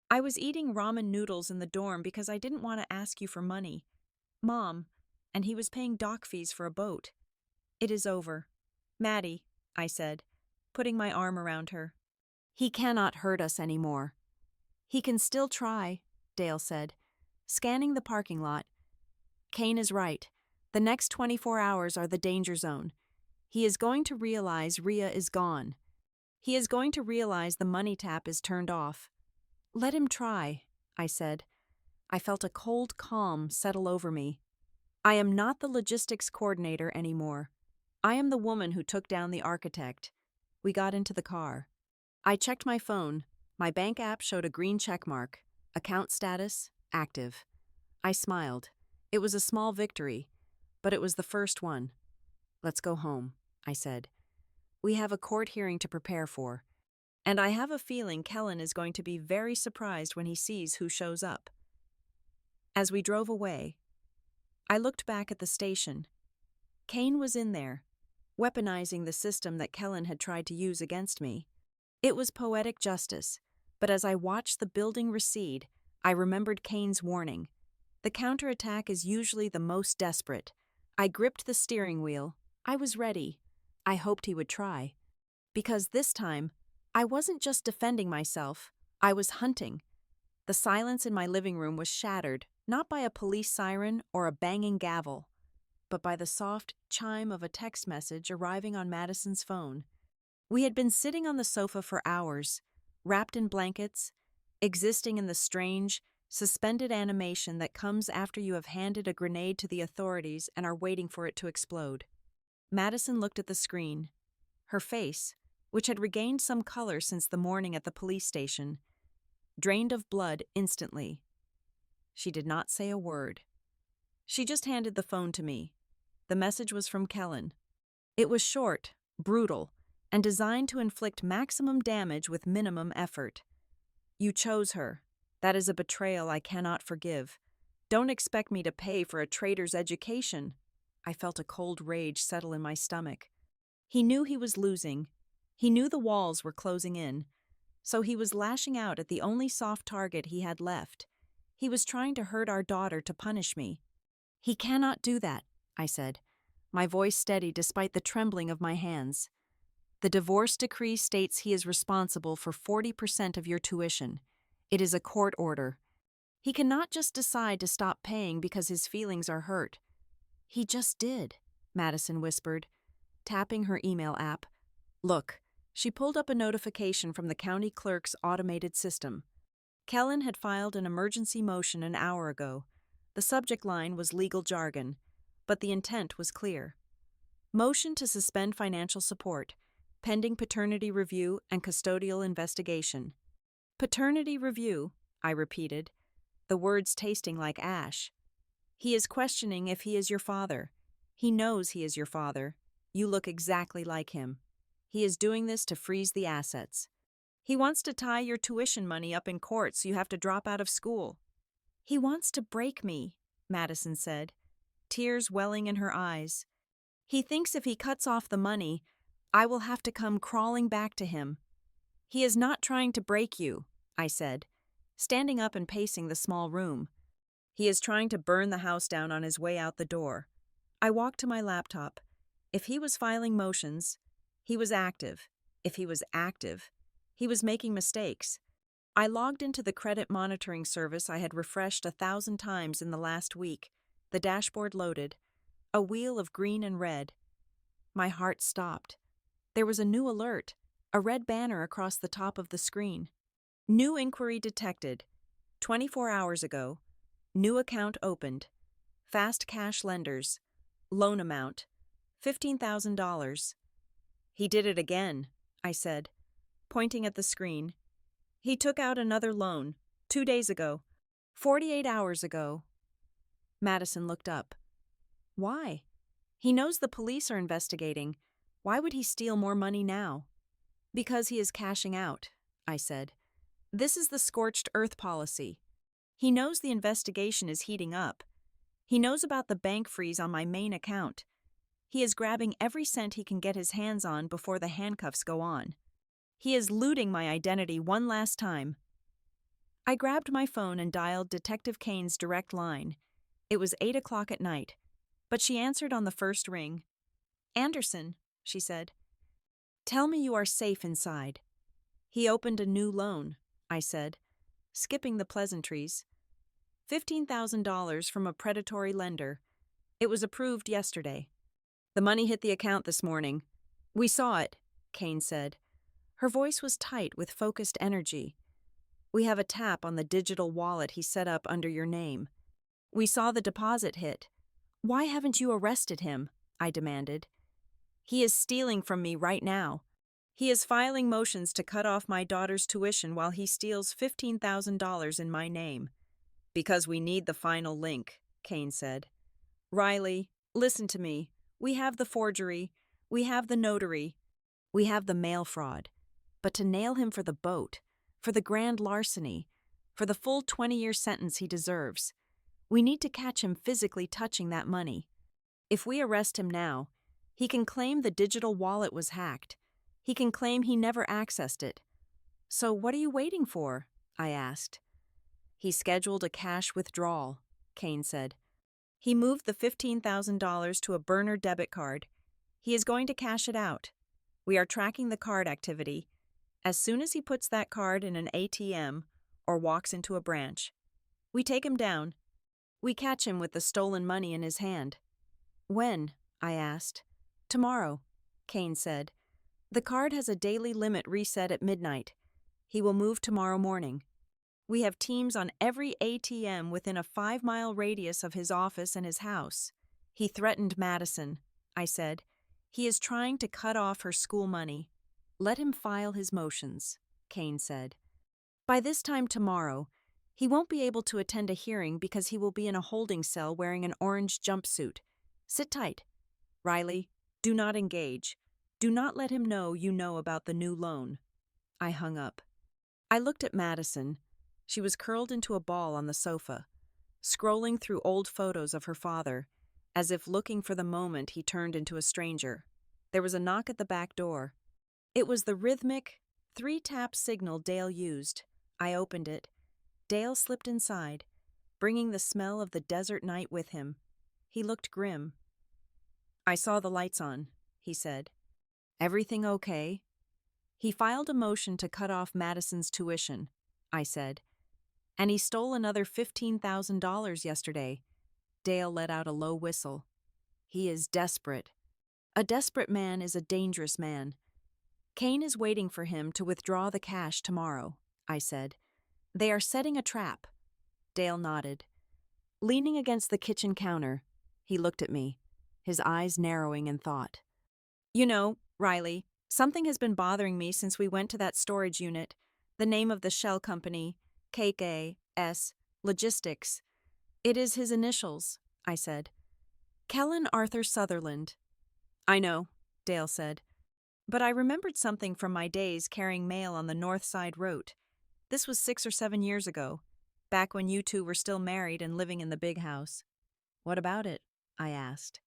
I was eating ramen noodles in the dorm because I didn't want to ask you for money. Mom, and he was paying dock fees for a boat. It is over. Maddie, I said, putting my arm around her. He cannot hurt us anymore. He can still try, Dale said, scanning the parking lot. Kane is right. The next 24 hours are the danger zone. He is going to realize Rhea is gone. He is going to realize the money tap is turned off. Let him try, I said. I felt a cold calm settle over me. I am not the logistics coordinator anymore. I am the woman who took down the architect. We got into the car. I checked my phone. My bank app showed a green check mark. Account status, active. I smiled. It was a small victory, but it was the first one. Let's go home, I said. We have a court hearing to prepare for, and I have a feeling Kellen is going to be very surprised when he sees who shows up. As we drove away, I looked back at the station. Kane was in there, weaponizing the system that Kellen had tried to use against me. It was poetic justice, but as I watched the building recede, I remembered Kane's warning. The counterattack is usually the most desperate. I gripped the steering wheel. I was ready. I hoped he would try. Because this time, I wasn't just defending myself, I was hunting. The silence in my living room was shattered, not by a police siren or a banging gavel, but by the soft chime of a text message arriving on Madison's phone. We had been sitting on the sofa for hours, wrapped in blankets, existing in the strange, suspended animation that comes after you have handed a grenade to the authorities and are waiting for it to explode. Madison looked at the screen. Her face, which had regained some color since the morning at the police station, drained of blood instantly. She did not say a word. She just handed the phone to me. The message was from Kellen. It was short, brutal, and designed to inflict maximum damage with minimum effort. You chose her. That is a betrayal I cannot forgive. Don't expect me to pay for a traitor's education. I felt a cold rage settle in my stomach. He knew he was losing. He knew the walls were closing in. So he was lashing out at the only soft target he had left. He was trying to hurt our daughter to punish me. He cannot do that, I said, my voice steady despite the trembling of my hands. The divorce decree states he is responsible for 40% of your tuition. It is a court order. He cannot just decide to stop paying because his feelings are hurt. He just did, Madison whispered, tapping her email app. Look, she pulled up a notification from the county clerk's automated system. Kellen had filed an emergency motion an hour ago. The subject line was legal jargon, but the intent was clear. Motion to suspend financial support, pending paternity review and custodial investigation. Paternity review, I repeated, the words tasting like ash. He is questioning if he is your father. He knows he is your father. You look exactly like him. He is doing this to freeze the assets. He wants to tie your tuition money up in court so you have to drop out of school. He wants to break me, Madison said, tears welling in her eyes. He thinks if he cuts off the money, I will have to come crawling back to him. He is not trying to break you, I said, standing up and pacing the small room. He is trying to burn the house down on his way out the door. I walked to my laptop. If he was filing motions, he was active. If he was active, he was making mistakes. I logged into the credit monitoring service I had refreshed 1,000 times in the last week. The dashboard loaded, a wheel of green and red. My heart stopped. There was a new alert, a red banner across the top of the screen. New inquiry detected. 24 hours ago. New account opened. Fast cash lenders. Loan amount. $15,000. He did it again, I said, pointing at the screen. He took out another loan, 2 days ago, 48 hours ago. Madison looked up. Why? He knows the police are investigating. Why would he steal more money now? Because he is cashing out, I said. This is the scorched earth policy. He knows the investigation is heating up. He knows about the bank freeze on my main account. He is grabbing every cent he can get his hands on before the handcuffs go on. He is looting my identity one last time. I grabbed my phone and dialed Detective Kane's direct line. It was 8 o'clock at night, but she answered on the first ring. Anderson, she said. Tell me you are safe inside. He opened a new loan, I said, skipping the pleasantries. $15,000 from a predatory lender. It was approved yesterday. The money hit the account this morning. We saw it, Kane said. Her voice was tight with focused energy. We have a tap on the digital wallet he set up under your name. We saw the deposit hit. Why haven't you arrested him? I demanded. He is stealing from me right now. He is filing motions to cut off my daughter's tuition while he steals $15,000 in my name. Because we need the final link, Kane said. Riley, listen to me. We have the forgery. We have the notary. We have the mail fraud. But to nail him for the boat, for the grand larceny, for the full 20-year sentence he deserves, we need to catch him physically touching that money. If we arrest him now, he can claim the digital wallet was hacked. He can claim he never accessed it. So what are you waiting for? I asked. He scheduled a cash withdrawal, Kane said. He moved the $15,000 to a burner debit card. He is going to cash it out. We are tracking the card activity. As soon as he puts that card in an ATM or walks into a branch, we take him down. We catch him with the stolen money in his hand. When? I asked. Tomorrow, Kane said. The card has a daily limit reset at midnight. He will move tomorrow morning. We have teams on every ATM within a 5-mile radius of his office and his house. He threatened Madison, I said. He is trying to cut off her school money. Let him file his motions, Kane said. By this time tomorrow, he won't be able to attend a hearing because he will be in a holding cell wearing an orange jumpsuit. Sit tight. Riley, do not engage. Do not let him know you know about the new loan. I hung up. I looked at Madison. She was curled into a ball on the sofa, scrolling through old photos of her father, as if looking for the moment he turned into a stranger. There was a knock at the back door. It was the rhythmic, 3-tap signal Dale used. I opened it. Dale slipped inside, bringing the smell of the desert night with him. He looked grim. I saw the lights on, he said. Everything okay? He filed a motion to cut off Madison's tuition, I said. And he stole another $15,000 yesterday. Dale let out a low whistle. He is desperate. A desperate man is a dangerous man. Kane is waiting for him to withdraw the cash tomorrow, I said. They are setting a trap. Dale nodded. Leaning against the kitchen counter, he looked at me, his eyes narrowing in thought. You know, Riley, something has been bothering me since we went to that storage unit. The name of the shell company, KKS Logistics. It is his initials, I said. Kellen Arthur Sutherland. I know, Dale said. But I remembered something from my days carrying mail on the North Side Road. This was 6 or 7 years ago, back when you two were still married and living in the big house. What about it? I asked.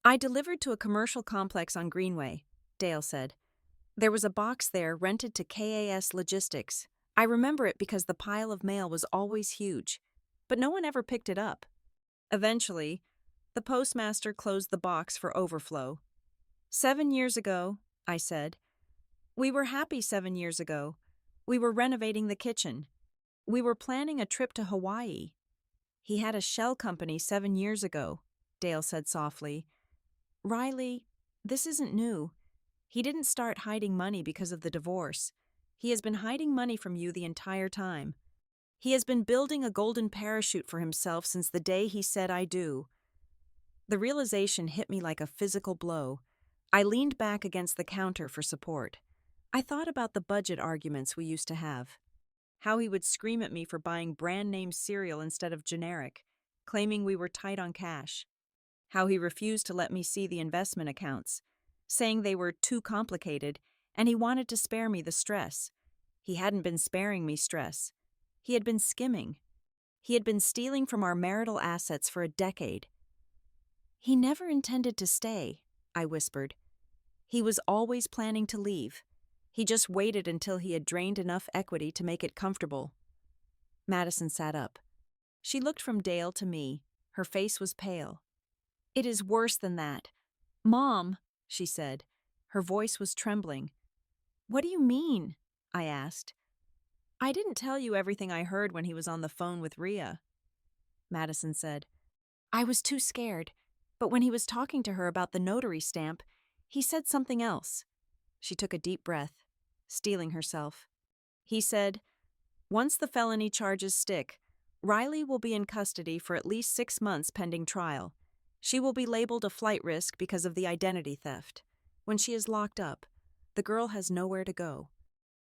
I delivered to a commercial complex on Greenway, Dale said. There was a box there rented to KAS Logistics. I remember it because the pile of mail was always huge, but no one ever picked it up. Eventually, the postmaster closed the box for overflow. 7 years ago, I said. We were happy 7 years ago. We were renovating the kitchen. We were planning a trip to Hawaii. He had a shell company 7 years ago, Dale said softly. Riley, this isn't new. He didn't start hiding money because of the divorce. He has been hiding money from you the entire time. He has been building a golden parachute for himself since the day he said I do. The realization hit me like a physical blow. I leaned back against the counter for support. I thought about the budget arguments we used to have. How he would scream at me for buying brand-name cereal instead of generic, claiming we were tight on cash. How he refused to let me see the investment accounts, saying they were too complicated, and he wanted to spare me the stress. He hadn't been sparing me stress. He had been skimming. He had been stealing from our marital assets for a decade. He never intended to stay, I whispered. He was always planning to leave. He just waited until he had drained enough equity to make it comfortable. Madison sat up. She looked from Dale to me. Her face was pale. It is worse than that. Mom, she said. Her voice was trembling. What do you mean? I asked. I didn't tell you everything I heard when he was on the phone with Rhea. Madison said. I was too scared, but when he was talking to her about the notary stamp, he said something else. She took a deep breath, steeling herself. He said, once the felony charges stick, Riley will be in custody for at least 6 months pending trial. She will be labeled a flight risk because of the identity theft. When she is locked up, the girl has nowhere to go.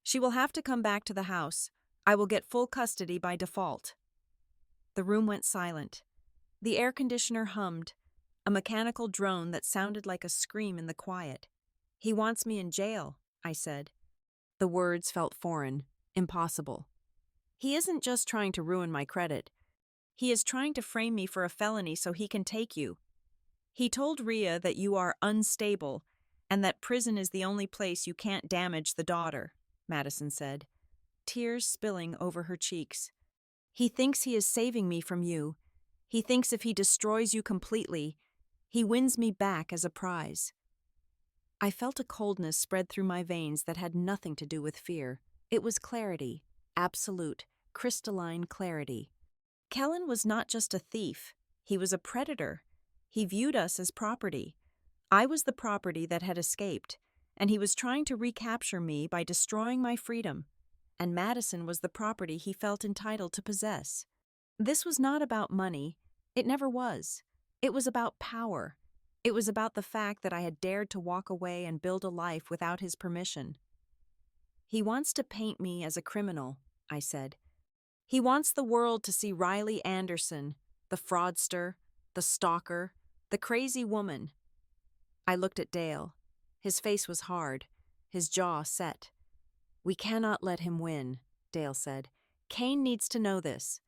She will have to come back to the house. I will get full custody by default. The room went silent. The air conditioner hummed, a mechanical drone that sounded like a scream in the quiet. He wants me in jail, I said. The words felt foreign, impossible. He isn't just trying to ruin my credit. He is trying to frame me for a felony so he can take you. He told Rhea that you are unstable and that prison is the only place you can't damage the daughter, Madison said, tears spilling over her cheeks. He thinks he is saving me from you. He thinks if he destroys you completely, he wins me back as a prize. I felt a coldness spread through my veins that had nothing to do with fear. It was clarity, absolute, crystalline clarity. Kellen was not just a thief. He was a predator. He viewed us as property. I was the property that had escaped, and he was trying to recapture me by destroying my freedom. And Madison was the property he felt entitled to possess. This was not about money. It never was. It was about power. It was about the fact that I had dared to walk away and build a life without his permission. He wants to paint me as a criminal, I said. He wants the world to see Riley Anderson, the fraudster, the stalker, the crazy woman. I looked at Dale. His face was hard, his jaw set. We cannot let him win, Dale said. Kane needs to know this.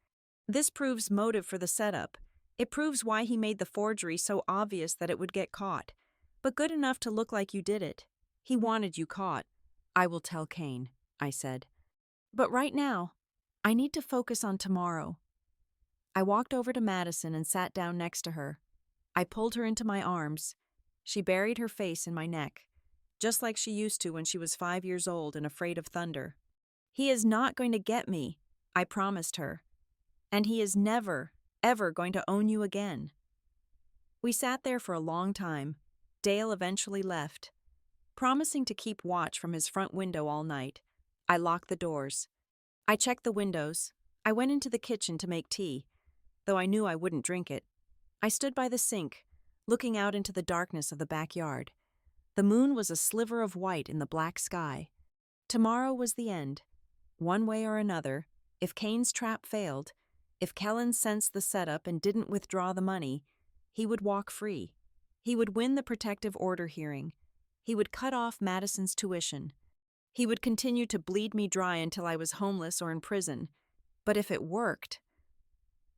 This proves motive for the setup. It proves why he made the forgery so obvious that it would get caught, but good enough to look like you did it. He wanted you caught. I will tell Kane, I said. But right now, I need to focus on tomorrow. I walked over to Madison and sat down next to her. I pulled her into my arms. She buried her face in my neck, just like she used to when she was 5 years old and afraid of thunder. He is not going to get me, I promised her. And he is never, ever going to own you again. We sat there for a long time. Dale eventually left. Promising to keep watch from his front window all night, I locked the doors. I checked the windows. I went into the kitchen to make tea, though I knew I wouldn't drink it. I stood by the sink, looking out into the darkness of the backyard. The moon was a sliver of white in the black sky. Tomorrow was the end. One way or another, if Kane's trap failed, if Kellen sensed the setup and didn't withdraw the money, he would walk free. He would win the protective order hearing. He would cut off Madison's tuition. He would continue to bleed me dry until I was homeless or in prison. But if it worked...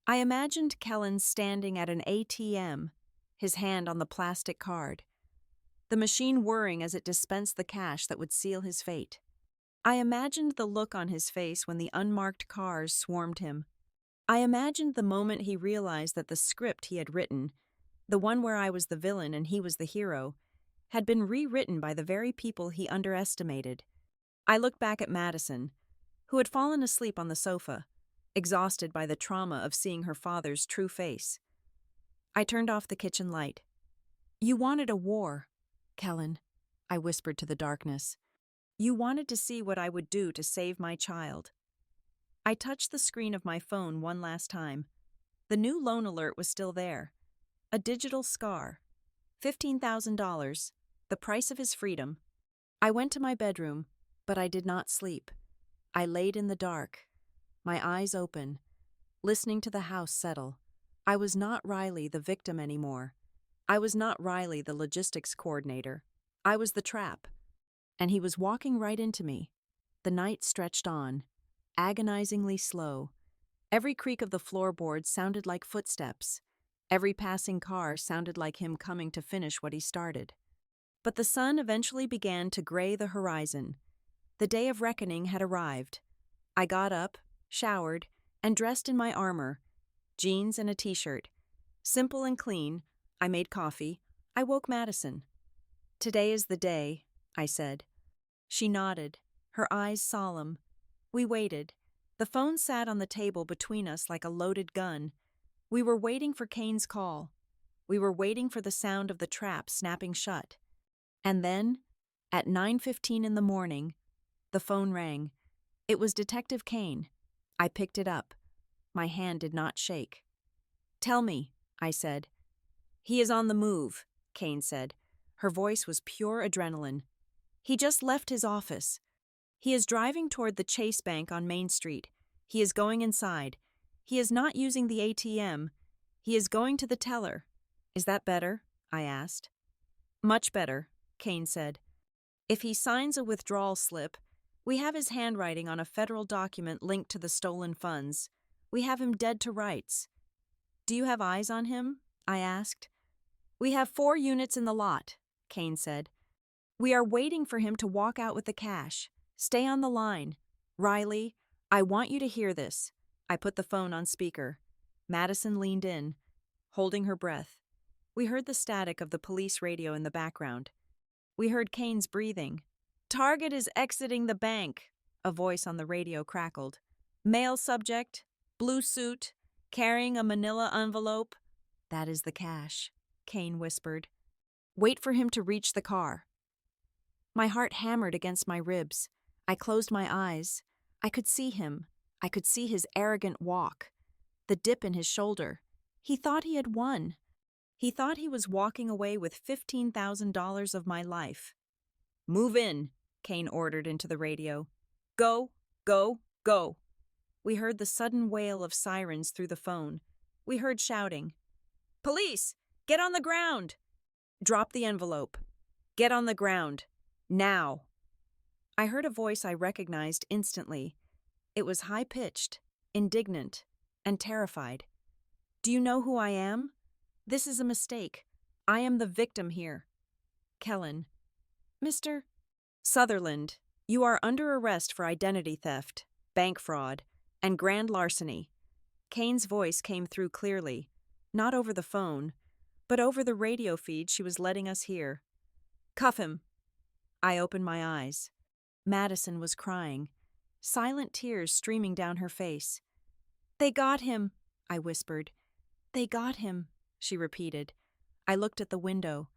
I imagined Kellen standing at an ATM, his hand on the plastic card, the machine whirring as it dispensed the cash that would seal his fate. I imagined the look on his face when the unmarked cars swarmed him. I imagined the moment he realized that the script he had written, the one where I was the villain and he was the hero, had been rewritten by the very people he underestimated. I looked back at Madison, who had fallen asleep on the sofa, exhausted by the trauma of seeing her father's true face. I turned off the kitchen light. "You wanted a war, Kellen," I whispered to the darkness. "You wanted to see what I would do to save my child." I touched the screen of my phone one last time. The new loan alert was still there. A digital scar. $15,000, the price of his freedom. I went to my bedroom, but I did not sleep. I laid in the dark, my eyes open, listening to the house settle. I was not Riley, the victim, anymore. I was not Riley, the logistics coordinator. I was the trap. And he was walking right into me. The night stretched on, agonizingly slow. Every creak of the floorboards sounded like footsteps. Every passing car sounded like him coming to finish what he started. But the sun eventually began to gray the horizon. The day of reckoning had arrived. I got up, showered, and dressed in my armor, jeans and a t-shirt. Simple and clean, I made coffee. I woke Madison. "Today is the day," I said. She nodded, her eyes solemn. We waited. The phone sat on the table between us like a loaded gun. We were waiting for Kane's call. We were waiting for the sound of the trap snapping shut. And then, at 9:15 in the morning, the phone rang. It was Detective Kane. I picked it up. My hand did not shake. "Tell me," I said. "He is on the move," Kane said. Her voice was pure adrenaline. "He just left his office. He is driving toward the Chase Bank on Main Street. He is going inside. He is not using the ATM. He is going to the teller." "Is that better?" I asked. "Much better," Kane said. "If he signs a withdrawal slip, we have his handwriting on a federal document linked to the stolen funds. We have him dead to rights." "Do you have eyes on him?" I asked. "We have 4 units in the lot," Kane said. "We are waiting for him to walk out with the cash. Stay on the line. Riley, I want you to hear this." I put the phone on speaker. Madison leaned in, holding her breath. We heard the static of the police radio in the background. We heard Kane's breathing. "Target is exiting the bank," a voice on the radio crackled. "Male subject, blue suit, carrying a manila envelope." "That is the cash," Kane whispered. "Wait for him to reach the car." My heart hammered against my ribs. I closed my eyes. I could see him. I could see his arrogant walk, the dip in his shoulder. He thought he had won. He thought he was walking away with $15,000 of my life. "Move in," Kane ordered into the radio. "Go, go, go." We heard the sudden wail of sirens through the phone. We heard shouting. "Police, get on the ground!" "Drop the envelope. Get on the ground. Now." I heard a voice I recognized instantly. It was high-pitched, indignant, and terrified. "Do you know who I am? This is a mistake. I am the victim here." "Kellen." "Mr. Sutherland, you are under arrest for identity theft, bank fraud, and grand larceny." Kane's voice came through clearly, not over the phone, but over the radio feed she was letting us hear. "Cuff him." I opened my eyes. Madison was crying, silent tears streaming down her face. "They got him," I whispered. "They got him," she repeated. I looked at the window.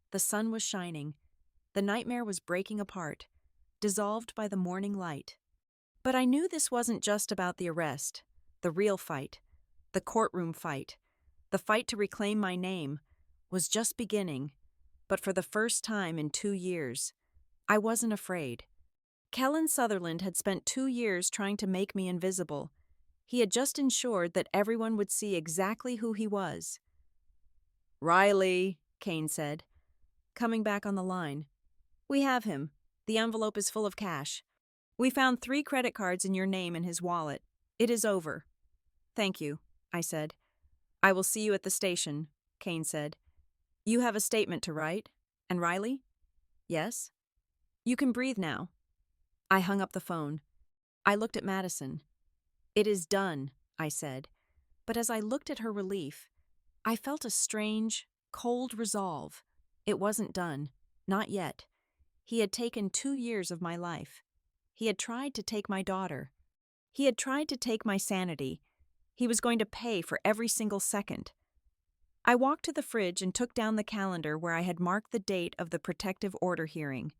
The sun was shining. The nightmare was breaking apart, dissolved by the morning light. But I knew this wasn't just about the arrest, the real fight, the courtroom fight. The fight to reclaim my name was just beginning, but for the first time in 2 years, I wasn't afraid. Kellen Sutherland had spent 2 years trying to make me invisible. He had just ensured that everyone would see exactly who he was. "Riley," Kane said, coming back on the line. We have him. The envelope is full of cash. We found 3 credit cards in your name in his wallet. It is over. Thank you, I said. I will see you at the station, Kane said. You have a statement to write? And Riley? Yes? You can breathe now. I hung up the phone. I looked at Madison. It is done, I said. But as I looked at her relief, I felt a strange, cold resolve. It wasn't done. Not yet. He had taken 2 years of my life. He had tried to take my daughter. He had tried to take my sanity. He was going to pay for every single second. I walked to the fridge and took down the calendar where I had marked the date of the protective order hearing.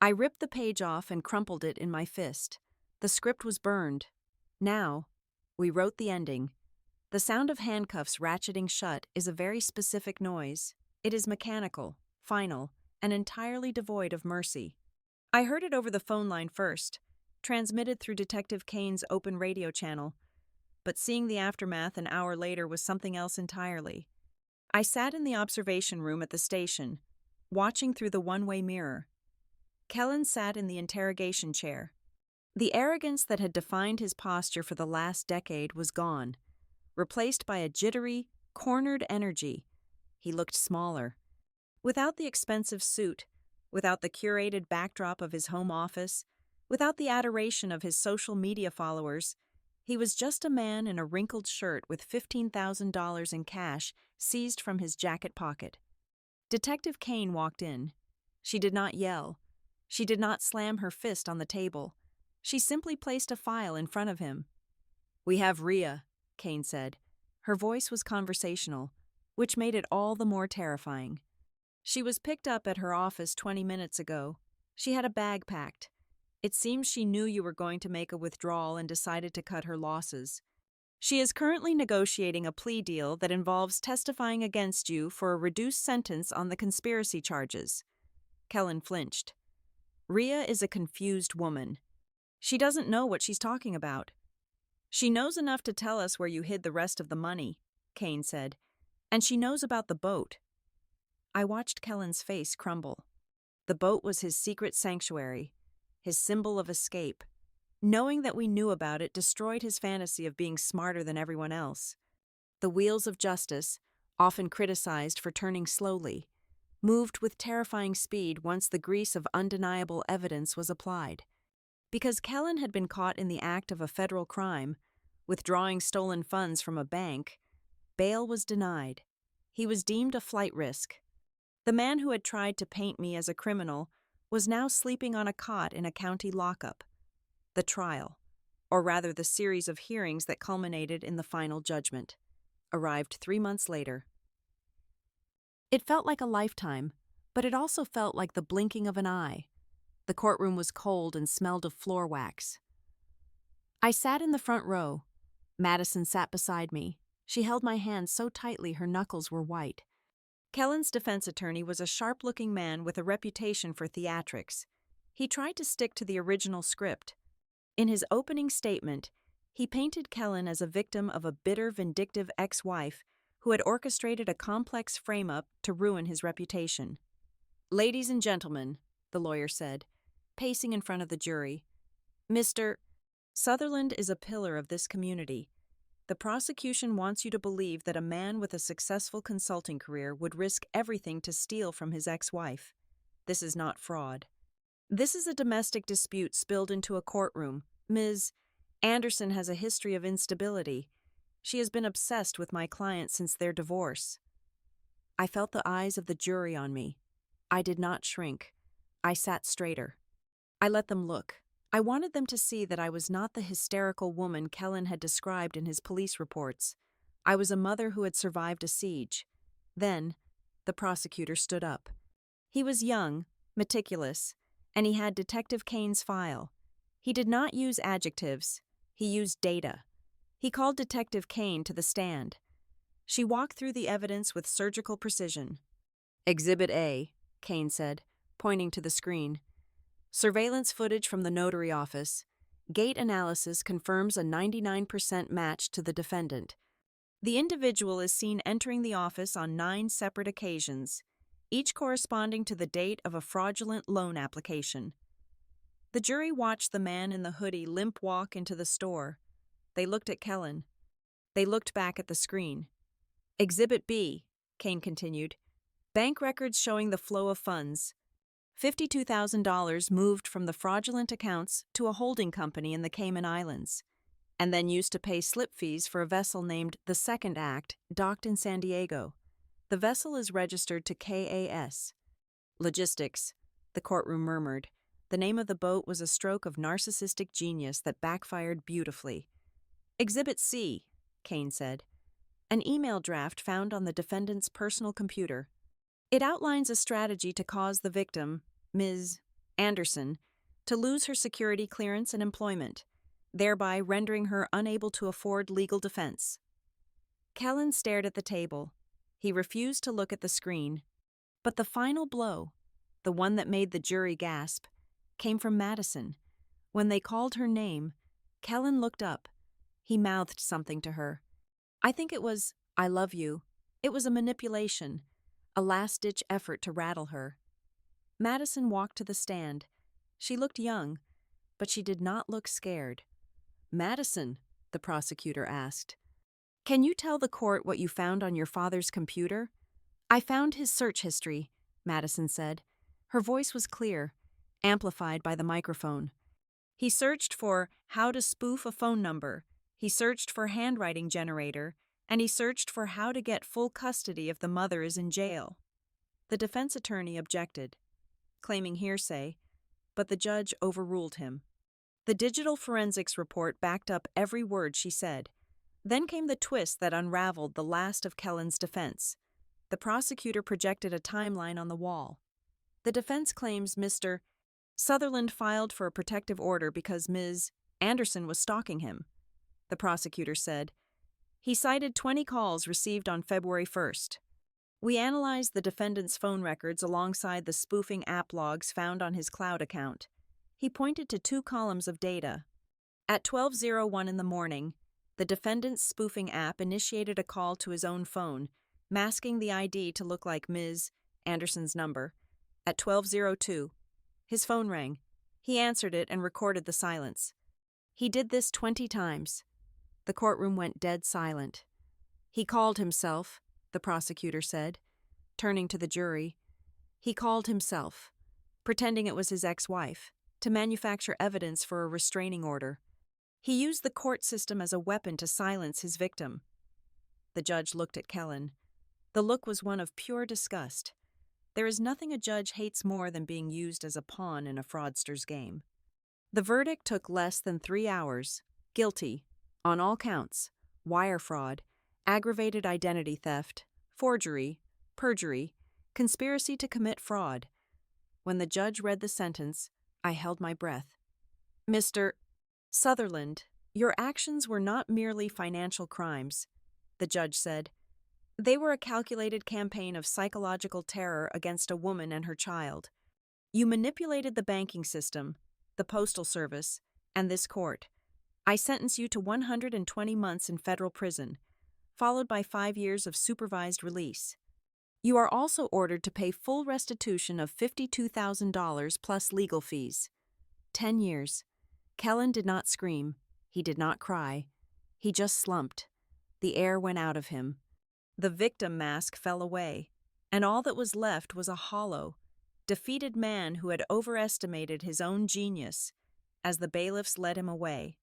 I ripped the page off and crumpled it in my fist. The script was burned. Now, we wrote the ending. The sound of handcuffs ratcheting shut is a very specific noise. It is mechanical, final, and entirely devoid of mercy. I heard it over the phone line first, transmitted through Detective Kane's open radio channel, but seeing the aftermath an hour later was something else entirely. I sat in the observation room at the station, watching through the one-way mirror. Kellen sat in the interrogation chair. The arrogance that had defined his posture for the last decade was gone, replaced by a jittery, cornered energy. He looked smaller. Without the expensive suit, without the curated backdrop of his home office, without the adoration of his social media followers, he was just a man in a wrinkled shirt with $15,000 in cash seized from his jacket pocket. Detective Kane walked in. She did not yell. She did not slam her fist on the table. She simply placed a file in front of him. "We have Rhea," Kane said. Her voice was conversational, which made it all the more terrifying. "She was picked up at her office 20 minutes ago. She had a bag packed. It seems she knew you were going to make a withdrawal and decided to cut her losses. She is currently negotiating a plea deal that involves testifying against you for a reduced sentence on the conspiracy charges." Kellen flinched. Rhea is a confused woman. She doesn't know what she's talking about. "She knows enough to tell us where you hid the rest of the money," Kane said. "And she knows about the boat." I watched Kellen's face crumble. The boat was his secret sanctuary, his symbol of escape. Knowing that we knew about it destroyed his fantasy of being smarter than everyone else. The wheels of justice, often criticized for turning slowly, moved with terrifying speed once the grease of undeniable evidence was applied. Because Kellen had been caught in the act of a federal crime, withdrawing stolen funds from a bank, bail was denied. He was deemed a flight risk. The man who had tried to paint me as a criminal was now sleeping on a cot in a county lockup. The trial, or rather the series of hearings that culminated in the final judgment, arrived 3 months later. It felt like a lifetime, but it also felt like the blinking of an eye. The courtroom was cold and smelled of floor wax. I sat in the front row. Madison sat beside me. She held my hand so tightly her knuckles were white. Kellen's defense attorney was a sharp-looking man with a reputation for theatrics. He tried to stick to the original script. In his opening statement, he painted Kellen as a victim of a bitter, vindictive ex-wife who had orchestrated a complex frame-up to ruin his reputation. "Ladies and gentlemen," the lawyer said, pacing in front of the jury, "Mr. Sutherland is a pillar of this community. The prosecution wants you to believe that a man with a successful consulting career would risk everything to steal from his ex-wife. This is not fraud. This is a domestic dispute spilled into a courtroom. Ms. Anderson has a history of instability. She has been obsessed with my client since their divorce." I felt the eyes of the jury on me. I did not shrink. I sat straighter. I let them look. I wanted them to see that I was not the hysterical woman Kellen had described in his police reports. I was a mother who had survived a siege. Then, the prosecutor stood up. He was young, meticulous, and he had Detective Kane's file. He did not use adjectives. He used data. He called Detective Kane to the stand. She walked through the evidence with surgical precision. "Exhibit A," Kane said, pointing to the screen. "Surveillance footage from the notary office. Gait analysis confirms a 99% match to the defendant. The individual is seen entering the office on 9 separate occasions. each corresponding to the date of a fraudulent loan application. The jury watched the man in the hoodie limp walk into the store. They looked at Kellen. They looked back at the screen. Exhibit B, Kane continued. Bank records showing the flow of funds. $52,000 moved from the fraudulent accounts to a holding company in the Cayman Islands, and then used to pay slip fees for a vessel named the Second Act, docked in San Diego. The vessel is registered to KAS. Logistics, the courtroom murmured. The name of the boat was a stroke of narcissistic genius that backfired beautifully. Exhibit C, Kane said. An email draft found on the defendant's personal computer. It outlines a strategy to cause the victim, Ms. Anderson, to lose her security clearance and employment, thereby rendering her unable to afford legal defense. Kellen stared at the table. He refused to look at the screen. But the final blow, the one that made the jury gasp, came from Madison. When they called her name, Kellen looked up. He mouthed something to her. I think it was, "I love you." It was a manipulation, a last-ditch effort to rattle her. Madison walked to the stand. She looked young, but she did not look scared. Madison, the prosecutor asked, can you tell the court what you found on your father's computer? I found his search history, Madison said. Her voice was clear, amplified by the microphone. He searched for how to spoof a phone number, he searched for handwriting generator, and he searched for how to get full custody if the mother is in jail. The defense attorney objected, claiming hearsay, but the judge overruled him. The digital forensics report backed up every word she said. Then came the twist that unraveled the last of Kellen's defense. The prosecutor projected a timeline on the wall. The defense claims Mr. Sutherland filed for a protective order because Ms. Anderson was stalking him. The prosecutor said, he cited 20 calls received on February 1st. We analyzed the defendant's phone records alongside the spoofing app logs found on his cloud account. He pointed to 2 columns of data. At 12:01 in the morning, the defendant's spoofing app initiated a call to his own phone, masking the ID to look like Ms. Anderson's number. At 12:02, his phone rang. He answered it and recorded the silence. He did this 20 times. The courtroom went dead silent. He called himself, the prosecutor said, turning to the jury. He called himself, pretending it was his ex-wife, to manufacture evidence for a restraining order. He used the court system as a weapon to silence his victim. The judge looked at Kellen. The look was one of pure disgust. There is nothing a judge hates more than being used as a pawn in a fraudster's game. The verdict took less than 3 hours. Guilty, on all counts, wire fraud, aggravated identity theft, forgery, perjury, conspiracy to commit fraud. When the judge read the sentence, I held my breath. Mr. Sutherland, your actions were not merely financial crimes, the judge said. They were a calculated campaign of psychological terror against a woman and her child. You manipulated the banking system, the postal service, and this court. I sentence you to 120 months in federal prison, followed by 5 years of supervised release. You are also ordered to pay full restitution of $52,000 plus legal fees. 10 years. Kellen did not scream. He did not cry. He just slumped. The air went out of him. The victim mask fell away, and all that was left was a hollow, defeated man who had overestimated his own genius as the bailiffs led him away.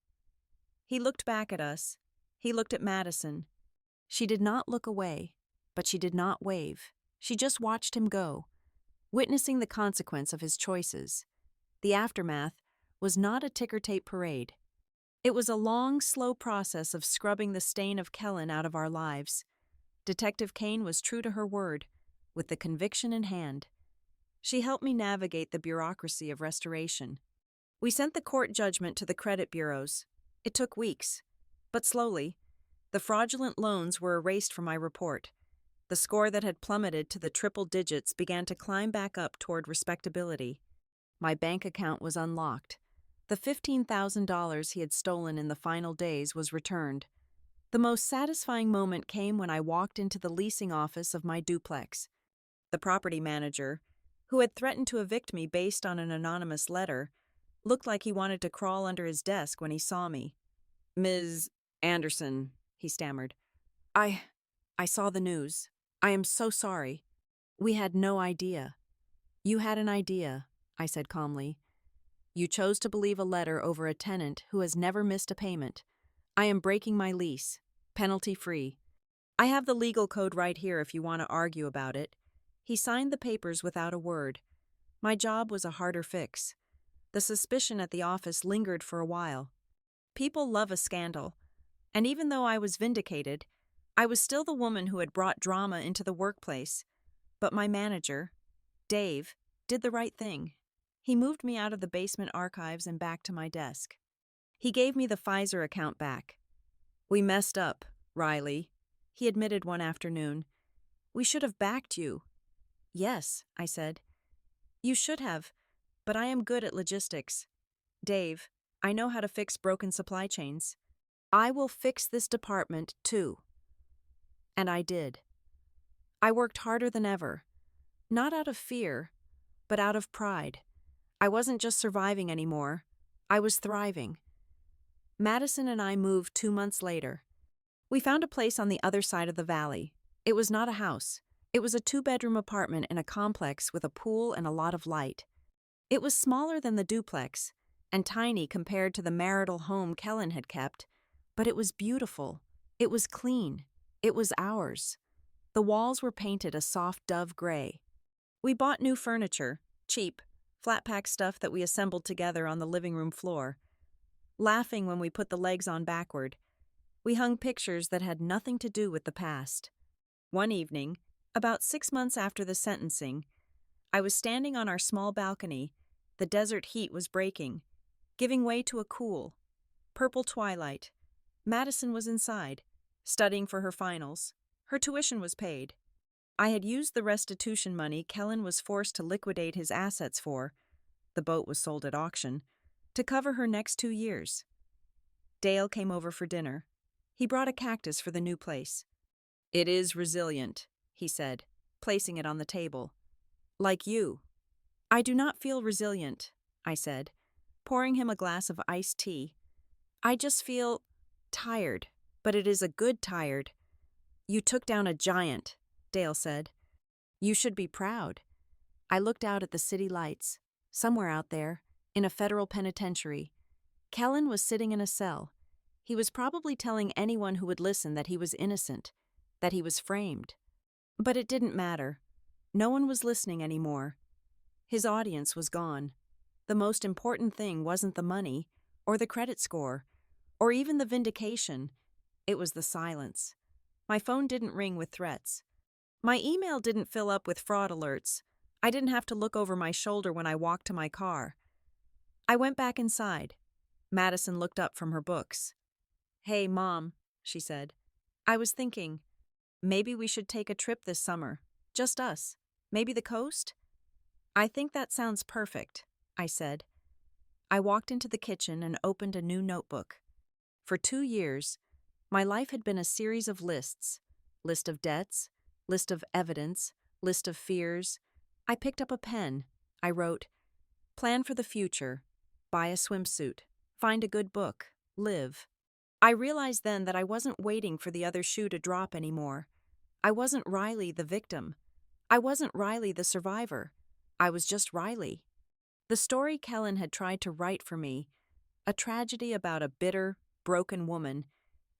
He looked back at us. He looked at Madison. She did not look away, but she did not wave. She just watched him go, witnessing the consequence of his choices. The aftermath was not a ticker-tape parade. It was a long, slow process of scrubbing the stain of Kellen out of our lives. Detective Kane was true to her word, with the conviction in hand. She helped me navigate the bureaucracy of restoration. We sent the court judgment to the credit bureaus. It took weeks, but slowly. The fraudulent loans were erased from my report. The score that had plummeted to the triple digits began to climb back up toward respectability. My bank account was unlocked. The $15,000 he had stolen in the final days was returned. The most satisfying moment came when I walked into the leasing office of my duplex. The property manager, who had threatened to evict me based on an anonymous letter, looked like he wanted to crawl under his desk when he saw me. "Ms. Anderson," he stammered. I saw the news. I am so sorry. We had no idea." "You had an idea," I said calmly. "You chose to believe a letter over a tenant who has never missed a payment. I am breaking my lease, penalty-free. I have the legal code right here if you want to argue about it." He signed the papers without a word. My job was a harder fix. The suspicion at the office lingered for a while. People love a scandal, and even though I was vindicated, I was still the woman who had brought drama into the workplace. But my manager, Dave, did the right thing. He moved me out of the basement archives and back to my desk. He gave me the Pfizer account back. "We messed up, Riley," he admitted one afternoon. "We should have backed you." "Yes," I said. "You should have, but I am good at logistics. Dave, I know how to fix broken supply chains. I will fix this department too." And I did. I worked harder than ever, not out of fear, but out of pride. I wasn't just surviving anymore. I was thriving. Madison and I moved 2 months later. We found a place on the other side of the valley. It was not a house. It was a 2-bedroom apartment in a complex with a pool and a lot of light. It was smaller than the duplex, and tiny compared to the marital home Kellen had kept, but it was beautiful. It was clean. It was ours. The walls were painted a soft dove gray. We bought new furniture, cheap, flat-pack stuff that we assembled together on the living room floor. Laughing when we put the legs on backward, we hung pictures that had nothing to do with the past. One evening, about 6 months after the sentencing, I was standing on our small balcony. The desert heat was breaking, giving way to a cool, purple twilight. Madison was inside, studying for her finals. Her tuition was paid. I had used the restitution money Kellen was forced to liquidate his assets for, the boat was sold at auction, to cover her next 2 years. Dale came over for dinner. He brought a cactus for the new place. "It is resilient," he said, placing it on the table. "Like you." "I do not feel resilient," I said, pouring him a glass of iced tea. "I just feel tired, but it is a good tired." "You took down a giant," Dale said. "You should be proud." I looked out at the city lights. Somewhere out there, in a federal penitentiary, Kellen was sitting in a cell. He was probably telling anyone who would listen that he was innocent, that he was framed. But it didn't matter. No one was listening anymore. His audience was gone. The most important thing wasn't the money, or the credit score, or even the vindication. It was the silence. My phone didn't ring with threats. My email didn't fill up with fraud alerts. I didn't have to look over my shoulder when I walked to my car. I went back inside. Madison looked up from her books. "Hey, Mom," she said. "I was thinking, maybe we should take a trip this summer. Just us. Maybe the coast?" "I think that sounds perfect," I said. I walked into the kitchen and opened a new notebook. For 2 years, my life had been a series of lists. List of debts, list of evidence, list of fears. I picked up a pen. I wrote, "Plan for the future. Buy a swimsuit. Find a good book. Live." I realized then that I wasn't waiting for the other shoe to drop anymore. I wasn't Riley the victim. I wasn't Riley the survivor. I was just Riley. The story Kellen had tried to write for me, a tragedy about a bitter, broken woman,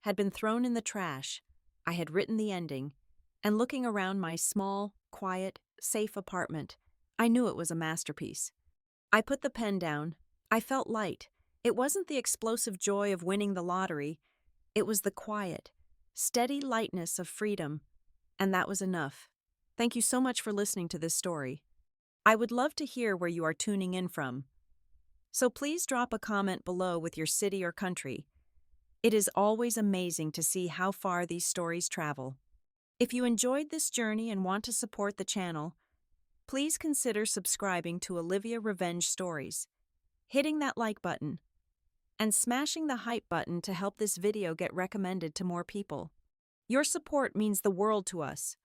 had been thrown in the trash. I had written the ending, and looking around my small, quiet, safe apartment, I knew it was a masterpiece. I put the pen down. I felt light. It wasn't the explosive joy of winning the lottery. It was the quiet, steady lightness of freedom. And that was enough. Thank you so much for listening to this story. I would love to hear where you are tuning in from. So please drop a comment below with your city or country. It is always amazing to see how far these stories travel. If you enjoyed this journey and want to support the channel, please consider subscribing to Olivia Revenge Stories, hitting that like button, and smashing the hype button to help this video get recommended to more people. Your support means the world to us.